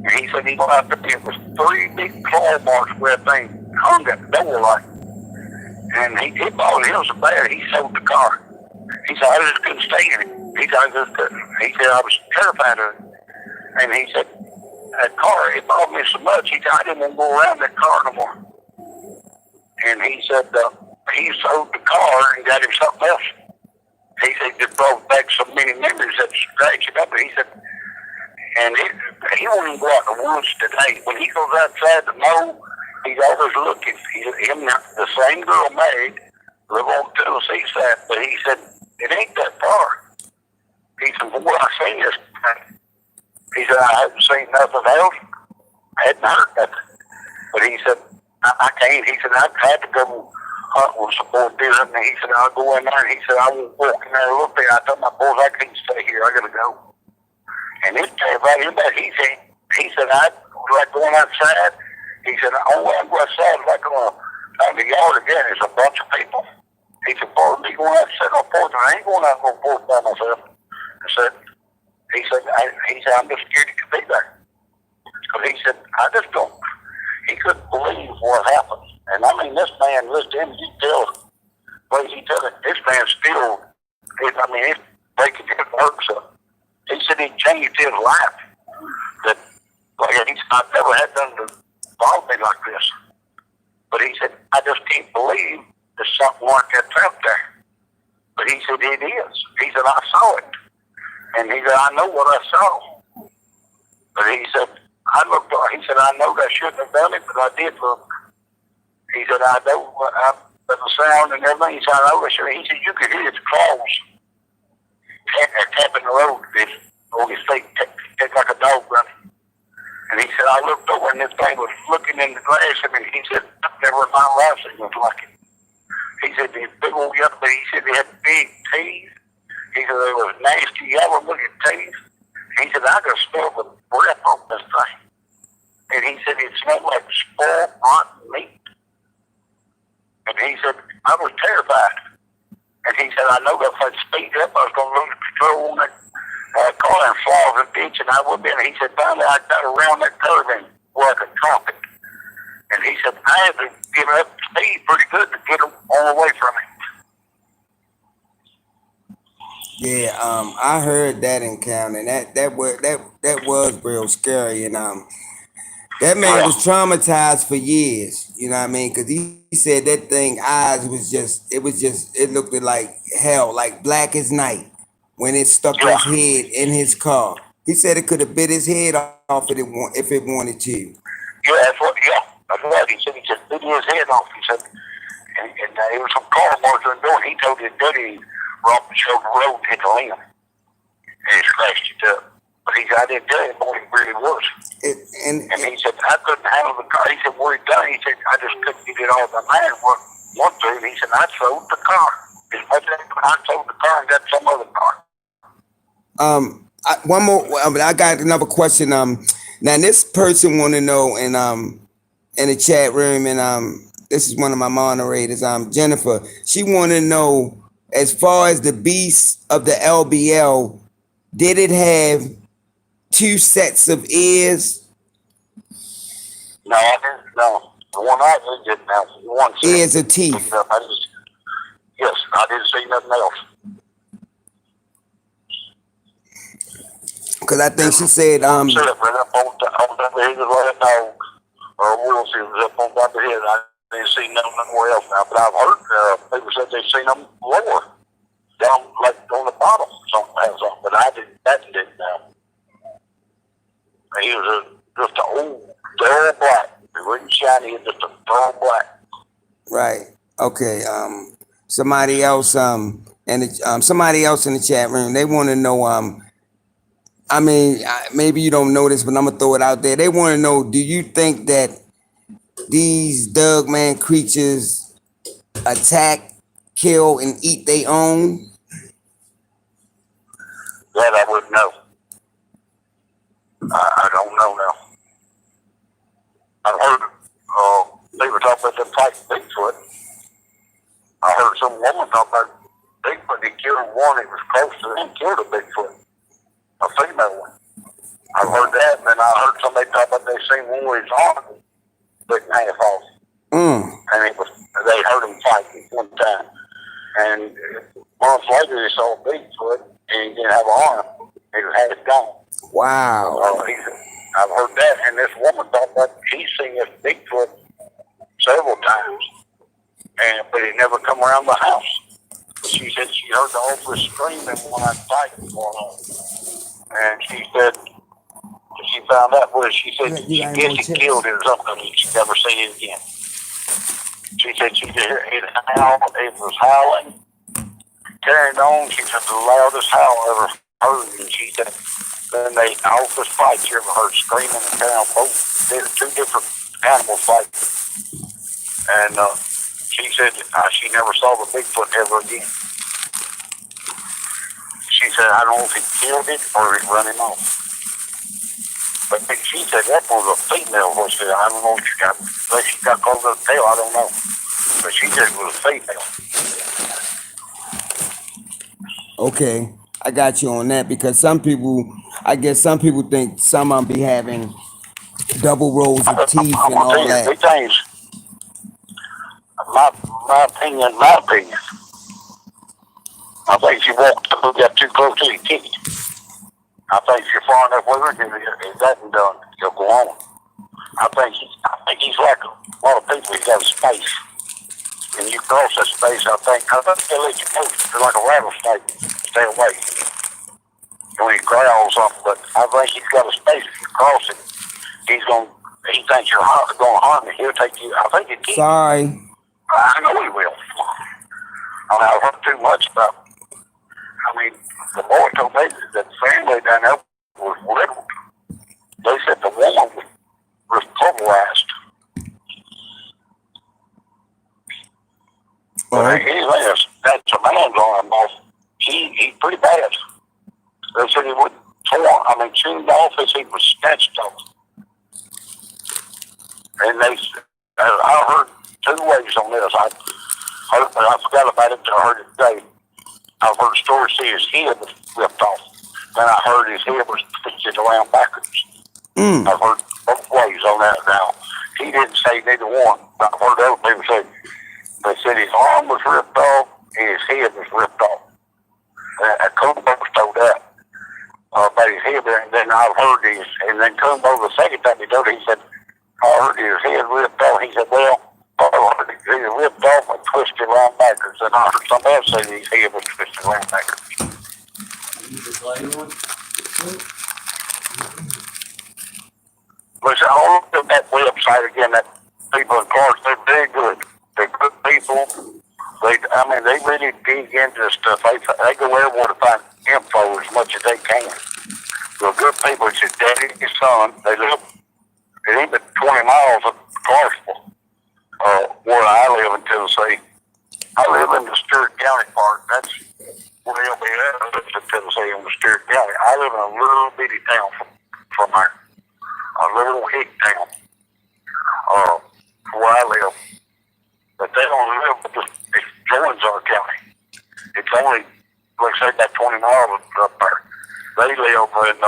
And he said he went out there, it was 3 big claw marks where that thing hung that door like. And he bought it so bad, he sold the car. He said, I just couldn't stay in it. He said, I just couldn't. He said, I was terrified of it. And he said, that car, it bothered me so much, he said, I didn't want to go around that car no more. And he said, he sold the car and got him something else. He said, it brought back so many memories that scratched it up. And he said, and he won't even go out in the woods today. When he goes outside to mow, he's always looking. The same girl married, live on Tennessee side, but he said, it ain't that far. He said, from what I seen this thing, he said, I hadn't seen nothing else. I hadn't heard nothing. But he said, I can't. He said, I had to go hunt with some more deer. And he said, I'll go in there. And he said, I won't walk in there a little bit. I told my boys, I can't stay here. I got to go. And this terrified him that he said, I like going outside. He said, only I go outside like on the yard again. There's a bunch of people. He said, boy, me going outside on porch. I ain't going out on porch by myself. He said, I'm just scared he could be there. Because he said, I just don't. He couldn't believe what happened. And I mean, this man, listen to him, he tells, well, he tells it, this man still, he's breaking his nerves up. He said he changed his life. That, like he said, I've never had them to bother me like this. But he said, I just can't believe there's something like that's out there. But he said, it is. He said, I saw it. And he said, I know what I saw. But he said, he said, I know I shouldn't have done it, but I did look. He said, I know the sound and everything. He said, I know it. He said, you could hear its claws tapping the road on his feet, like a dog running. And he said, I looked over and this thing was looking in the glass. I mean, he said, I've never in my life seen nothing like it. He said, these big old yellow, but he said they had big teeth. He said, they were nasty yellow looking teeth. He said, I could smell the breath on this thing. And he said, it smelled like spoiled rotten meat. And he said, I was terrified. And he said, I know if I'd speed up, I was going to lose control on that car and fall off the ditch, and I would be. And he said, finally, I got around that curve and where I could drop it. And he said, I had to give up speed pretty good to get him all the way from it. Yeah, I heard that encounter, and that was real scary, and that man was traumatized for years. You know what I mean? Because he said that thing eyes was just it looked like hell, like black as night when it stuck his head in his car. He said it could have bit his head off if it wanted to. Yeah, that's what he said. He just bit his head off. He said, and there was some car marks on the door. He told his buddy off the shoulder road hit the limb and he scratched it up. But he said, I didn't tell him what it really was. And he said, I couldn't handle the car. He said, what he done? He said, I just couldn't get did all the man one dude, he said, I sold the car. I sold the car and got some other car. One more. I got another question. Now this person want to know in the chat room, and this is one of my moderators. Jennifer. She want to know, as far as the beast of the LBL, did it have two sets of ears? No, I didn't. No, the one I did didn't have one set. Ears or teeth? Yes, I didn't see nothing else. Because I think she said right up on the head of the dog, or Wilson was up on top of the head. I didn't see nothing nowhere else now, but I've heard people said they've seen them lower, down like on the bottom, something, but I didn't. That didn't know. And he was just a old, dull black. It wasn't shiny. It was just a dull black. Right. Okay. Somebody else somebody else in the chat room, they want to know. I mean, maybe you don't know this, but I'm gonna throw it out there. They want to know: do you think that these Dogman creatures attack, kill, and eat their own? That I wouldn't know. I don't know now. I've heard people talk about them fighting Bigfoot. I heard some woman talk about Bigfoot. He killed one that was close to him, killed a Bigfoot, a female one. I've heard that, and then I heard somebody talk about they seen one with his arm split in half off. And they heard him fighting one time. And months later, they saw a Bigfoot, and he didn't have an arm. He had it gone. Wow. I've heard that, and this woman thought that she's seen this Bigfoot several times, but it never come around the house. She said she heard the officer screaming when I fighting going on, and she said she found out where she said she guessed he killed it or something, and she never seen it again. She said she could hear it howl. It was howling, carrying on. She said the loudest howl I ever heard, and she said. Then they all this fight you ever heard screaming and carrying on both two different animals fighting. And she said she never saw the Bigfoot ever again. She said I don't know if he killed it or he run him off. But she said that was a female horse. I don't know if she got close to the tail, I don't know. But she said it was a female. Okay. I got you on that, because some people think some of them be having double rows of teeth and all that. My opinion, I think she walked up and got too close to the kitty. I think she's far enough with her, if that ain't done, he'll go on. I think he's like a lot of people, he's got a space. And you cross that space, I think they'll let you go. They're like a rattlesnake. Stay away when he growls something, but I think he's got a space. If you cross it, he thinks you're going to harm him. He'll take you. I think he'll Sorry. I know he will. I've heard too much about him. I mean, the boy told me that the family down there was little. They said the woman was pulverized. But anyway, that's a man's arm off. He's pretty bad. They said he would chewed off as he was snatched off. And I heard two ways on this. I forgot about it until I heard it today. I've heard stories say his head was ripped off. Then I heard his head was twisted around backwards. I've heard both ways on that now. He didn't say neither one, but I've heard other people say, they said his arm was ripped off and his head was ripped off. Kumbo told that about his head, and then I heard and then Kumbo the second time he told it, he said, I heard his head ripped off. He said, well, I heard his head ripped off and twisted around backwards, and I heard somebody else say his head was twisted around backwards. But I'll look at that website again, that people in cars, they're very good. They're good people. They really dig into this stuff. They go everywhere to find info as much as they can. They're good people. It's his daddy and his son. They live, it ain't but 20 miles of Clarksville. where I live in Tennessee. I live in the Stewart County part. That's where LBL lives in Tennessee, in the Stewart County. I live in a little bitty town from there. A little hick town. Where I live. But they don't live, it joins our county. It's only, like I said, about 20 miles up there. They live in,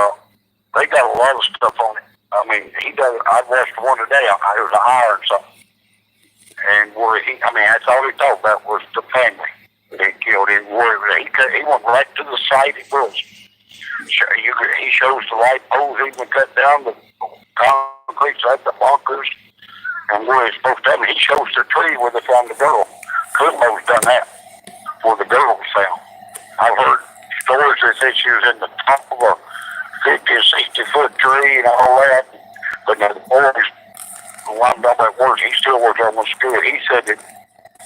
they got a lot of stuff on it. I mean, I watched one today, it was an iron something. And that's all he talked about was the family they killed him. He went right to the site. He shows the light poles even cut down, the concrete side, the bunkers, and where it's supposed to happen. He shows the tree where they found the girl. Kumbo's done that, where the girl was found. I've heard stories that said she was in the top of a 50 or 60 foot tree and all that. But the boys, one of them works, he still works on the school. He said that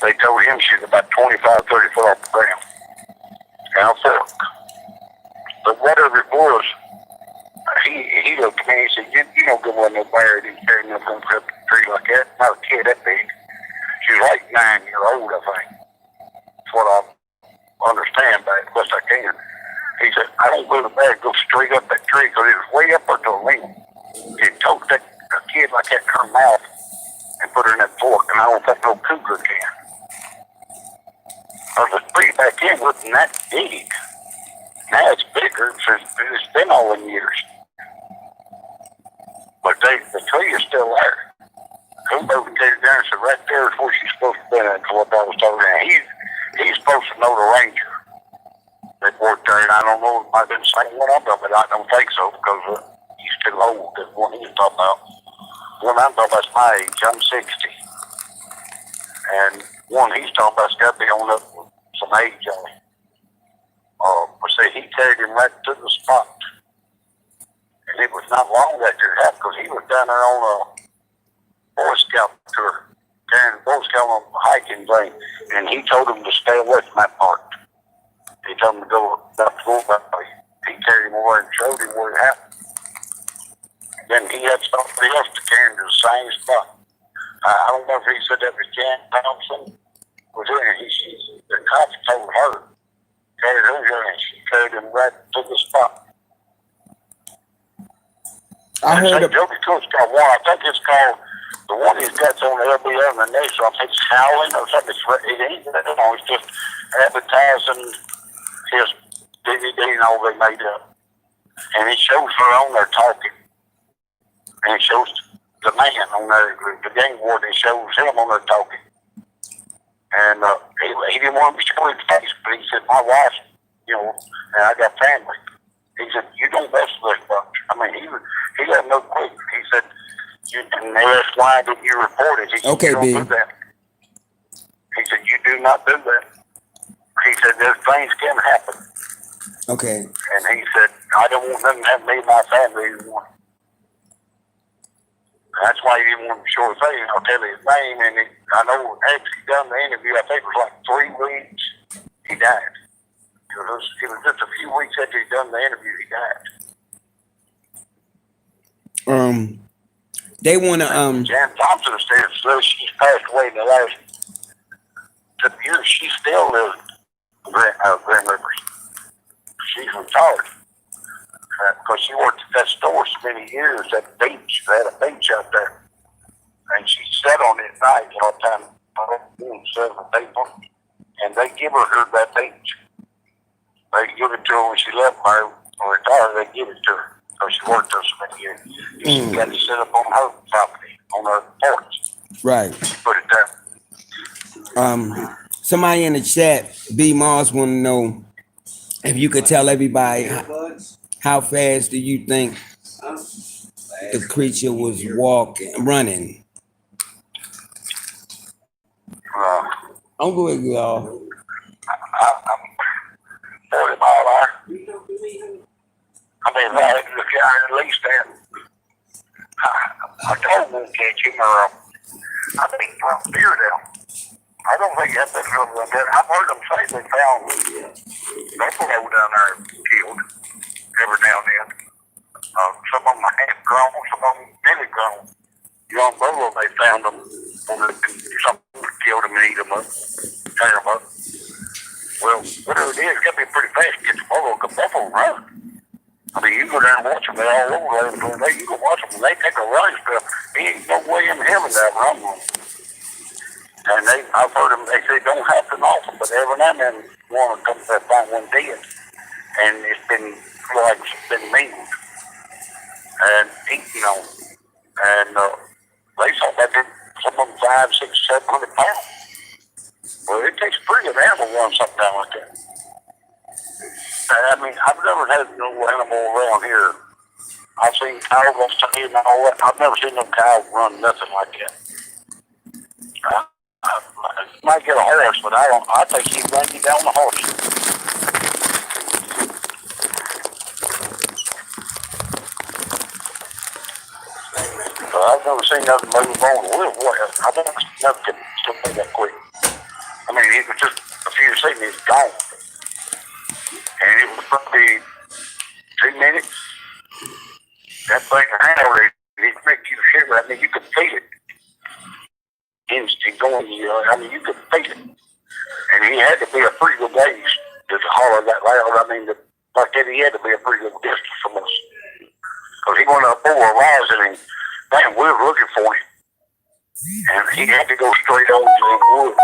they told him she was about 25, 30 foot off the ground. And I thought, but whatever it was, he looked at me and he said, you don't go on no bear and carrying nothing up the tree like that. Not a kid that big. She was like 9-year-old, I think. That's what I understand by it, best I can. He said, I don't go to bed, go straight up that tree because it was way up there to a limb. He took a kid like that in her mouth and put her in that fork, and I don't think no cougar can. Because the tree back in wasn't that big. Now it's bigger, so it's been all in years. But the tree is still there. Kumbo can take it down and said, right there is where she's supposed to be. That's what I was talking about. He's supposed to know the ranger that worked there, and I don't know, it might have been the same one of them, but I don't think so because he's too old. That's one he was talking about. One I'm talking about is my age. I'm 60. And one he's talking about's got to be on up with some age on him. But see, he carried him right to the spot. And it was not long after it happened because he was down there on a Boy Scout tour, carrying the Boy Scout on a hiking thing. And he told him to stay away from that part. He told him to go that way. He carried him away and showed him where it happened. Then he had somebody else to carry him to the same spot. I don't know if he said that was Jan Thompson was there. The cops told her, carried her there, and she carried him right to the spot. I heard of Joby Cook's got one. I think it's called the one he's got on the LBL and the next one. I think it's Howling or something. It ain't that long. It's just advertising his DVD and all they made up. And it shows her on there talking. And it shows the man on there, the gang warden, it shows him on there talking. And he didn't want to show his face, but he said, my wife, and I got family. He said, you don't mess with this bunch. I mean, he let no quick. He said, and they asked, why did you report it? He said, okay, you don't do that. He said, you do not do that. He said, there's things can happen. Okay. And he said, I don't want nothing to happen to me and my family anymore. That's why he didn't want to show his face. I'll tell you his name. And I know after he done the interview, I think it was like 3 weeks, he died. It was just a few weeks after he done the interview, he died. They want to Jan Thompson said she's passed away in the last 2 years. She still lives in Grand Rivers. She's retired. Because she worked at that store so many years, that beach. They had a beach out there. And she sat on it at night all the time, 7 people. And they give her that beach. They give it to her when she left her or retired, they give it to her. Because she worked there so many years. She got to sit up on her property, on her porch. right. She put it there. Somebody in the chat, B Mars, want to know if you could tell everybody how fast do you think the creature was running? I'm going with y'all. I'm 40 mile an hour. I mean, I had to look at least that. I told him to catch him, or I think from deer down. I don't think that's been trouble like that. I've heard them say they found buffalo down there killed every now and then. Some of them half grown, some of them nearly grown. Young buffalo, they found them on something eat them up, tear them up. Well, whatever it is, it got to be pretty fast to get the buffalo, because buffalo run. I mean, you go down and watch them, they're all over there. You can watch them, and they take a run stuff. There ain't no way in heaven that run them. And I've heard them, they say it don't happen often, but every now and then one comes up, find one dead. And it's been, like, it's been mean. And, and they saw that some of them 500, 600, 700 pounds. Well, it takes a pretty good animal to run something down like that. I mean, I've never had no animal around here. I've seen cows on Sunday and all that. I've never seen no cows run nothing like that. I might get a horse, but I think he'd run you down the horse. So I've never seen nothing move on the wheel. I've never seen nothing move that quick. I mean, it was just a few seconds, he's gone. And it was probably 2 minutes. That thing already, it make you shiver. I mean, you could feel it. Instant going, I mean, you could feel it. And he had to be a pretty good ways to holler that loud. I mean, like that, he had to be a pretty good distance from us. Because he went up over a rise and man, we were looking for him. And he had to go straight on to the wood.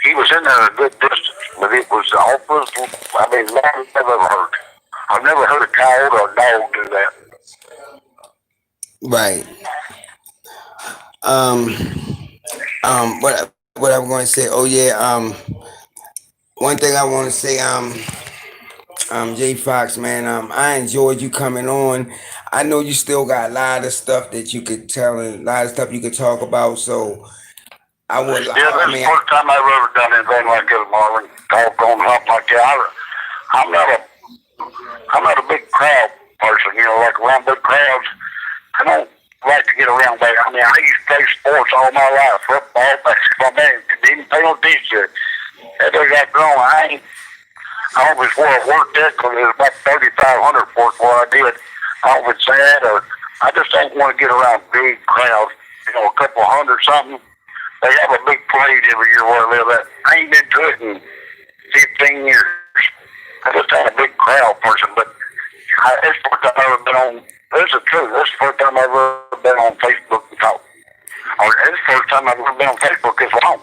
He was in there a good distance, but it was the opposite. I mean, loudest I've ever heard. I've never heard a cow or a dog do that. Right. What I'm going to say? Oh yeah. One thing I want to say. J Fox, man. I enjoyed you coming on. I know you still got a lot of stuff that you could tell and a lot of stuff you could talk about. So I would. Yeah, this is the first time I've ever done anything like this, Marvin. Talk on something like that. I'm not a big crowd person. Like around big crowds. I don't like to get around there. I mean, I used to play sports all my life, football, basketball, man. Didn't pay no attention. As I got grown, I always wore a work ethic because it was about 3,500 for what I did. I was sad, or I just don't want to get around big crowds. A couple hundred something. They have a big parade every year where I live at. I ain't been to it in 15 years. I just had a big crowd person, but it's the first time I've ever been on. This is true. This is the first time I've ever been on Facebook and talk. Or it's the first time I've ever been on Facebook this long.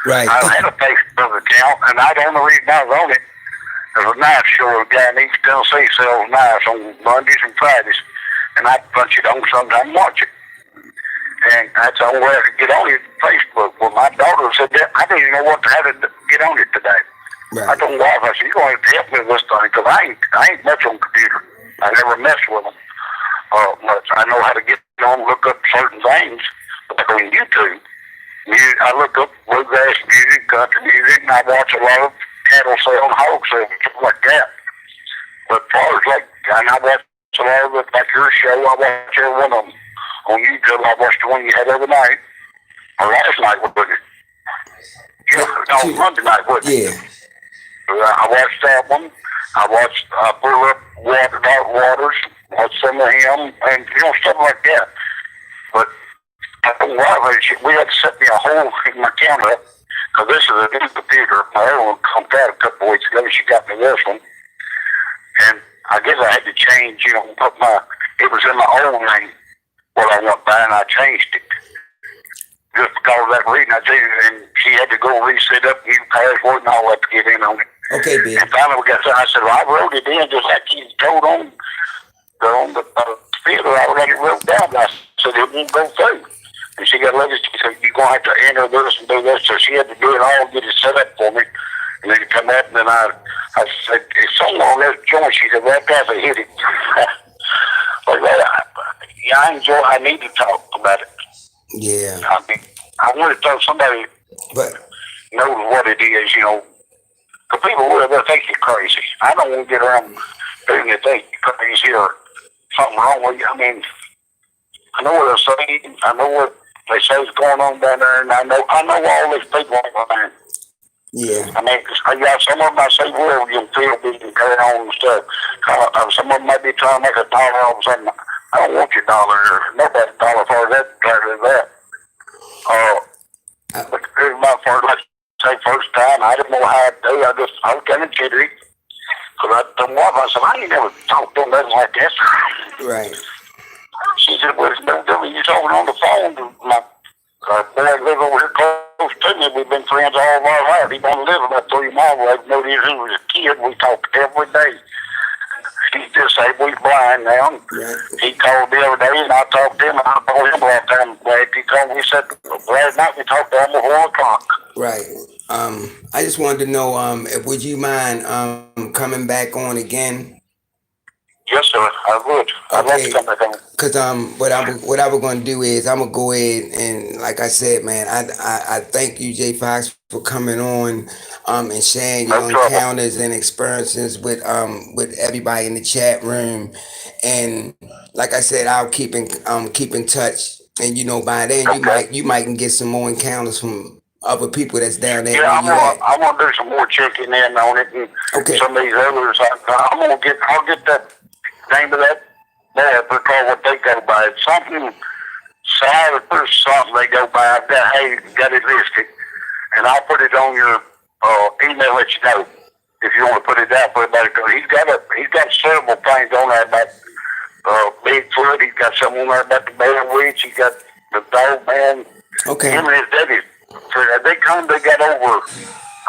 Right. I had a Facebook account, and I don't know the reason I was on it. There's a knife show. A guy in East Tennessee sells knives on Mondays and Fridays, and I punch it on sometime and watch it. And that's the only way I could get on it, Facebook. Well, my daughter said that I didn't even know what to have to get on it today. Right. I told my wife, I said, you're going to have to help me with this thing, because I ain't much on the computer. I never mess with them much. I know how to get on, look up certain things, like on YouTube. I look up bluegrass music, country music, and I watch a lot of cattle sale and hog sale, stuff like that. But as far as and I watch a lot of it, like your show, I watch every one of them. On YouTube, I watched the one you had the other night, or last night, wasn't it? Yeah, Monday night, wasn't it? Yeah. I watched that one. I pulled up Dark Waters, watched some of him, and stuff like that. But I don't know why we had to set me a whole my camera up, because this is a new computer. My other one come out a couple of weeks ago. She got me this one, and I guess I had to change. Put it was in my old name. What I went by, and I changed it. Just because of that reason, I tell you, and she had to go reset up new password and all that to get in on it. Okay, baby. And finally we got, I said, well, I wrote it in just like you told on the theater. I already wrote down. I said, it won't go through. And she got later, she said, you're going to have to enter this and do this. So she had to do it all, get it set up for me. And then it come up, and then I said, it's so long, that joint. She said, well, that's a hit it. Like that. I need to talk about it. Yeah. I mean, I want to tell somebody but knows what it is, because people will, they'll think you're crazy. I don't want to get around doing it, think you're crazy or something wrong with you. I mean, I know what they're saying. I know what they say is going on down there, and I know all these people ain't lying. Yeah. I mean, some of them I say, well, you'll feel big and carry on and stuff. Some of them might be trying to make $1 off something. I don't want your dollar or nobody's dollar for that, part of that. But there's about for, let's say, first time, I didn't know how to do. I was kind of jittery. Because I told my wife, I said, I ain't never talked to nothing like this. Right. She said, well, it's no different. You talking on the phone to my boy live over here close to me. We've been friends all of our life. He don't live about 3 miles away. Know this when he was a kid. We talked every day. He's disabled. He's blind now. Right. He called the other day, and I talked to him, and I told him last time. He called me, he said, last night we talked to him at 4 o'clock. Right. I just wanted to know, would you mind coming back on again? Yes, sir, I would. I'd love to Okay. come back on. Cause what I was gonna do is I'm gonna go ahead and, like I said, man, I thank you, J Fox, for coming on and sharing No your trouble. encounters and experiences with everybody in the chat room. And like I said, I'll keep in touch. And by then Okay. you might can get some more encounters from other people that's down there Yeah, where you at. I'm gonna do some more checking in on it, and Okay. some of these others. I'll get that name of that lab, because what they go by. It's something Saturday or something they go by. I've got, hey, got it listed, and I'll put it on your email. Let you know if you want to put it down for everybody. Because he's got several things on there about Bigfoot. He's got some on there about the Bear Witch. He got the Dogman. Okay. Him and his daddy. They got over.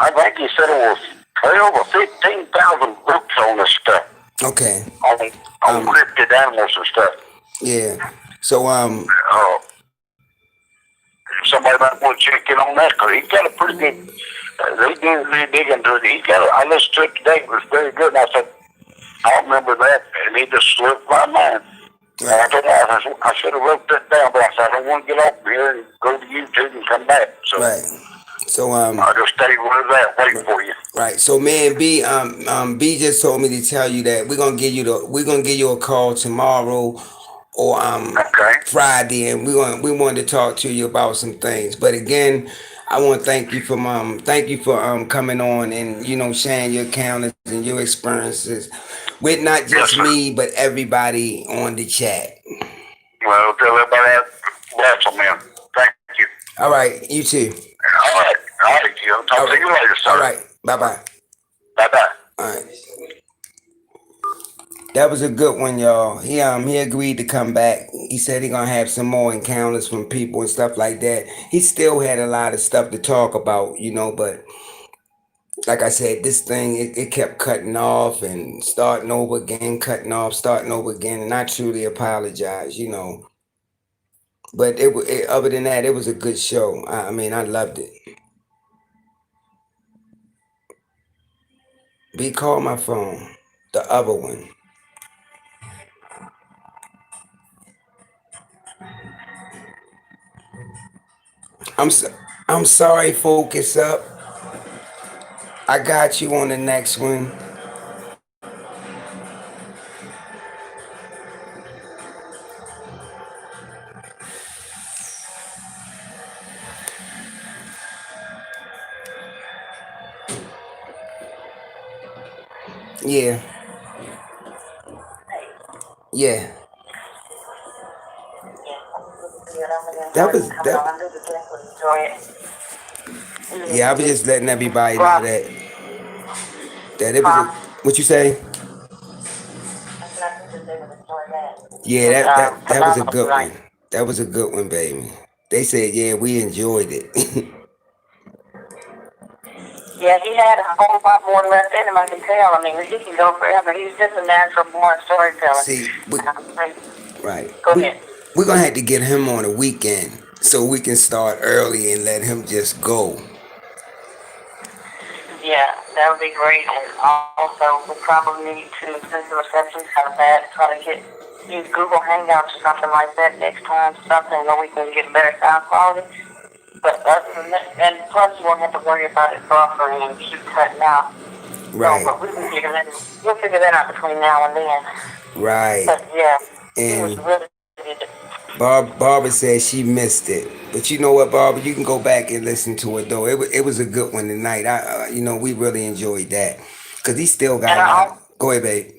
I think he said it was 12 or 15,000 books on this stuff. Okay. On cryptid animals and stuff. Yeah. So somebody might want to check in on that, because he's got a pretty good. They do really dig into it. I listened to it today. It was very good. And I said, I remember that, and he just slipped my mind. And I told him, I should have wrote that down, but I said, I don't want to get off here and go to YouTube and come back. So right. So I just stayed where it's at, waiting for you. Right. So man, B just told me to tell you that we're gonna give you a call tomorrow or Okay. Friday, and we wanted to talk to you about some things. But again, I want to thank you for coming on and sharing your encounters and your experiences with not just me but everybody on the chat. Well, tell everybody that's a man. Thank you. All right. You too. All right. All right, Jim. Talk to you later, sir. All right. Bye bye. Bye bye. All right. That was a good one, y'all. He agreed to come back. He said he gonna have some more encounters from people and stuff like that. He still had a lot of stuff to talk about, but like I said, this thing it kept cutting off and starting over again, cutting off, starting over again, and I truly apologize, But other than that, it was a good show. I mean, I loved it. B, call my phone, the other one. I'm sorry, focus up. I got you on the next one. Yeah. Yeah. That was that. Yeah, I was just letting everybody know that it was what you say? Yeah, that was a good one. That was a good one, baby. They said, yeah, we enjoyed it. Yeah, he had a whole lot more left in him, I can tell. I mean, he can go forever. He's just a natural born storyteller. See, right. Go ahead. We're going to have to get him on a weekend so we can start early and let him just go. Yeah, that would be great. And also, we probably need to, since the reception's kind of bad, try to use Google Hangouts or something like that next time, something where we can get better sound quality. But other than that, and plus you won't have to worry about it buffering and keep cutting out. Right. So, but we'll figure that out between now and then. Right. But yeah, and it was really good. Barbara said she missed it, but you know what, Barbara, you can go back and listen to it though. It was a good one tonight. We really enjoyed that because he still got a lot. Go ahead, babe.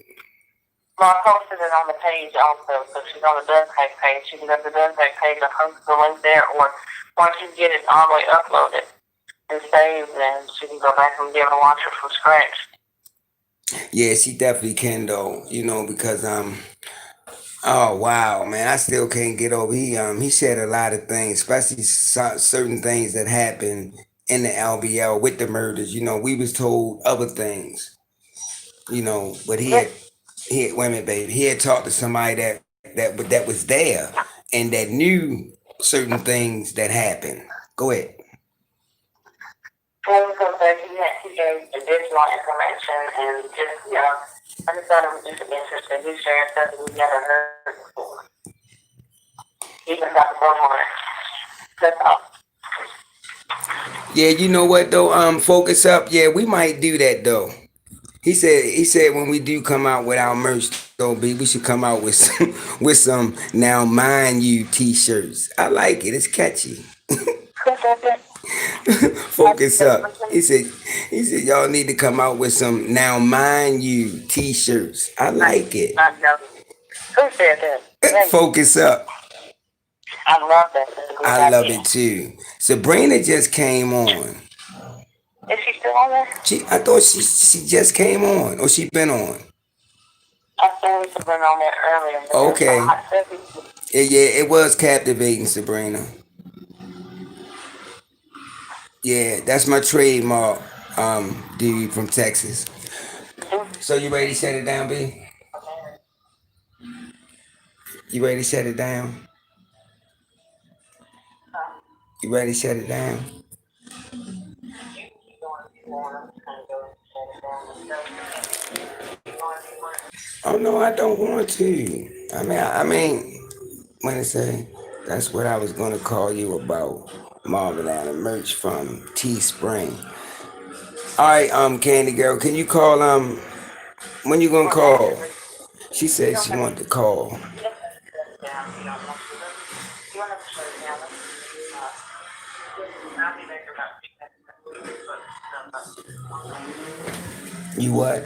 Well, I posted it on the page also, so she's on the Dogman page. You can go to the Dogman page and post the link there, or once you get it all the way uploaded, and saved, and she can go back and be able to watch it from scratch. Yeah, she definitely can though. Because oh wow, man, I still can't get over. He said a lot of things, especially certain things that happened in the LBL with the murders. We was told other things. But Yes, he had women, baby. He had talked to somebody that was there and that knew certain things that happened. Go ahead. well, because he gave additional information and just, I just thought it was just interesting. He shared stuff that we never heard before. Even got the book on it. That's all. Yeah, you know what though? Focus up. Yeah, we might do that though. He said when we do come out with our merch though, B, we should come out with some with some now mind you t-shirts. I like it. It's catchy. Focus up. He said y'all need to come out with some now mind you t-shirts. I like it. I know. Who said that? Thank you. Focus up. I love that. That's a great I love idea. it too. Sabrina just came on. Is she still on there? I thought she just came on or she been on. I think she's been on there earlier, but there was some Okay. hot stuff. Yeah, it was captivating, Sabrina. Yeah, that's my trademark, dude from Texas. So you ready to shut it down, B? You ready to shut it down? You ready to shut it down? Oh no, I don't want to. I mean, when I say that's what I was gonna call you about Marvin Allen merch from Teespring. All right, Candy Girl, can you call when you gonna call? She said she wanted to call. You what?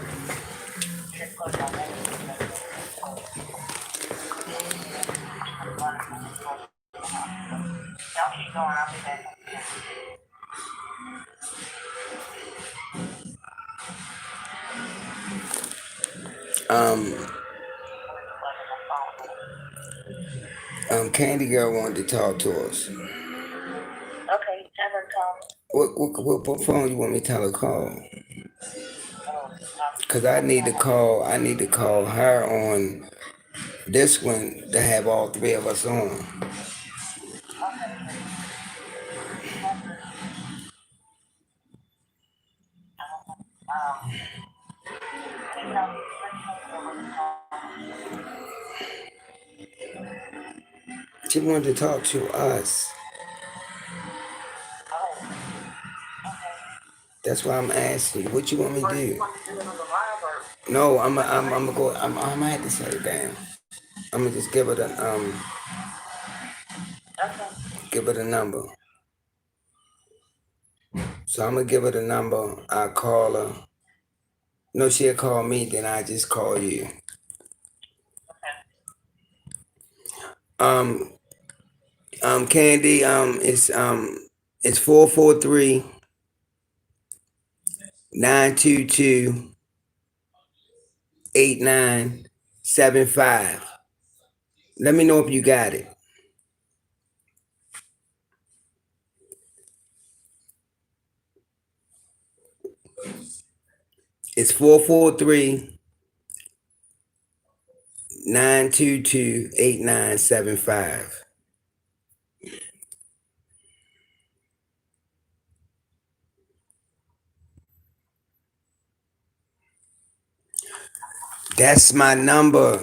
Um, Candy Girl wanted to talk to us. Okay, have her call. What phone you want me to tell her call? Cause I need to call. I need to call her on this one to have all three of us on. She wanted to talk to us. That's why I'm asking you. What you want me to do? No, I'm gonna go. I'm gonna have to shut it down. I'm gonna just give her the number. So I'm gonna give her the number. I call her. No, she'll call me. Then I just call you. Um, Candy. It's 443-922-8975. Let me know if you got it. It's 443-922-8975. That's my number.